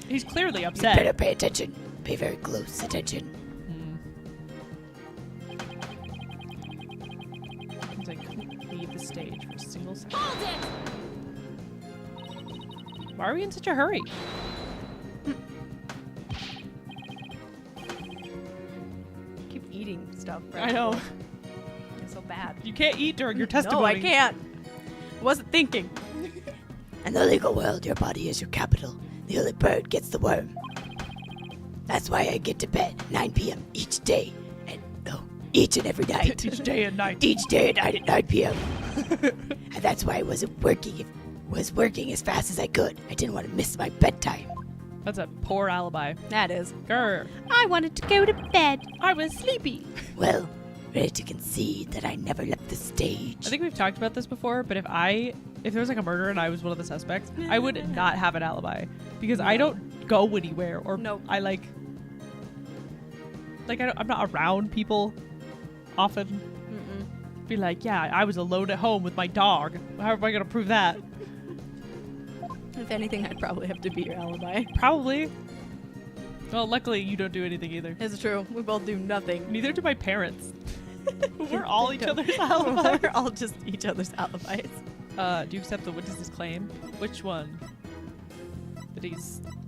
He's clearly You upset. better pay attention. Pay very close attention. Seems like I couldn't leave the stage for a single second. Why are we in such a hurry? Keep eating stuff. I know. It's so bad. You can't eat during your testimony. No, I can't. Wasn't thinking. In the legal world, your body is your capital. The early bird gets the worm. That's why I get to bed at 9 p.m. each day. Each and every night. Each day and night. Each day and night at 9 p.m. And that's why I wasn't working. Was working as fast as I could. I didn't want to miss my bedtime. That's a poor alibi. That is. Grr. I wanted to go to bed. I was sleepy. Well, ready to concede that I never left the stage. I think we've talked about this before, but if there was like a murder and I was one of the suspects, I would not have an alibi because I don't go anywhere or Nope. I I'm not around people often. Be like, yeah, I was alone at home with my dog. How am I gonna prove that? If anything, I'd probably have to be your alibi. Probably. Well, luckily you don't do anything either. It's true. We both do nothing. Neither do my parents. We're all each other's alibis. We're all just each other's alibis. Do you accept the witness's claim? Which one?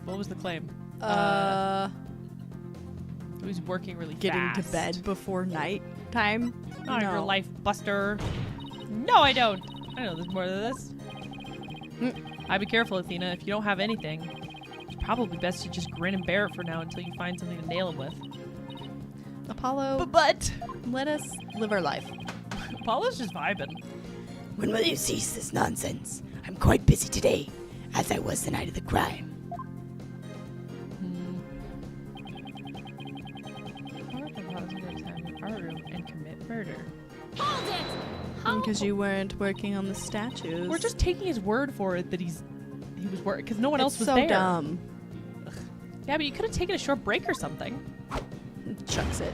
What was the claim? He was working really Getting fast. to bed before night time. Oh, No. your life buster. No, I don't. I know there's more to this. I'd be careful, Athena. If you don't have anything, it's probably best to just grin and bear it for now until you find something to nail him with. Apollo, But let us live our life. Apollo's just vibing. When will you cease this nonsense? I'm quite busy today, as I was the night of the crime. And commit murder. Because you weren't working on the statues. We're just taking his word for it that he was working because no one else was so there. dumb. Yeah, but you could have taken a short break or something. Chucks it.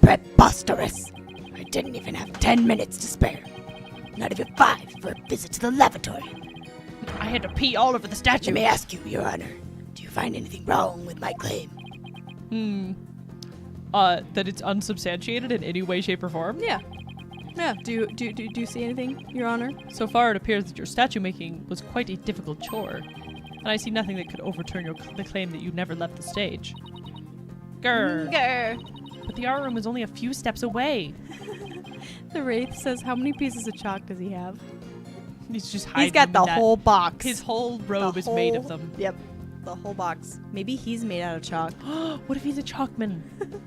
Preposterous! I didn't even have 10 minutes to spare. Not even 5 for a visit to the lavatory. I had to pee all over the statue. Let me ask you, Your Honor, do you find anything wrong with my claim? That it's unsubstantiated in any way, shape, or form. Yeah. Yeah. Do you see anything, Your Honor? So far, it appears that your statue making was quite a difficult chore, and I see nothing that could overturn the claim that you never left the stage. Grr. Grr. But the art room is only a few steps away. The Wraith says, how many pieces of chalk does he have? He's just hiding. He's got the in that- whole box. His whole robe is made of them. Yep. The whole box. Maybe he's made out of chalk. What if he's a chalkman?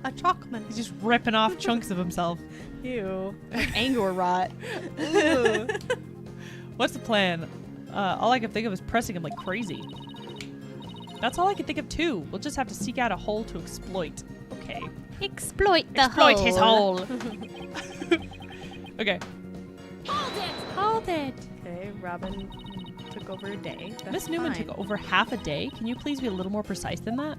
A chalkman. He's just ripping off chunks of himself. Ew. Like Angor rot. What's the plan? All I can think of is pressing him like crazy. That's all I can think of too. We'll just have to seek out a hole to exploit. Okay. Exploit the Exploit hole. his hole. Okay. Hold it. Okay, Robin took over a day. That's Miss Newman fine. took over half a day. Can you please be a little more precise than that?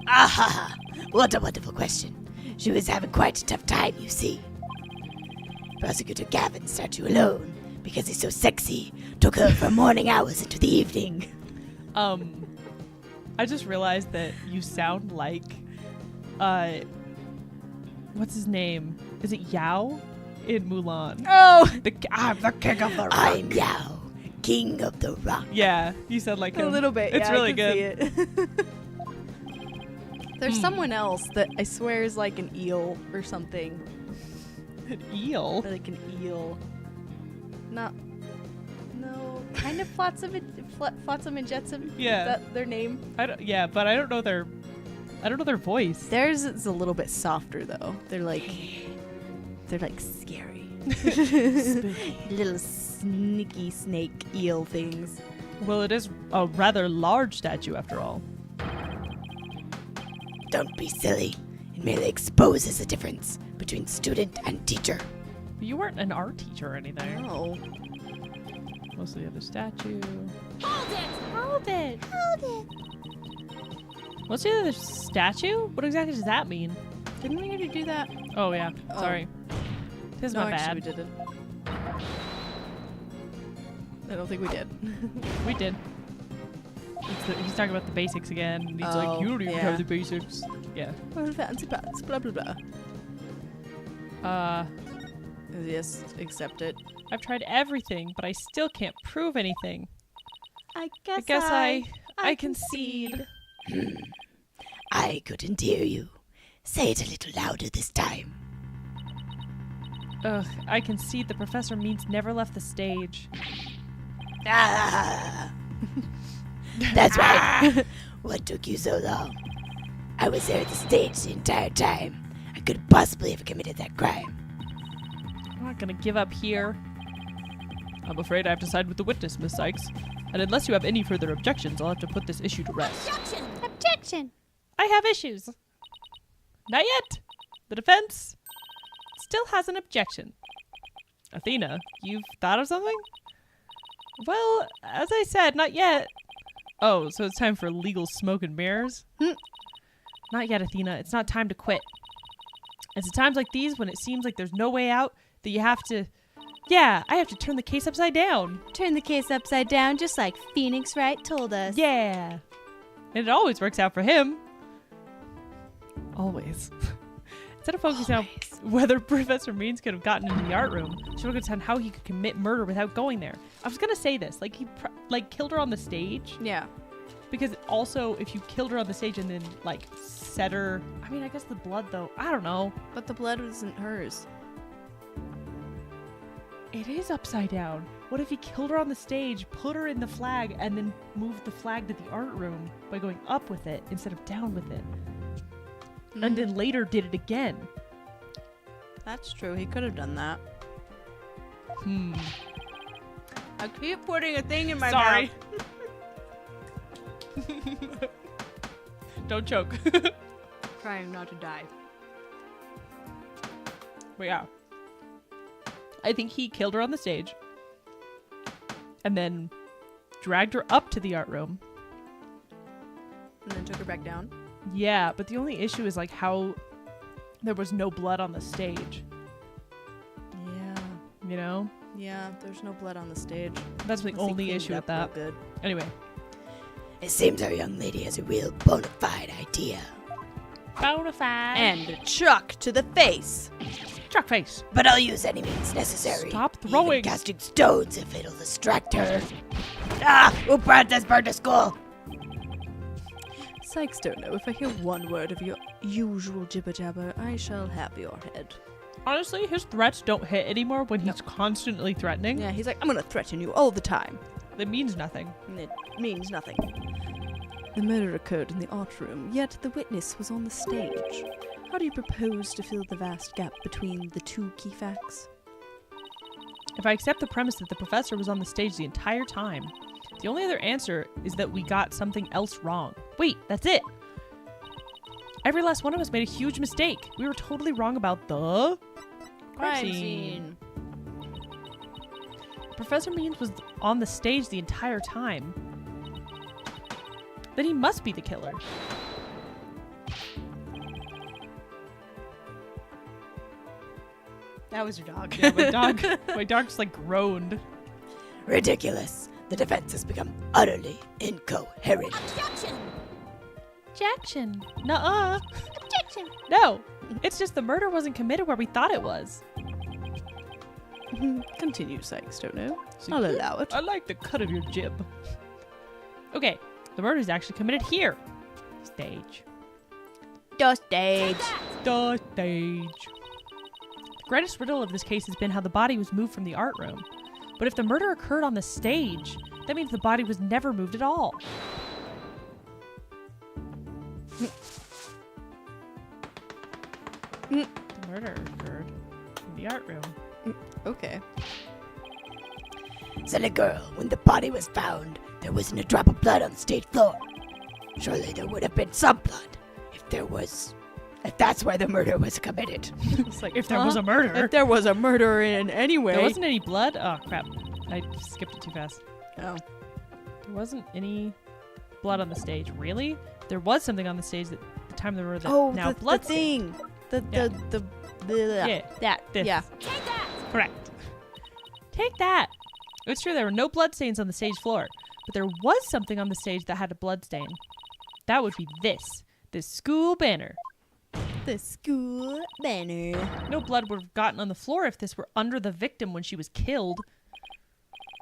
Ah, what a wonderful question. She was having quite a tough time, you see. Prosecutor Gavin sat you alone because he's so sexy. Took her from morning hours into the evening. I just realized that you sound like, what's his name? Is it Yao in Mulan? Oh! I'm the king of the rock. I'm Yao, king of the rock. Yeah, you said like A him. little bit. It's yeah, really I can good. See it. There's someone else that I swear is like an eel or something. An eel. Like an eel. No, kind of plots of Flotsam and Jetsam. Yeah. Is that their name? But I don't know their voice. Theirs is a little bit softer though. They're like scary. Little sneaky snake eel things. Well, it is a rather large statue after all. Don't be silly. It merely exposes the difference between student and teacher. But you weren't an art teacher or anything. Oh. Mostly the other statue. Hold it! What's the other statue? What exactly does that mean? Didn't we already do that? Oh yeah, Oh. Sorry. This is No, my actually bad. we didn't. I don't think we did. We did. He's talking about the basics again. And he's like, Oh, you don't even yeah. have the basics. Yeah. Well, fancy pants, blah blah blah. Yes, accept it. I've tried everything, but I still can't prove anything. I I guess I concede. I couldn't hear you. Say it a little louder this time. Ugh, I concede the professor means never left the stage. Ah! That's right. What took you so long? I was there at the stage the entire time. I couldn't possibly have committed that crime. I'm not gonna give up here. I'm afraid I have to side with the witness, Miss Sykes. And unless you have any further objections, I'll have to put this issue to rest. Objection! I have issues. Not yet. The defense still has an objection. Athena, you've thought of something? Well, as I said, not yet. Oh, so it's time for legal smoke and mirrors? Not yet, Athena. It's not time to quit. It's at times like these when it seems like there's no way out that you have to... Yeah, I have to turn the case upside down. Turn the case upside down just like Phoenix Wright told us. Yeah. And it always works out for him. Always. Instead of focusing on whether Professor Means could have gotten into the art room, she focused on how he could commit murder without going there. I was gonna say this, like he killed her on the stage, Yeah. because also if you killed her on the stage and then like set her, I mean I guess the blood though, I don't know. But the blood wasn't hers. It is upside down. What if he killed her on the stage, put her in the flag, and then moved the flag to the art room by going up with it instead of down with it? And then later did it again. That's true. He could have done that. I keep putting a thing in my Sorry. mouth. Don't choke. Trying not to die. But yeah. I think he killed her on the stage. And then dragged her up to the art room. And then took her back down. Yeah, but the only issue is like how there was no blood on the stage. Yeah. You know? Yeah, there's no blood on the stage. That's the Unless he only cleaned issue it with up that. real good. Anyway. It seems our young lady has a real bona fide idea. Bonafide. And chuck to the face. Truck face. But I'll use any means necessary. Stop even throwing. casting stones if it'll distract her. Ah! Who brought this bird to school? Sykes don't know. If I hear one word of your usual jibber jabber, I shall have your head. Honestly, his threats don't hit anymore when he's constantly threatening. Yeah, he's like, I'm gonna threaten you all the time. That means nothing. And it means nothing. The murder occurred in the art room, yet the witness was on the stage. How do you propose to fill the vast gap between the two key facts? If I accept the premise that the professor was on the stage the entire time, the only other answer is that we got something else wrong. Wait, that's it! Every last one of us made a huge mistake. We were totally wrong about the crime scene. Professor Means was on the stage the entire time. Then he must be the killer. That was your dog. Yeah, my dog just like groaned. Ridiculous. The defense has become utterly incoherent. Objection. Nuh-uh. Objection! No. It's just the murder wasn't committed where we thought it was. Continue, Sykes, don't know. I'll allow it. I like the cut of your jib. Okay, the murder is actually committed here. Stage. The stage. The stage. The greatest riddle of this case has been how the body was moved from the art room. But if the murder occurred on the stage, That means the body was never moved at all. The murder occurred in the art room. Okay. Silly girl, when the body was found, there wasn't a drop of blood on the stage floor. Surely there would have been some blood if that's where the murder was committed. It's like, If there was a murder. If there was a murder in any way. There wasn't any blood? Oh, crap. I skipped it too fast. Oh. There wasn't any blood on the stage. Really? There was something on the stage at the time there were now blood the thing. Yeah. Yeah. That. This. Yeah. Correct. Take that. It's true there were no blood stains on the stage floor, but there was something on the stage that had a blood stain. That would be this school banner. The school banner. No blood would have gotten on the floor if this were under the victim when she was killed.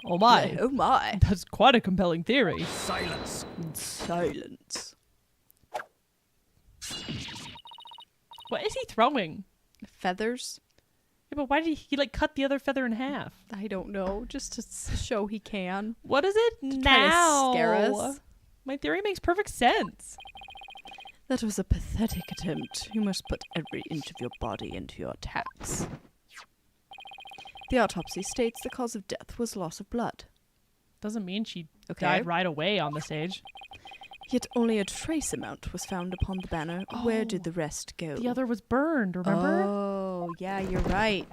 Oh my. Oh my. That's quite a compelling theory. Silence. Silence. What is he throwing? Feathers? Yeah, but why did he like cut the other feather in half? I don't know. Just to show he can. What is it Try now? to scare us. My theory makes perfect sense. That was a pathetic attempt. You must put every inch of your body into your attacks. The autopsy states the cause of death was loss of blood. Doesn't mean she Okay. died right away on the stage. Yet only a trace amount was found upon the banner. Where Oh. did the rest go? The other was burned, remember? Oh, yeah, you're right.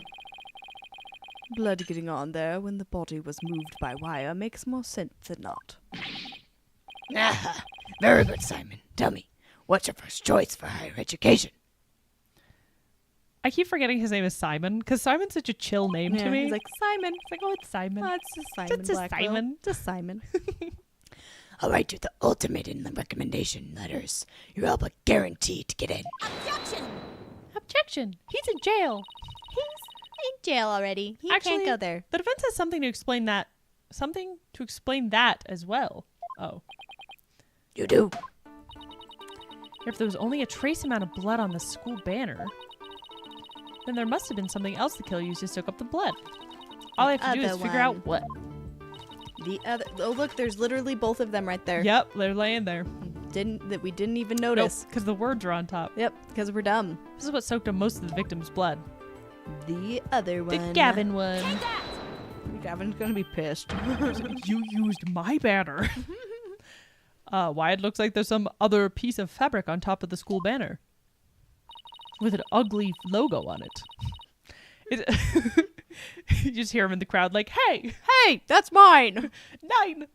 Blood getting on there when the body was moved by wire makes more sense than not. Ah, very good, Simon. Tell me, what's your first choice for higher education? I keep forgetting his name is Simon, because Simon's such a chill name to me. He's like, Simon. it's like, oh, it's Simon. Oh, it's just Simon. Just a Blackwell. Simon. Just Simon. I'll write you the ultimate in the recommendation letters. You're all but guaranteed to get in. Objection! He's in jail. In jail already. He Actually, can't go there. The defense has something to explain that. Something to explain that as well. Oh. You do? If there was only a trace amount of blood on the school banner, then there must have been something else the killer used to soak up the blood. All I have to do is Other figure out what. The other. Oh, look, there's literally both of them right there. Yep, they're laying there. We didn't even notice. Because the words are on top. Yep, because we're dumb. This is what soaked up most of the victim's blood. The other one. The Gavin one. Gavin's gonna be pissed. You used my banner. Why it looks like there's some other piece of fabric on top of the school banner. With an ugly logo on it. You just hear him in the crowd like, hey, Hey, that's mine. 9!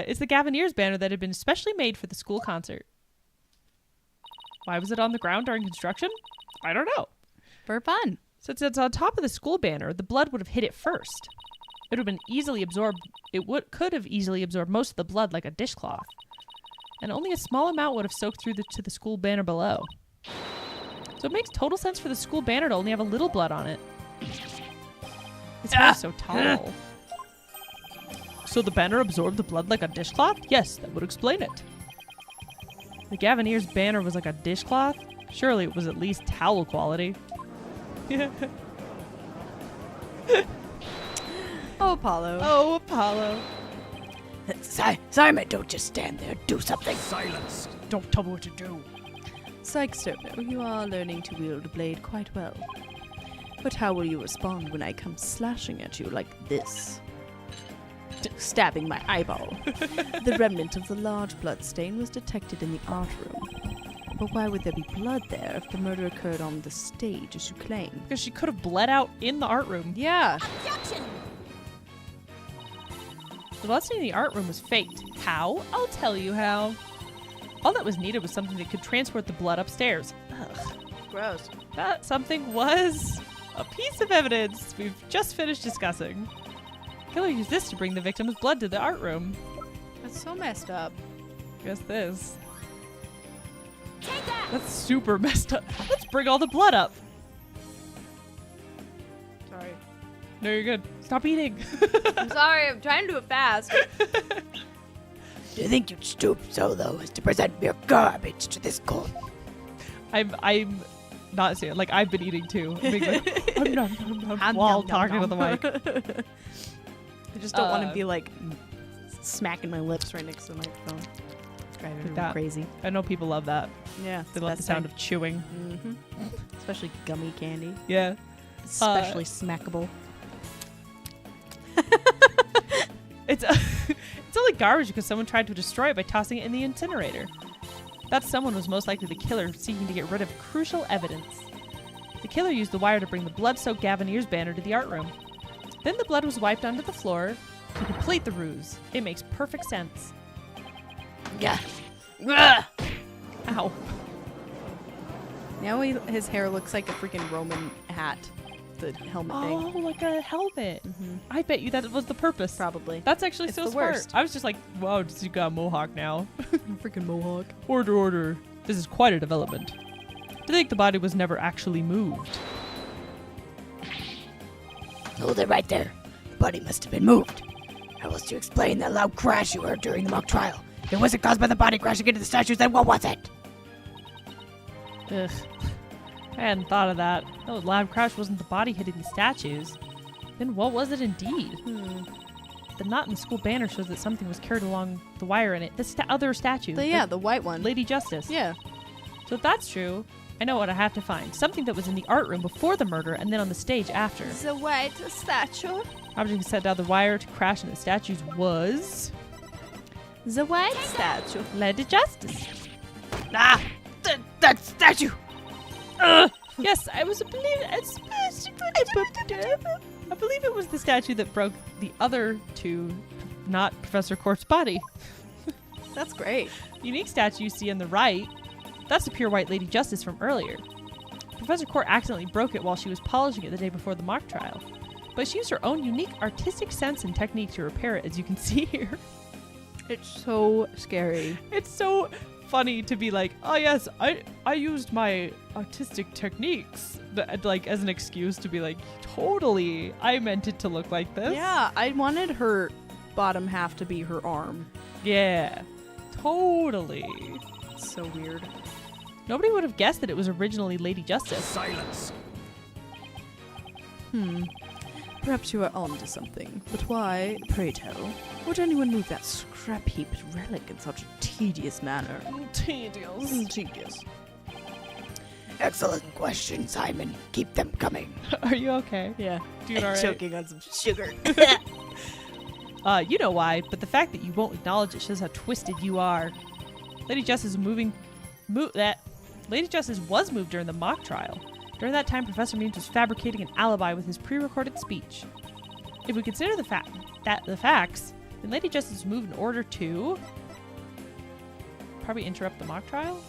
It's the Gavineers banner that had been specially made for the school concert. Why was it on the ground during construction? I don't know. For fun. Since it's on top of the school banner, the blood would have hit it first. It would have been easily absorbed. Could have easily absorbed most of the blood like a dishcloth, and only a small amount would have soaked through to the school banner below. So it makes total sense for the school banner to only have a little blood on it. It's why it's so tall. So the banner absorbed the blood like a dishcloth? Yes, that would explain it. The Gavineers banner was like a dishcloth? Surely it was at least towel quality. Oh, Apollo. Oh, Apollo. Simon, don't just stand there. Do something. Silence. Don't tell me what to do. Sykes don't know. You are learning to wield a blade quite well. But how will you respond when I come slashing at you like this? Stabbing my eyeball. The remnant of the large blood stain was detected in the art room. But why would there be blood there if the murder occurred on the stage, as you claim? Because she could have bled out in the art room. Yeah. The bloodstain in the art room was faked. How? I'll tell you how. All that was needed was something that could transport the blood upstairs. Ugh. Gross. That something was a piece of evidence we've just finished discussing. Killer used this to bring the victim's blood to the art room. That's so messed up. Guess this. That's super messed up. Let's bring all the blood up. Sorry. No, you're good. Stop eating. I'm sorry. I'm trying to do it fast. Do you think you'd stoop so low as to present your garbage to this court? I'm not saying like I've been eating too. I'm being like, Nom, while nom, talking nom, to the nom. mic. I just don't want to be like smacking my lips right next to the microphone. It's driving me that. crazy. I know people love that. Yeah. They love the sound of chewing. Mm-hmm. Especially gummy candy. Yeah. Especially smackable. It's it's only garbage because someone tried to destroy it by tossing it in the incinerator. That someone was most likely the killer seeking to get rid of crucial evidence. The killer used the wire to bring the blood-soaked Gaviniers banner to the art room. Then the blood was wiped onto the floor to complete the ruse. It makes perfect sense. Yeah. Ow. Now his hair looks like a freaking Roman hat. The helmet Oh, thing. like a helmet. Mm-hmm. I bet you that was the purpose. Probably. That's actually It's so the smart. worst. I was just like, wow, you got a mohawk now. Freaking mohawk. Order, order. This is quite a development. To think the body was never actually moved. Hold it right there. The body must have been moved. How else do you explain that loud crash you heard during the mock trial? If it wasn't caused by the body crashing into the statues, then what was it? Ugh. I hadn't thought of that. That loud crash wasn't the body hitting the statues. Then what was it indeed? The knot in the school banner shows that something was carried along the wire in it. The other statue. The white one. Lady Justice. Yeah. So if that's true, I know what I have to find. Something that was in the art room before the murder and then on the stage after. The white statue. Object set down the wire to crash into the statues was... The white statue. Lady Justice. Ah! That statue! Yes, I believe it was the statue that broke the other two, not Professor Court's body. That's great. The unique statue you see on the right, that's the pure white Lady Justice from earlier. Professor Court accidentally broke it while she was polishing it the day before the mock trial. But she used her own unique artistic sense and technique to repair it, as you can see here. It's so scary. It's so funny to be like, oh yes, I used my artistic techniques, like as an excuse to be like, totally, I meant it to look like this. Yeah, I wanted her bottom half to be her arm. Yeah, totally. It's so weird. Nobody would have guessed that it was originally Lady Justice. Silence. Perhaps you are onto something. But why, pray tell, would anyone move that scrap-heaped relic in such a tedious manner? Tedious. Excellent question, Simon. Keep them coming. Are you okay? Yeah. Doing all right? Choking on some sugar. You know why, but the fact that you won't acknowledge it shows how twisted you are. Lady Justice Lady Justice was moved during the mock trial. During that time, Professor Means was fabricating an alibi with his pre-recorded speech. If we consider the facts, then Lady Justice was moved in order to probably interrupt the mock trial.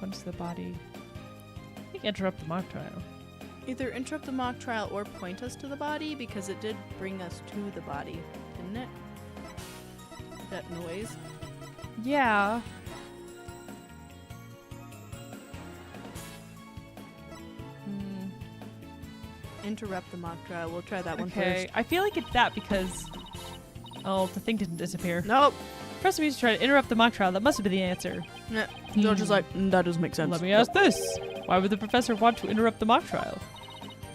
Punch the body. I think interrupt the mock trial. Either interrupt the mock trial or point us to the body, because it did bring us to the body, didn't it? That noise. Yeah. Interrupt the mock trial. We'll try that one Okay. first. I feel like it's that because the thing didn't disappear. Nope. Professor Means tried to interrupt the mock trial. That must have been the answer. Yeah. They're just like, that doesn't make sense. Let me ask this. Why would the professor want to interrupt the mock trial?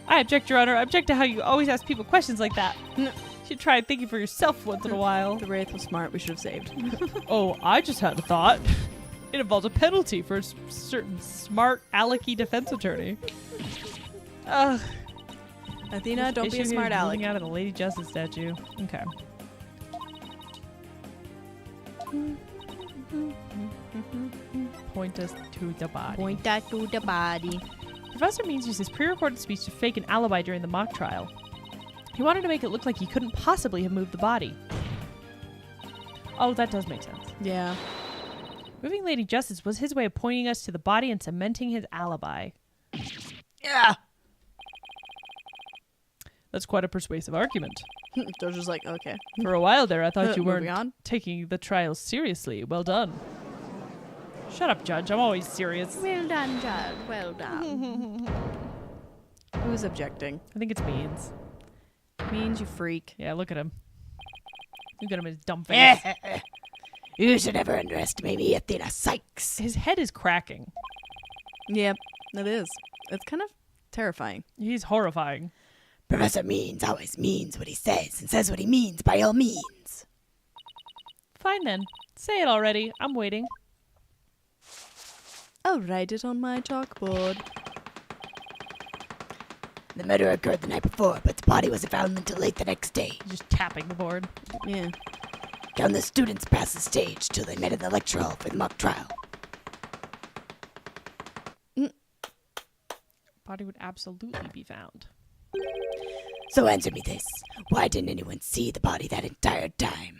I object, Your Honor. I object to how you always ask people questions like that. You should try thinking for yourself once in a while. The Wraith was smart. We should have saved. Oh, I just had a thought. It involves a penalty for a certain smart, alecky defense attorney. Ugh. Athena, don't be a Issue smart here is aleck. moving out of the Lady Justice statue. Okay. Point us to the body. Point that to the body. Professor Means used his pre-recorded speech to fake an alibi during the mock trial. He wanted to make it look like he couldn't possibly have moved the body. Oh, that does make sense. Yeah. Moving Lady Justice was his way of pointing us to the body and cementing his alibi. Yeah. That's quite a persuasive argument. They're just like, okay. For a while there, I thought you Moving weren't on. taking the trial seriously. Well done. Shut up, Judge. I'm always serious. Well done, Judge. Well done. Who's objecting? I think it's Means. Means you freak. Yeah, look at him. Look at him, his dumb face. You should never underestimate me, Athena Sykes. His head is cracking. Yep, it is. It's kind of terrifying. He's horrifying. Professor Means always means what he says and says what he means by all means. Fine then. Say it already. I'm waiting. I'll write it on my chalkboard. The murder occurred the night before, but the body wasn't found until late the next day. Just tapping the board. Yeah. Countless students passed the stage till they met in the lecture hall for the mock trial. Body would absolutely be found. So answer me this. Why didn't anyone see the body that entire time?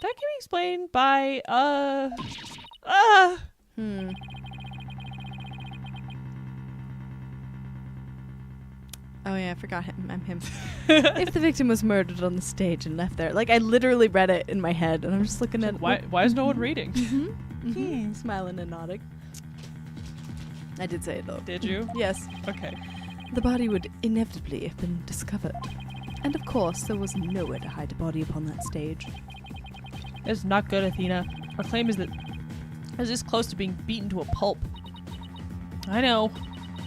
That can be explained by, Oh yeah, I forgot him. I'm him. If the victim was murdered on the stage and left there. Like, I literally read it in my head, and I'm just looking at Why is no one reading? smiling and nodding. I did say it, though. Did you? Yes. Okay. The body would inevitably have been discovered. And of course, there was nowhere to hide a body upon that stage. It's not good, Athena. Our claim is that I was this close to being beaten to a pulp. I know.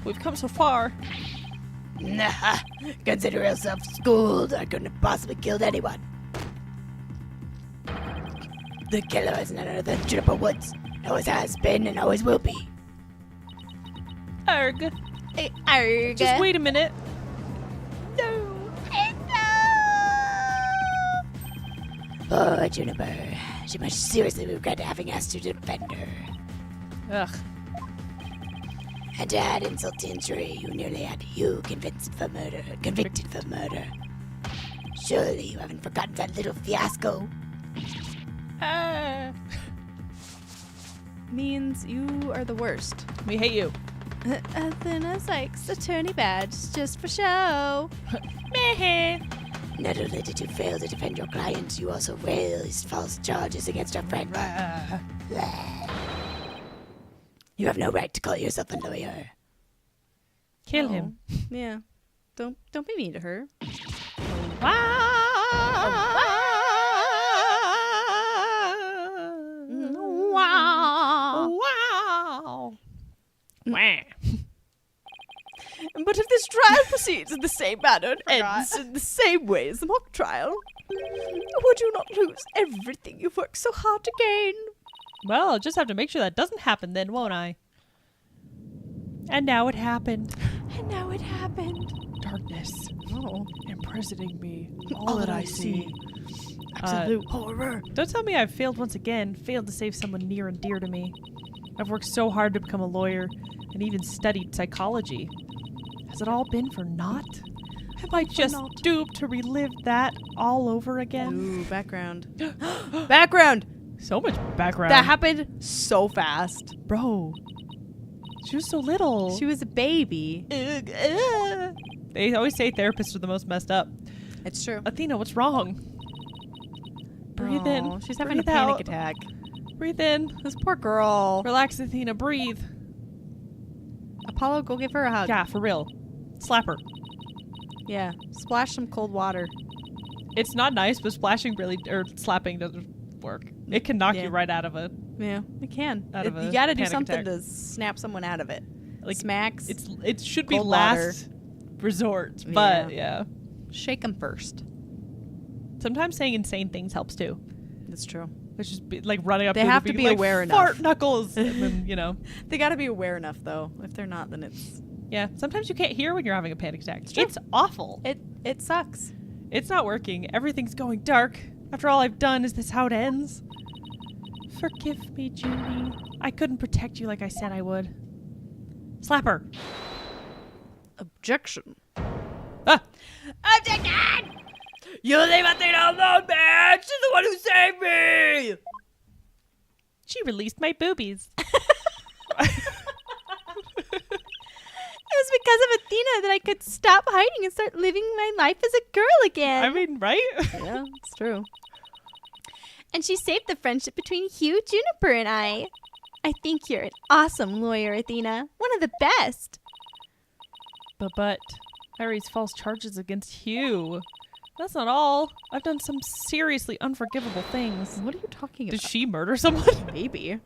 We've come so far. Nah, consider yourself schooled. I couldn't have possibly killed anyone. The killer is none other than Juniper Woods. Always has been and always will be. Arg. Arg. Just wait a minute. Poor Juniper. She must seriously regret having asked you to defend her. Ugh. And to add insult to injury, you nearly had you convicted for murder. Surely you haven't forgotten that little fiasco. Means you are the worst. We hate you. Athena Sykes, attorney badge, just for show. Meh. Not only did you fail to defend your client, you also raised false charges against our friend. You have no right to call yourself a lawyer. Kill him. Yeah. Don't be mean to her. Wow. Wah. But if this trial proceeds in the same manner and ends in the same way as the mock trial, would you not lose everything you've worked so hard to gain? Well, I'll just have to make sure that doesn't happen then, won't I? And now it happened. And now it happened. Darkness. Oh. Imprisoning me. All that I see. Absolute horror. Don't tell me I've failed once again. Failed to save someone near and dear to me. I've worked so hard to become a lawyer and even studied psychology. Has it all been for naught? Am I just doomed to relive that all over again? Ooh, background. Background! So much background. That happened so fast. Bro. She was so little. She was a baby. They always say therapists are the most messed up. It's true. Athena, what's wrong? Breathe in. She's having a Breathe panic out. attack. Breathe in. This poor girl. Relax, Athena. Breathe. Apollo, go give her a hug. Yeah, for real. Slap her. Yeah. Splash some cold water. It's not nice, but splashing slapping doesn't work. It can knock you right out of it. Yeah, it can. Out of You a gotta do panic something attack. to snap someone out of it. Like, Smacks. It should be Cold last resort, but Yeah. yeah. Shake them first. Sometimes saying insane things helps too. That's true. Which is like running up They to them have and to being be like, aware fart enough. knuckles. And then, you know. They gotta be aware enough, though. If they're not, then it's... Yeah. Sometimes you can't hear when you're having a panic attack. true. It's awful. It sucks. It's not working. Everything's going dark. After all I've done, is this how it ends? Forgive me, Junie. I couldn't protect you like I said I would. Slap her. Objection. Ah! Objection! You leave Athena alone, man! She's the one who saved me! She released my boobies. It was because of Athena that I could stop hiding and start living my life as a girl again. I mean, right? Yeah, it's true. And she saved the friendship between Hugh, Juniper, and I. I think you're an awesome lawyer, Athena. One of the best. But I raised false charges against Hugh. That's not all. I've done some seriously unforgivable things. What are you talking Did about? she murder someone? Maybe.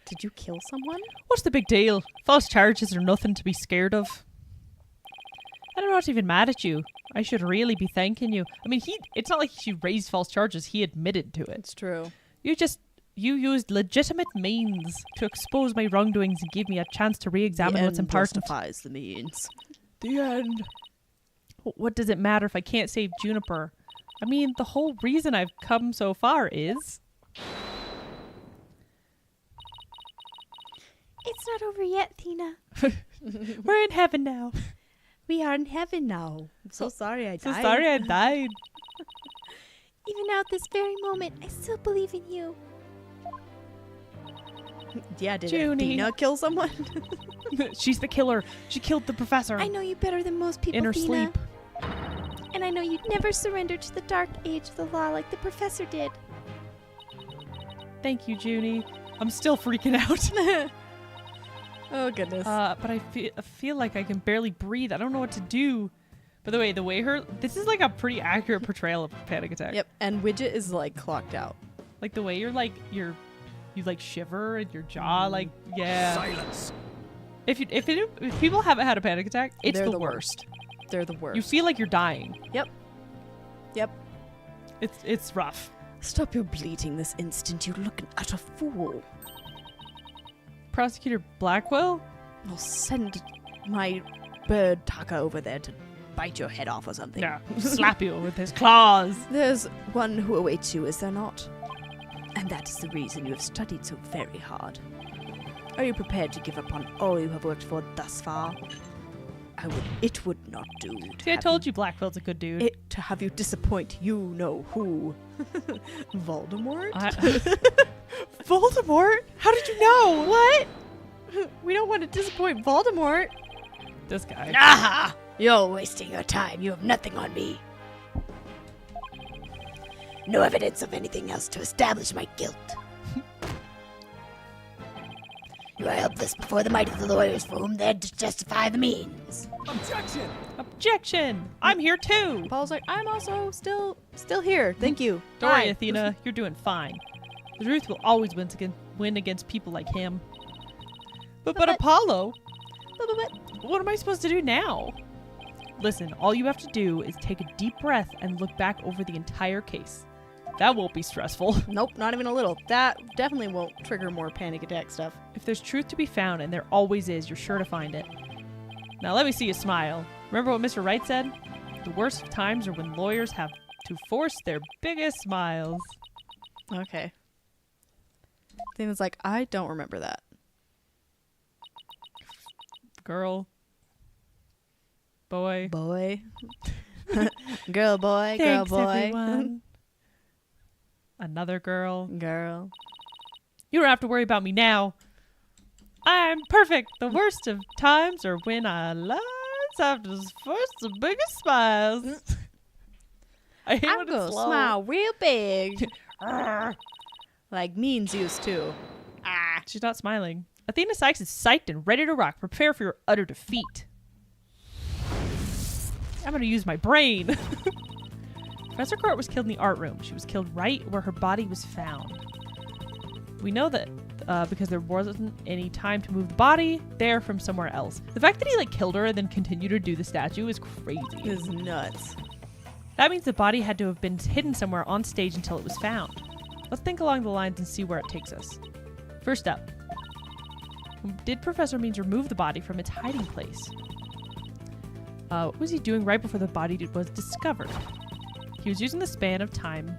Did you kill someone? What's the big deal? False charges are nothing to be scared of. I'm not even mad at you. I should really be thanking you. I mean, it's not like she raised false charges. He admitted to it. It's true. You used legitimate means to expose my wrongdoings and give me a chance to re-examine what's important. Justifies the means. The end. What does it matter if I can't save Juniper? I mean, the whole reason I've come so far is... It's not over yet, Tina. We're in heaven now. We are in heaven now. I'm so sorry I died. So sorry I died. Even now at this very moment, I still believe in you. Yeah, did Junie. Tina kill someone? She's the killer. She killed the professor. I know you better than most people, In her Tina. sleep. And I know you'd never surrender to the dark age of the law like the professor did. Thank you, Junie. I'm still freaking out. Oh, goodness. But I feel like I can barely breathe. I don't know what to do. By the way, this is like a pretty accurate portrayal of a panic attack. Yep, and Widget is like clocked out. Like the way you like shiver and your jaw, like, yeah. Silence. If people haven't had a panic attack, it's They're the worst. They're the worst. You feel like you're dying. Yep. It's rough. Stop your bleating this instant, you look an utter fool. Prosecutor Blackwell? I'll send my bird Taka over there to bite your head off or something. Yeah, slap you with his claws. There's one who awaits you, is there not? And that is the reason you have studied so very hard. Are you prepared to give up on all you have worked for thus far? It would not do. See, I told you Blackwell's a good dude. To have you disappoint you know who. Voldemort? Voldemort? How did you know? What? We don't want to disappoint Voldemort. This guy. Aha! You're wasting your time. You have nothing on me. No evidence of anything else to establish my guilt. You are helpless before the might of the lawyers for whom they're to justify the means. Objection! Objection! I'm here too. Paul's like, I'm also still here. Thank you. Don't worry, Bye. Athena. You're doing fine. The truth will always win against people like him. But Apollo, what am I supposed to do now? Listen, all you have to do is take a deep breath and look back over the entire case. That won't be stressful. Nope, not even a little. That definitely won't trigger more panic attack stuff. If there's truth to be found, and there always is, you're sure to find it. Now let me see you smile. Remember what Mr. Wright said? The worst of times are when lawyers have to force their biggest smiles. Okay. Athena's like, I don't remember that. Girl. Boy. Boy. Girl, boy, Thanks, girl, boy. everyone. Another girl. Girl. You don't have to worry about me now. I'm perfect. The worst of times are when our lives have to force the biggest smiles. I hate I'm when gonna it's slow. smile real big. Like Means used to. She's not smiling. Athena Sykes is psyched and ready to rock. Prepare for your utter defeat. I'm going to use my brain. Professor Court was killed in the art room. She was killed right where her body was found. We know that because there wasn't any time to move the body there from somewhere else. The fact that he killed her and then continued to do the statue is crazy. Is nuts. That means the body had to have been hidden somewhere on stage until it was found. Let's think along the lines and see where it takes us. First up, did Professor Means remove the body from its hiding place? What was he doing right before the body was discovered? He was using the span of time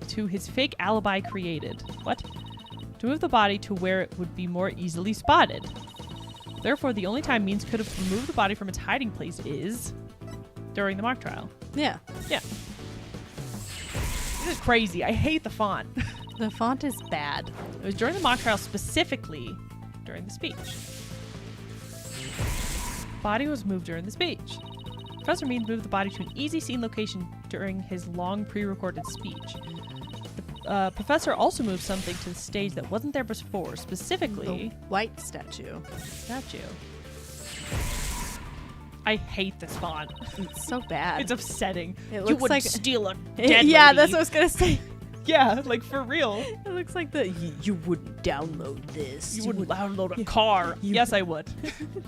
to his fake alibi created. What? To move the body to where it would be more easily spotted. Therefore, the only time Means could have removed the body from its hiding place is during the mock trial. Yeah. Yeah. This is crazy. I hate the font. The font is bad. It was during the mock trial, specifically during the speech. Body was moved during the speech. Professor Means moved the body to an easy seen location during his long pre-recorded speech. The professor also moved something to the stage that wasn't there before, specifically The white statue. statue. I hate this font. It's so bad. It's upsetting. It You looks wouldn't like steal a dead yeah, lady. that's what I was gonna say. Yeah, like for real. It looks like the you wouldn't download this. You wouldn't download a car. Yes, I would.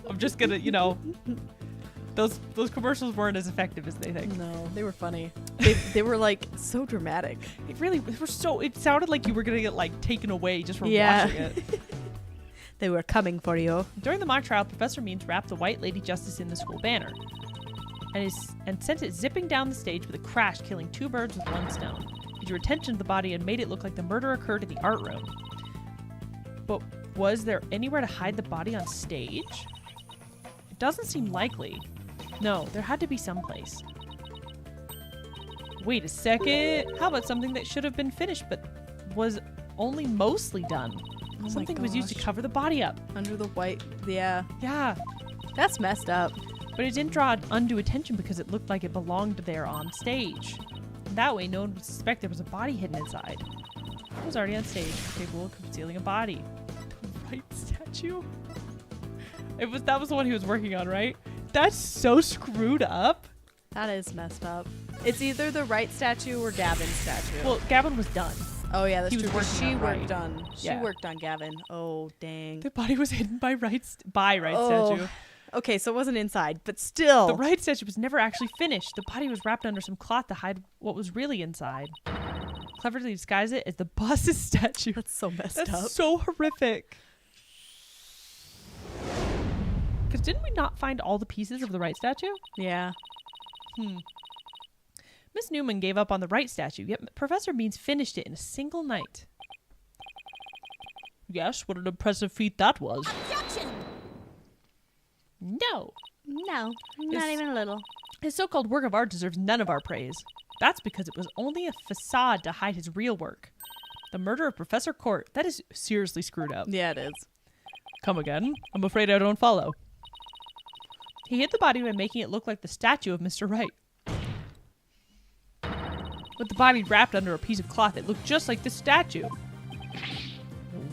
I'm just gonna, those commercials weren't as effective as they think. No, they were funny. They were like so dramatic. It sounded like you were gonna get like taken away just from Yeah. watching it. They were coming for you. During the mock trial, Professor Means wrapped the White Lady Justice in the school banner and sent it zipping down the stage with a crash, killing 2 birds with 1 stone. He drew attention to the body and made it look like the murder occurred in the art room. But was there anywhere to hide the body on stage? It doesn't seem likely. No, there had to be someplace. Wait a second. How about something that should have been finished but was only mostly done? Oh my Something was used to gosh. cover the body up. Under the white. Yeah. Yeah, That's messed up. but it didn't draw undue attention because it looked like it belonged there on stage. That way, no one would suspect there was a body hidden inside. It was already on stage, capable of concealing a body. The right statue? That was the one he was working on, right? That's so screwed up. That is messed up. It's either the right statue or Gavin's statue. Well, Gavin was done. oh yeah, that's he was true. working She on worked right. on. She Yeah. worked on Gavin. Oh dang. The body was hidden by right Oh. statue. Okay, so it wasn't inside, but still. The right statue was never actually finished. The body was wrapped under some cloth to hide what was really inside. Cleverly disguise it as the boss's statue. That's so messed That's up. so horrific. Because didn't we not find all the pieces of the right statue? Yeah. Miss Newman gave up on the right statue, yet Professor Means finished it in a single night. Yes, what an impressive feat that was. Objection! No. No, not It's- even a little. His so-called work of art deserves none of our praise. That's because it was only a facade to hide his real work. The murder of Professor Court. That is seriously screwed up. Yeah, it is. Come again? I'm afraid I don't follow. He hid the body by making it look like the statue of Mr. Wright. With the body wrapped under a piece of cloth, it looked just like the statue.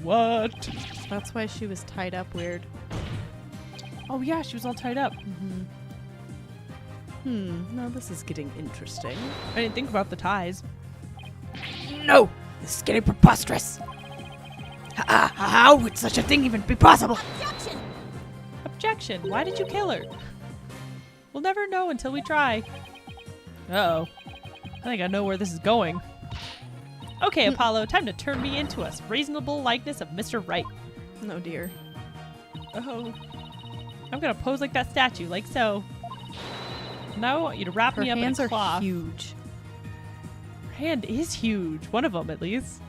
What? That's why she was tied up weird. Oh yeah, she was all tied up. No, this is getting interesting. I didn't think about the ties. No! This is getting preposterous! How would such a thing even be possible? Objection! Objection. Why did you kill her? We'll never know until we try. Uh-oh. I think I know where this is going. Okay, Apollo, time to turn me into a reasonable likeness of Mr. Wright. No, dear. Oh. I'm gonna pose like that statue, like so. Now I want you to wrap Her me up hands in a are cloth. huge. Her hand is huge. One of them, at least.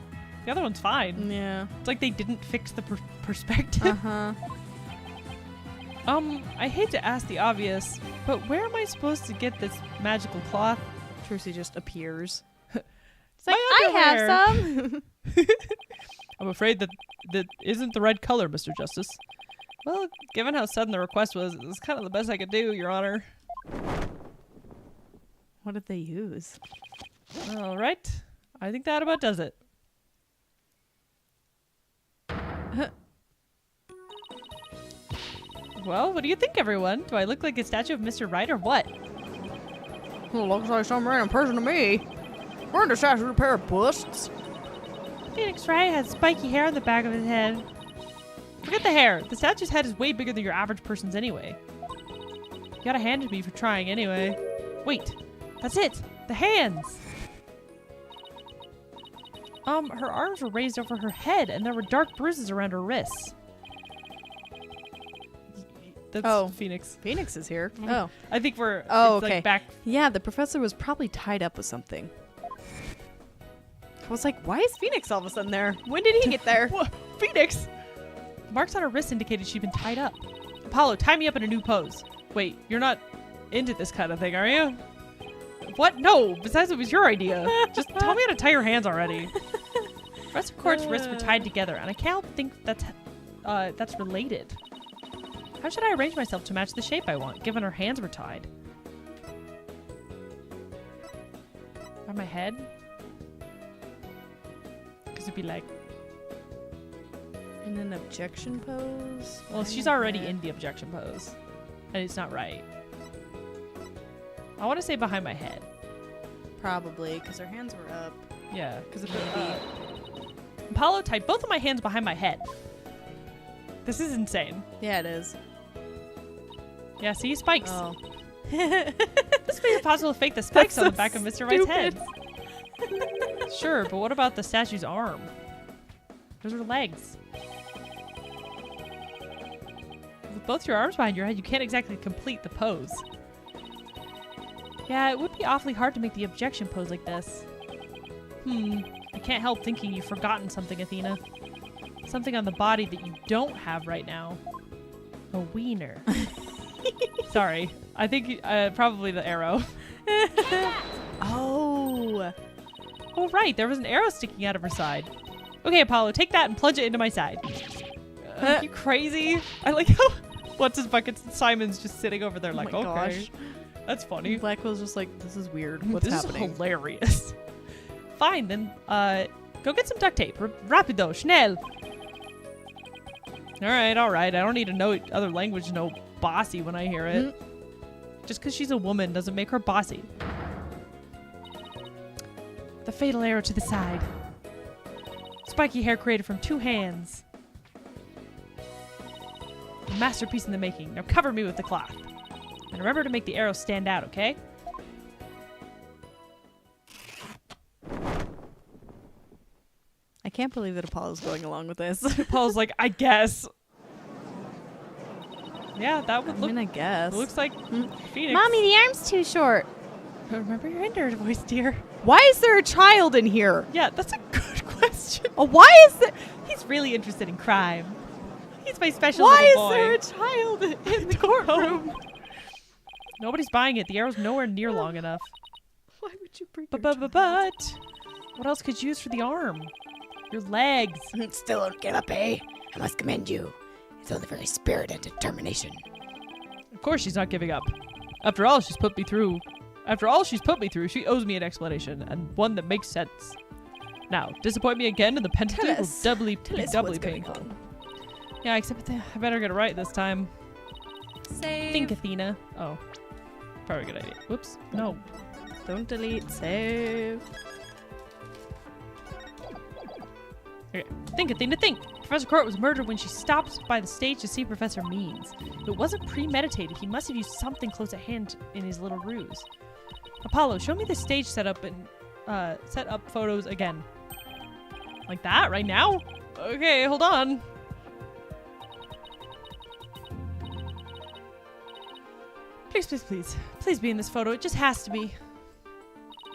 The other one's fine. Yeah. It's like they didn't fix the perspective. Uh-huh. I hate to ask the obvious, but where am I supposed to get this magical cloth? Trucy just appears. It's Like, I have some. I'm afraid that isn't the right color, Mr. Justice. Well, given how sudden the request was, it was kind of the best I could do, Your Honor. What did they use? All right. I think that about does it. Well, what do you think, everyone? Do I look like a statue of Mr. Wright or what? Well, looks like some random person to me. We're the statue of a pair of busts. Phoenix Wright has spiky hair on the back of his head. Forget the hair. The statue's head is way bigger than your average person's anyway. You gotta hand it to me for trying anyway. Wait. That's it. The hands. Her arms were raised over her head, and there were dark bruises around her wrists. That's Oh. Phoenix. Phoenix is here. Oh. I think we're Oh, it's okay. like back. Yeah, the professor was probably tied up with something. I was like, why is Phoenix all of a sudden there? When did he get there? What? Phoenix! Marks on her wrist indicated she'd been tied up. Apollo, tie me up in a new pose. Wait, you're not into this kind of thing, are you? What? No! Besides, it was your idea. Just tell me how to tie your hands already. Professor Court's wrists were tied together, and I can't think that's related. How should I arrange myself to match the shape I want, given her hands were tied? On my head? Because it'd be like... In an objection pose? Well, she's already in the objection pose. And it's not right. I want to say behind my head. Probably, because her hands were up. Yeah, because Apollo tied both of my hands behind my head. This is insane. Yeah, it is. Yeah, see? Spikes. Oh. This makes it possible to fake the spikes That's on the so back of Mr. Wright's head. stupid. Sure, but what about the statue's arm? Those are legs. With both your arms behind your head, you can't exactly complete the pose. Yeah, it would be awfully hard to make the objection pose like this. I can't help thinking you've forgotten something, Athena. Something on the body that you don't have right now. A wiener. Sorry. I think probably the arrow. Oh. Oh, right. There was an arrow sticking out of her side. Okay, Apollo, take that and plunge it into my side. Are you crazy? I like how what's his bucket Simon's just sitting over there like, my okay. gosh. That's funny. Blackwell's just like, this is weird. What's this happening? is hilarious. Fine, then go get some duct tape. Rapido, schnell. All right. I don't need to know other language to know bossy when I hear it. Just because she's a woman doesn't make her bossy. The fatal arrow to the side. Spiky hair created from 2 hands. A masterpiece in the making. Now cover me with the cloth. And remember to make the arrow stand out, okay? I can't believe that Apollo's going along with this. Paul's like, I guess. Yeah, that would look. I guess. Looks like Phoenix. Mommy, the arm's too short. Remember your Ender voice, dear. Why is there a child in here? Yeah, that's a good question. Oh, why is there? He's really interested in crime. He's my special Why is little boy. there a child in the courtroom? Nobody's buying it. The arrow's nowhere near long enough. Why would you bring But your child? what else could you use for the arm? Your legs. Still don't give up, eh? I must commend you. It's only for your spirit and determination. Of course she's not giving up. After all she's put me through, she owes me an explanation, and one that makes sense. Now, disappoint me again, and the penalty will doubly painful. Yeah, except I better get it right this time. Save. Think, Athena. Oh. Probably a good idea. Whoops. No. Don't delete. Save. Okay. Think, Athena, think! Professor Court was murdered when she stopped by the stage to see Professor Means. It wasn't premeditated. He must have used something close at hand in his little ruse. Apollo, show me the stage setup and set up photos again. Like that? Right now? Okay, hold on. Please, please, please. Please be in this photo. It just has to be.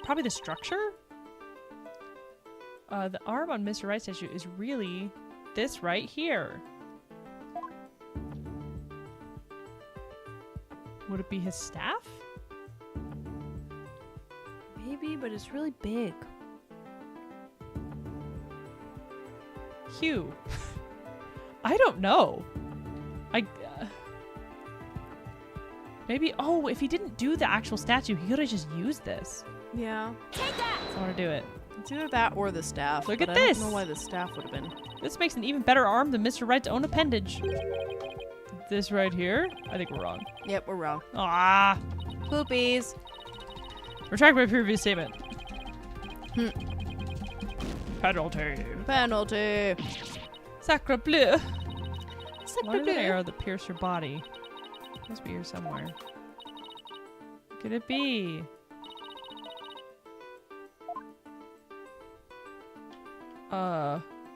Probably the structure? The arm on Mr. Wright's statue is really this right here. Would it be his staff? Maybe, but it's really big. Hugh. I don't know. Maybe, oh, if he didn't do the actual statue, he could have just used this. Yeah. I want to do it. It's either that or the staff. Look but at I this. don't know why the staff would have been. This makes an even better arm than Mr. Wright's own appendage. This right here? I think we're wrong. Yep, we're wrong. Ah! Poopies. Retract my previous statement. Penalty. Penalty. Sacre bleu. Sacre What is bleu. an arrow that pierced your body? Must be here somewhere. What could it be?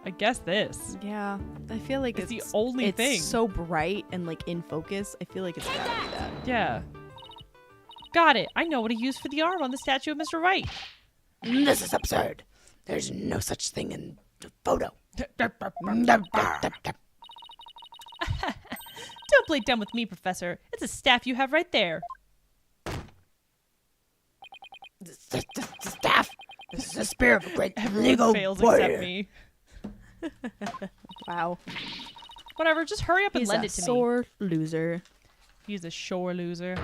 I guess this. Yeah, I feel like It's the only thing. It's so bright and like in focus. I feel like it's gotta be that. Yeah. Got it. I know what he used for the arm on the statue of Mr. Wright. This is absurd. There's no such thing in the photo. Don't play dumb with me, Professor. It's a staff you have right there. The staff. This is the spirit of a great Everyone legal fails warrior. except me. Wow. Whatever, just hurry up and He's lend a it to me. sore loser. He's a sore loser.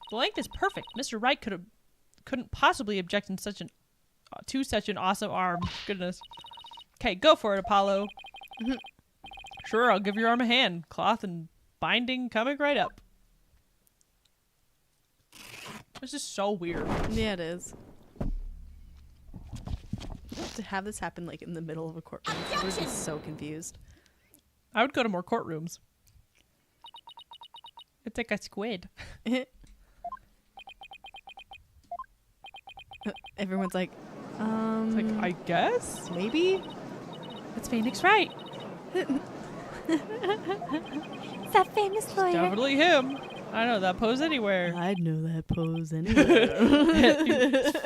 The length is perfect. Mr. Wright couldn't possibly object in to such an awesome arm. Goodness. Okay, go for it, Apollo. Sure, I'll give your arm a hand. Cloth and binding coming right up. This is so weird. Yeah, it is. To have this happen like in the middle of a courtroom, I would be so confused. I would go to more courtrooms. It's like a squid. Everyone's like, It's like, I guess? maybe? It's Phoenix Wright. It's that famous lawyer. Definitely him. I know that pose anywhere. I'd know that pose anywhere.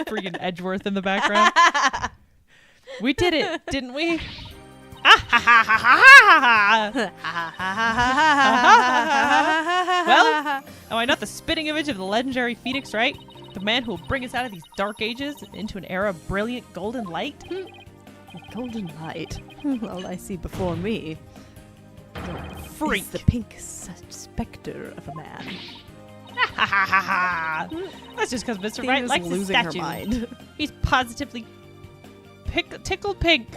Freaking Edgeworth in the background. We did it, didn't we? Well, am I not the spitting image of the legendary Phoenix Wright? The man who will bring us out of these dark ages into an era of brilliant golden light? Golden light. All I see before me Freak. is the pink specter of a man. That's just because Mr. Thea Wright is likes his losing her statue. mind. He's positively tickled pink.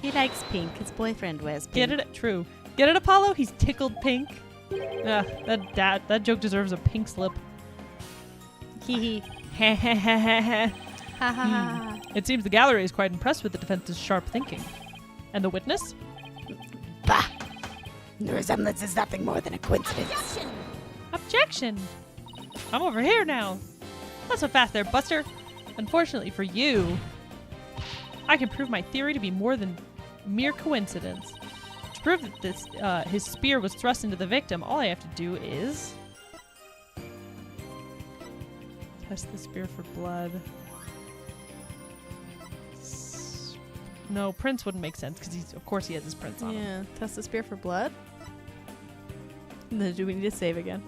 He likes pink. His boyfriend wears pink. Get it? True. Get it, Apollo? He's tickled pink. That joke deserves a pink slip. Hee It seems the gallery is quite impressed with the defense's sharp thinking. And the witness? Bah! The resemblance is nothing more than a coincidence. Objection! I'm over here now. Not so fast there, Buster. Unfortunately for you, I can prove my theory to be more than mere coincidence. To prove that his spear was thrust into the victim, all I have to do is test the spear for blood. No, prints wouldn't make sense because of course he has his prints on him. Yeah. Test the spear for blood. And then do we need to save again?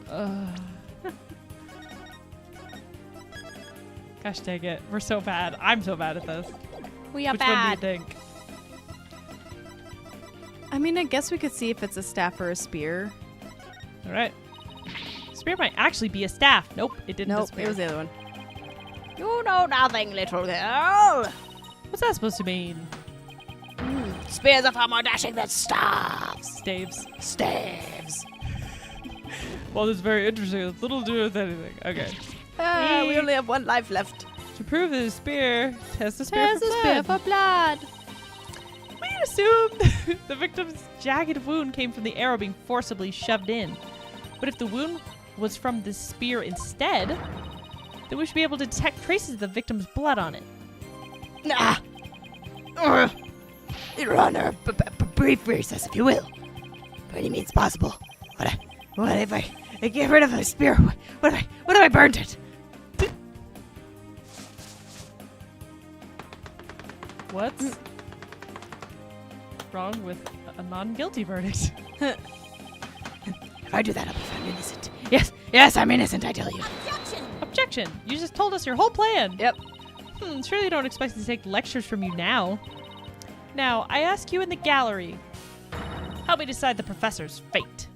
Gosh dang it, we're so bad. I'm so bad at this. We are Which one do you think? I mean, I guess we could see if it's a staff or a spear. All right. Spear might actually be a staff. Nope, it didn't. Nope, disappear. it was the other one. You know nothing, little girl. What's that supposed to mean? Spears are far more dashing than staves. Staves. Staves. Well, this is very interesting. It's little to do with anything. Okay. We only have one life left. To prove that his spear, test the spear Test for the blood. spear for blood. We assumed the victim's jagged wound came from the arrow being forcibly shoved in. But if the wound was from the spear instead, then we should be able to detect traces of the victim's blood on it. Nah. Your Honor, brief recess, if you will. By any means possible. What if I get rid of the spear? What if I burned it? What's wrong with a non-guilty verdict? If I do that, I'll be found innocent. Yes, I'm innocent, I tell you. Objection! You just told us your whole plan. Yep. Surely you don't expect to take lectures from you now. Now, I ask you in the gallery, help me decide the professor's fate.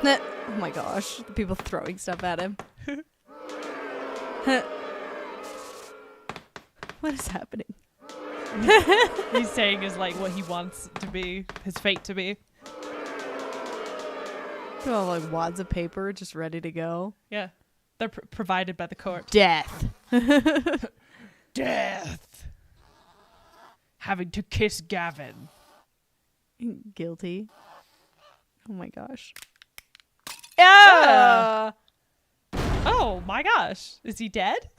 Oh my gosh. The people throwing stuff at him. What is happening? He's saying is like what he wants to be, his fate to be. Oh, like wads of paper just ready to go. Yeah. They're provided by the court. Death. Death. Having to kiss Gavin. Guilty. Oh my gosh. Yeah. Oh my gosh. Is he dead?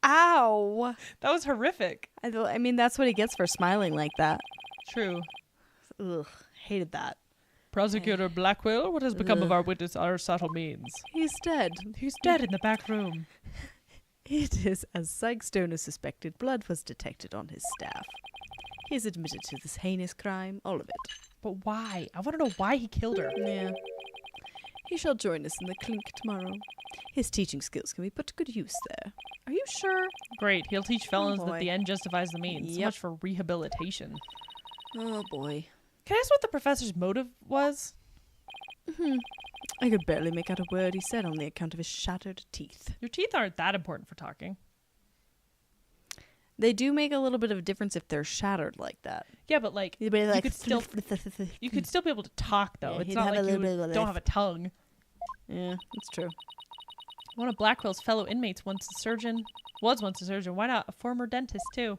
Ow. That was horrific. I mean, that's what he gets for smiling like that. True. Ugh. Hated that. Prosecutor Blackwell, what has become of our witness Aristotle means? He's dead. He's dead in the back room. It is as Sykestone suspected. Blood was detected on his staff. He is admitted to this heinous crime, all of it. But why? I want to know why he killed her. Yeah. He shall join us in the clink tomorrow. His teaching skills can be put to good use there. Are you sure? Great. He'll teach felons that boy. the end justifies the means. So Yep. much for rehabilitation. Oh boy. Can I ask what the professor's motive was? I could barely make out a word he said on the account of his shattered teeth. Your teeth aren't that important for talking. They do make a little bit of a difference if they're shattered like that. Yeah, but like You'd be like, you could still be able to talk though. Yeah, it's he'd not have like a you little bit of don't a have a tongue. Yeah, that's true. One of Blackwell's fellow inmates was once a surgeon. Why not a former dentist, too?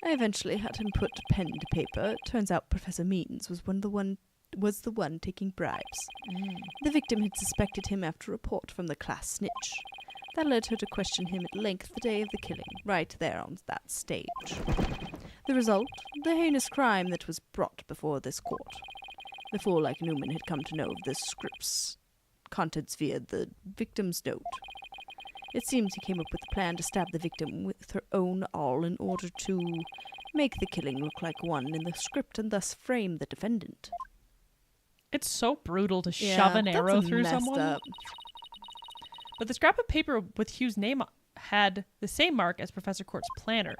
I eventually had him put pen to paper. Turns out Professor Means was the one taking bribes. The victim had suspected him after a report from the class snitch. That led her to question him at length the day of the killing, right there on that stage. The result? The heinous crime that was brought before this court. The fool like Newman had come to know of the script's contents via the victim's note. It seems he came up with a plan to stab the victim with her own awl in order to make the killing look like one in the script and thus frame the defendant. It's so brutal to shove an arrow that's through messed someone. up. But the scrap of paper with Hugh's name had the same mark as Professor Court's planner.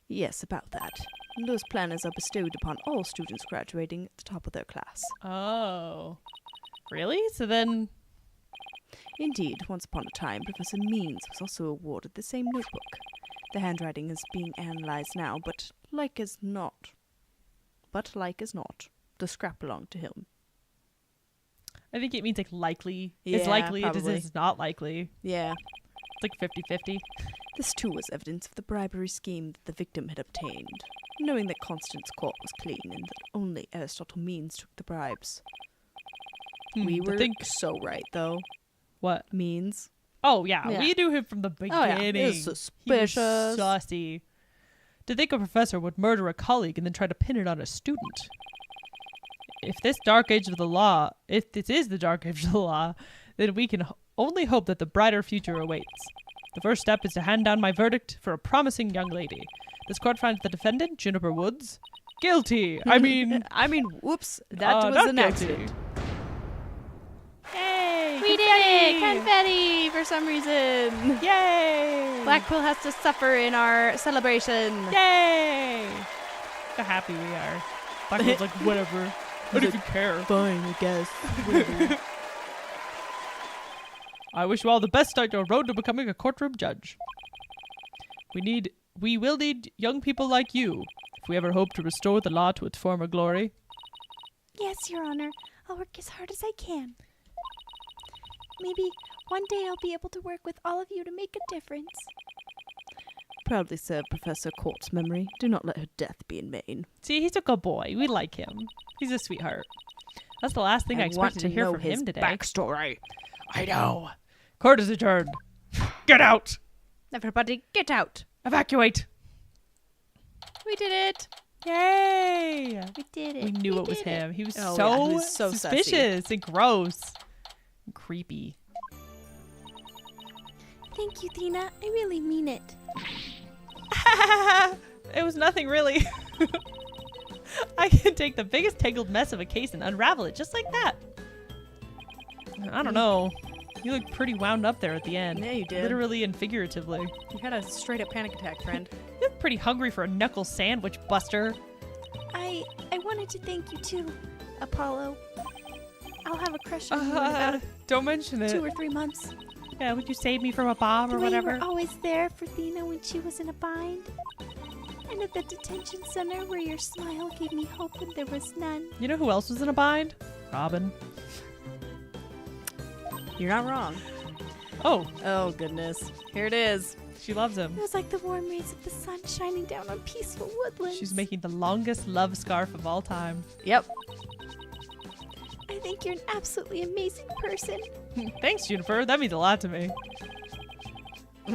Yes, about that. And those planners are bestowed upon all students graduating at the top of their class. Oh. Really? So then... Indeed, once upon a time, Professor Means was also awarded the same notebook. The handwriting is being analyzed now, but like as not, the scrap belonged to him. I think it means likely. Yeah, it's likely, probably. it is not likely. Yeah. It's like 50-50. This too was evidence of the bribery scheme that the victim had obtained, knowing that Constance Court was clean and that only Aristotle Means took the bribes. We were so right, though. What? Means. Oh, yeah. Yeah. We knew him from the beginning. He was suspicious. He was saucy. To think a professor would murder a colleague and then try to pin it on a student. If this is the dark age of the law, then we can only hope that the brighter future awaits. The first step is to hand down my verdict for a promising young lady. This court finds the defendant, Juniper Woods, guilty. Whoops. That was not an guilty. accident. Yay! We did it! Confetti for some reason. Yay! Blackpool has to suffer in our celebration. Yay! Look how happy we are. Blackpool's like, whatever. I don't even care. Fine, I guess. I wish you all the best on your road to becoming a courtroom judge. We will need young people like you if we ever hope to restore the law to its former glory. Yes, Your Honor. I'll work as hard as I can. Maybe one day I'll be able to work with all of you to make a difference. Proudly serve Professor Court's memory. Do not let her death be in vain. See, he's a good boy. We like him. He's a sweetheart. That's the last thing I expected to hear from him today. Backstory. I know. Court is adjourned. Get out. Everybody, get out. Evacuate. We did it. Yay. We did it. We knew We it was did him. He was Oh, so, yeah, he was so suspicious and gross. And creepy. Thank you, Tina. I really mean it. It was nothing really. I can take the biggest tangled mess of a case and unravel it just like that. I don't know. You look pretty wound up there at the end. Yeah, you did. Literally and figuratively. You had a straight up panic attack, friend. You look pretty hungry for a knuckle sandwich, Buster. I wanted to thank you too, Apollo. I'll have a crush on you in about Don't mention it. 2 or 3 months. Yeah, would you save me from a bomb The or way whatever? you were always there for Thina when she was in a bind. And at the detention center where your smile gave me hope when there was none. You know who else was in a bind? Robin. You're not wrong. Oh, Oh, goodness. Here it is. she loves him. It was like the warm rays of the sun shining down on peaceful woodlands. She's making the longest love scarf of all time. Yep. I think you're an absolutely amazing person. Thanks, Juniper. That means a lot to me.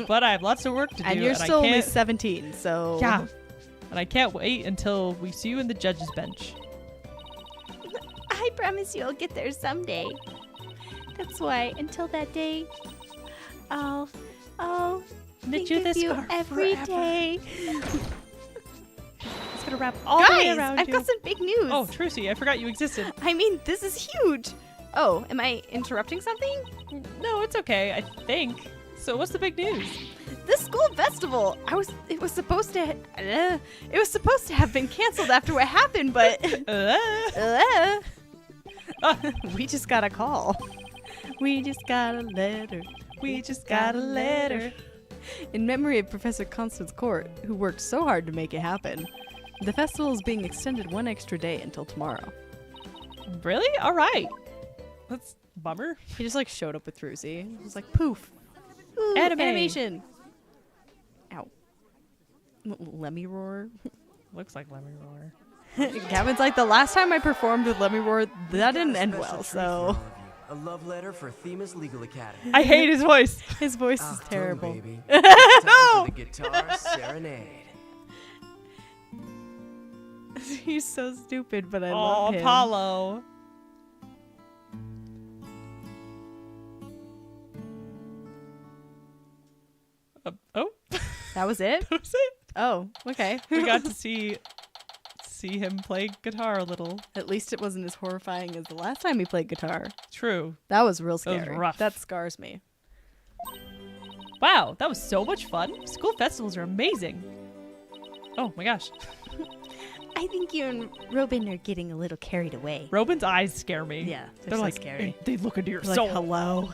But I have lots of work to do. And you're still I only can't, 17, so... Yeah. And I can't wait until we see you in the judge's bench. I promise you I'll get there someday. That's why, until that day, I'll Knit think you of this you scarf every forever. day. It's gonna wrap all the way Guys, around I've you. got some big news. Oh, Trucy, I forgot you existed. I mean, this is huge. Oh, am I interrupting something? No, it's okay, I think. So what's the big news? The school festival. It was supposed to have been canceled after what happened, but we just got a call. We just got a letter. We just got a letter. In memory of Professor Constance Court, who worked so hard to make it happen. The festival is being extended 1 extra day until tomorrow. Really? All right. Bummer. He just like showed up with Fruzy. It was like poof. Ooh, Anime. animation. Ow. Let me roar. Looks like Lemmy Roar. Gavin's like, the last time I performed with Let Me Roar, that didn't end well, so A love letter for Themis Legal Academy. I hate his voice. his voice is Achtung, terrible. baby. Time for the guitar serenade. He's so stupid, but I Oh, love him. Apollo. Oh, That was it? that was it. Oh, okay. We got to see him play guitar a little. At least it wasn't as horrifying as the last time he played guitar. True. That was real That was scary. rough. That scars me. Wow, that was so much fun. School festivals are amazing. Oh my gosh. I think you and Robin are getting a little carried away. Robin's eyes scare me. Yeah, They're so like scary. They look into your Like, soul. hello.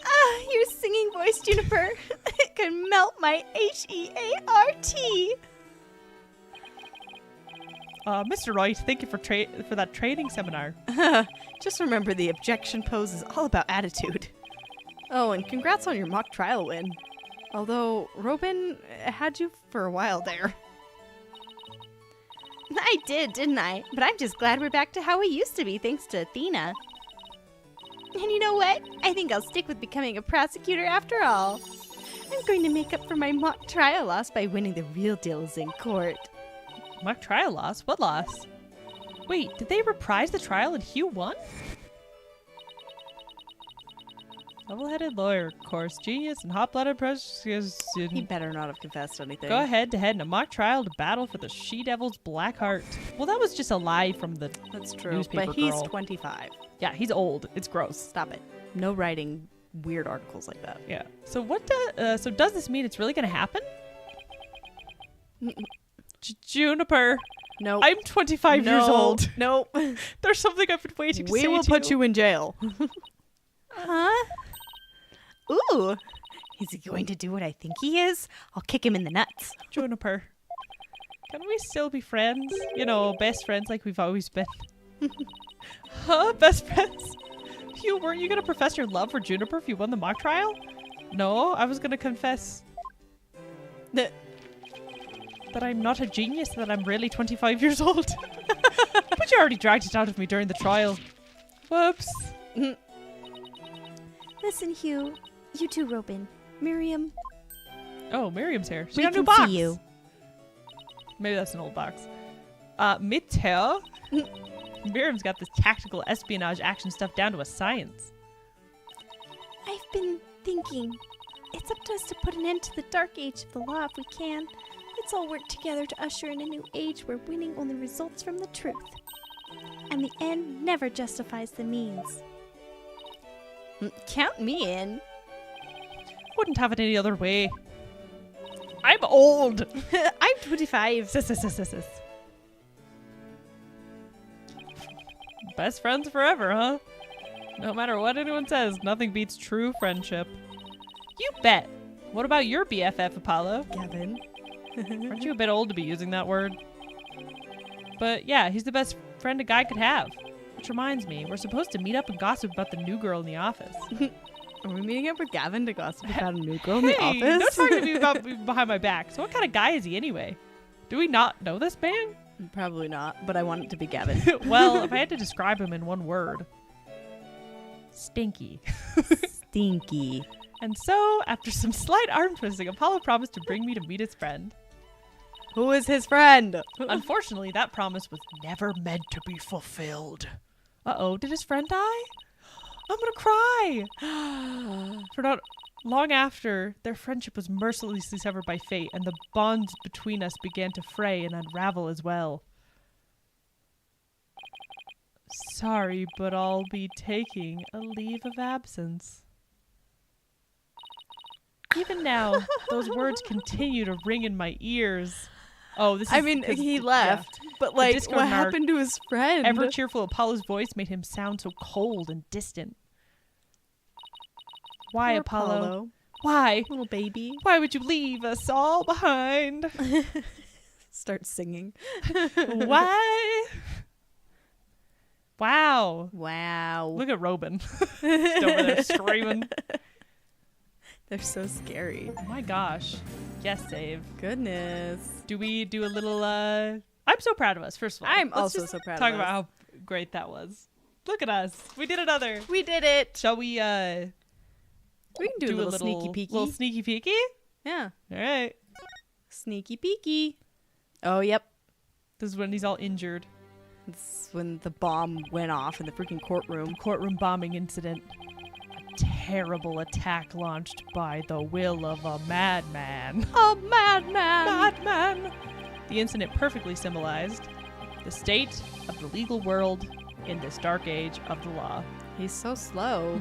Ah, your singing voice, Juniper. It can melt my H-E-A-R-T. Mr. Wright, thank you for that training seminar. Just remember the objection pose is all about attitude. Oh, and congrats on your mock trial win. Although, Robin had you for a while there. I did, didn't I? But I'm just glad we're back to how we used to be, thanks to Athena. And you know what? I think I'll stick with becoming a prosecutor after all. I'm going to make up for my mock trial loss by winning the real deals in court. Mock trial loss? What loss? Wait, did they reprise the trial and Hugh won? Level-headed lawyer, of course. Genius and hot-blooded precious. He better not have confessed anything. Go head-to-head in a mock trial to battle for the she-devil's black heart. Well, that was just a lie from the... That's true. Newspaper But he's girl. 25. Yeah, he's old. It's gross. Stop it. No writing weird articles like that. Yeah. So what so does this mean it's really going to happen? Juniper, No. I'm 25 years old. Nope. There's something I've been waiting to We say will to put you in jail. Huh? Ooh. Is he going to do what I think he is? I'll kick him in the nuts. Juniper, can we still be friends? You know, best friends like we've always been. Huh? Best friends? Hugh, weren't you going to profess your love for Juniper if you won the mock trial? No, I was going to confess that I'm not a genius, that I'm really 25 years old. But you already dragged it out of me during the trial. Whoops. Listen, Hugh. You too, Robin. Miriam. Oh, Miriam's here. She We got a new can box. see you. Maybe that's an old box. Mitte. Miriam's got this tactical espionage action stuff down to a science. I've been thinking. It's up to us to put an end to the dark age of the law if we can. Let's all work together to usher in a new age where winning only results from the truth. And the end never justifies the means. Count me in. Wouldn't have it any other way. I'm old. I'm 25. Sis. Best friends forever, huh? No matter what anyone says, nothing beats true friendship. You bet. What about your BFF, Apollo? Gavin. Aren't you a bit old to be using that word? But yeah, he's the best friend a guy could have. Which reminds me, we're supposed to meet up and gossip about the new girl in the office. Are we meeting up with Gavin to gossip about a new girl in the Hey, office? don't talk to me about me behind my back. So what kind of guy is he anyway? Do we not know this man? Probably not, but I want it to be Gavin. Well, if I had to describe him in one word, stinky. Stinky. And so, after some slight arm twisting, Apollo promised to bring me to meet his friend. Who is his friend? Unfortunately, that promise was never meant to be fulfilled. Uh-oh, did his friend die? I'm gonna cry! For not long after, their friendship was mercilessly severed by fate, and the bonds between us began to fray and unravel as well. Sorry, but I'll be taking a leave of absence. Even now, those words continue to ring in my ears. Oh, this is... I mean, 'cause- he yeah. left, but like, Discord what narc- happened to his friend? Ever cheerful Apollo's voice made him sound so cold and distant. Why, Poor Apollo? Why? Little baby. Why would you leave us all behind? Start singing. Why? Wow, Wow. Wow. Look at Robin. Just over there screaming. They're so scary. Oh my gosh. Yes, Dave. Goodness. Do we do a little I'm so proud of us, first of all. I'm Let's also just so proud talk of about us. how great that was. Look at us. We did another. We did it. Shall we We can do, a little sneaky peeky. Little sneaky peeky? Yeah. All right. Sneaky peeky. Oh, yep. This is when he's all injured. This is when the bomb went off in the freaking courtroom. Courtroom bombing incident. A terrible attack launched by the will of a madman. A madman. Madman! The incident perfectly symbolized the state of the legal world in this dark age of the law. He's so slow.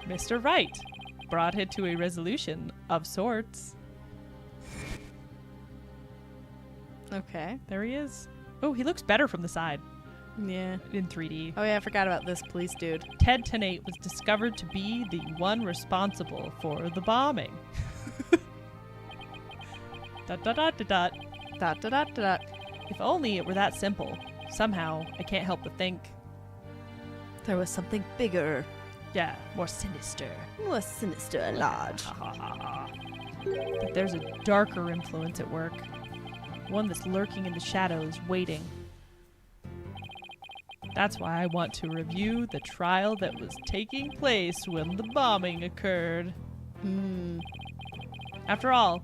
Mr. Wright brought it to a resolution of sorts. Okay. There he is. Oh, he looks better from the side Yeah. in 3D. Oh, yeah, I forgot about this police dude. Ted Tenate was discovered to be the one responsible for the bombing. dot, dot, dot, dot, dot. Dot, dot, dot, dot. If only it were that simple. Somehow, I can't help but think, There was something bigger, yeah, more sinister. more sinister and large. That there's a darker influence at work. One that's lurking in the shadows, waiting. That's why I want to review the trial that was taking place when the bombing occurred. Hmm. After all,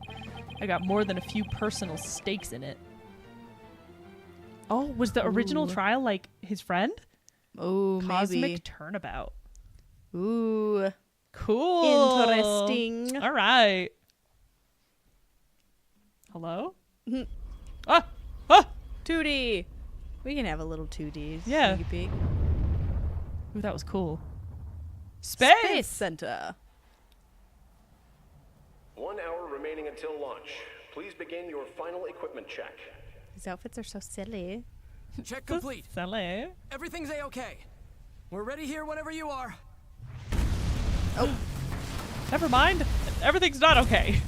I got more than a few personal stakes in it. Oh, was the original Ooh. trial like his friend? Oh, Cosmic maybe. Turnabout. Ooh. Cool. Interesting. All right. Hello? Mhm. Ah! Ah! 2D. We can have a little 2D. Yeah. Sneaky peek. Ooh, that was cool. Space! Center. 1 hour remaining until launch. Please begin your final equipment check. These outfits are so silly. Check complete. Saleh. Everything's A-okay. We're ready here whenever you are. Never mind. Everything's not okay.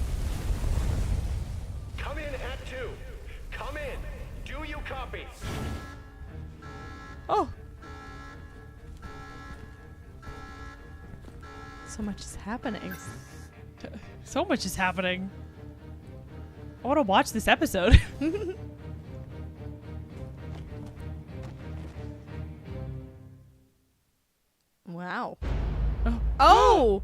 Come in at 2. Come in. Do you copy? Oh, So much is happening. so much is happening. I want to watch this episode. Wow. Oh. Oh!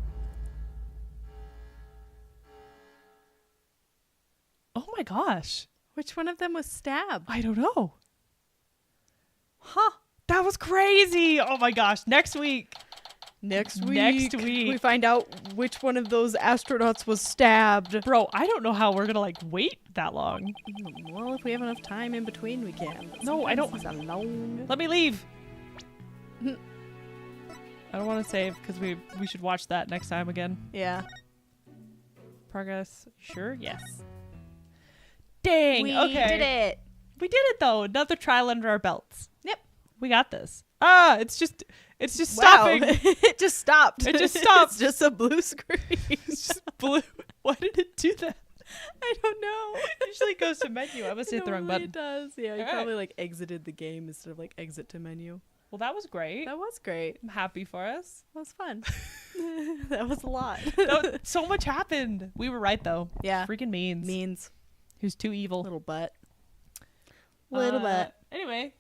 Oh my gosh. Which one of them was stabbed? I don't know. Huh. That was crazy. Oh my gosh. Next week. Next Next week. we find out which one of those astronauts was stabbed. Bro, I don't know how we're going to like wait that long. Well, if we have enough time in between, we can. But No, I don't- sometimes It's a long. Let me leave. I don't want to save because we should watch that next time again. Yeah. Progress. Sure? Yes. Dang. We okay. did it. We did it though. Another trial under our belts. Yep. We got this. Ah, it's just Wow. stopping. It just stopped. It just stopped. It's just a blue screen. It's just blue. Why did it do that? I don't know. Usually it goes to menu. I must hit the wrong Normally button. It does. Yeah, you Alright. probably like exited the game instead of like exit to menu. Well, that was great. That was great. I'm happy for us. That was fun. That was a lot. So much happened. We were right though. Yeah. Freaking means. Means Who's too evil. little butt. Little butt. Anyway.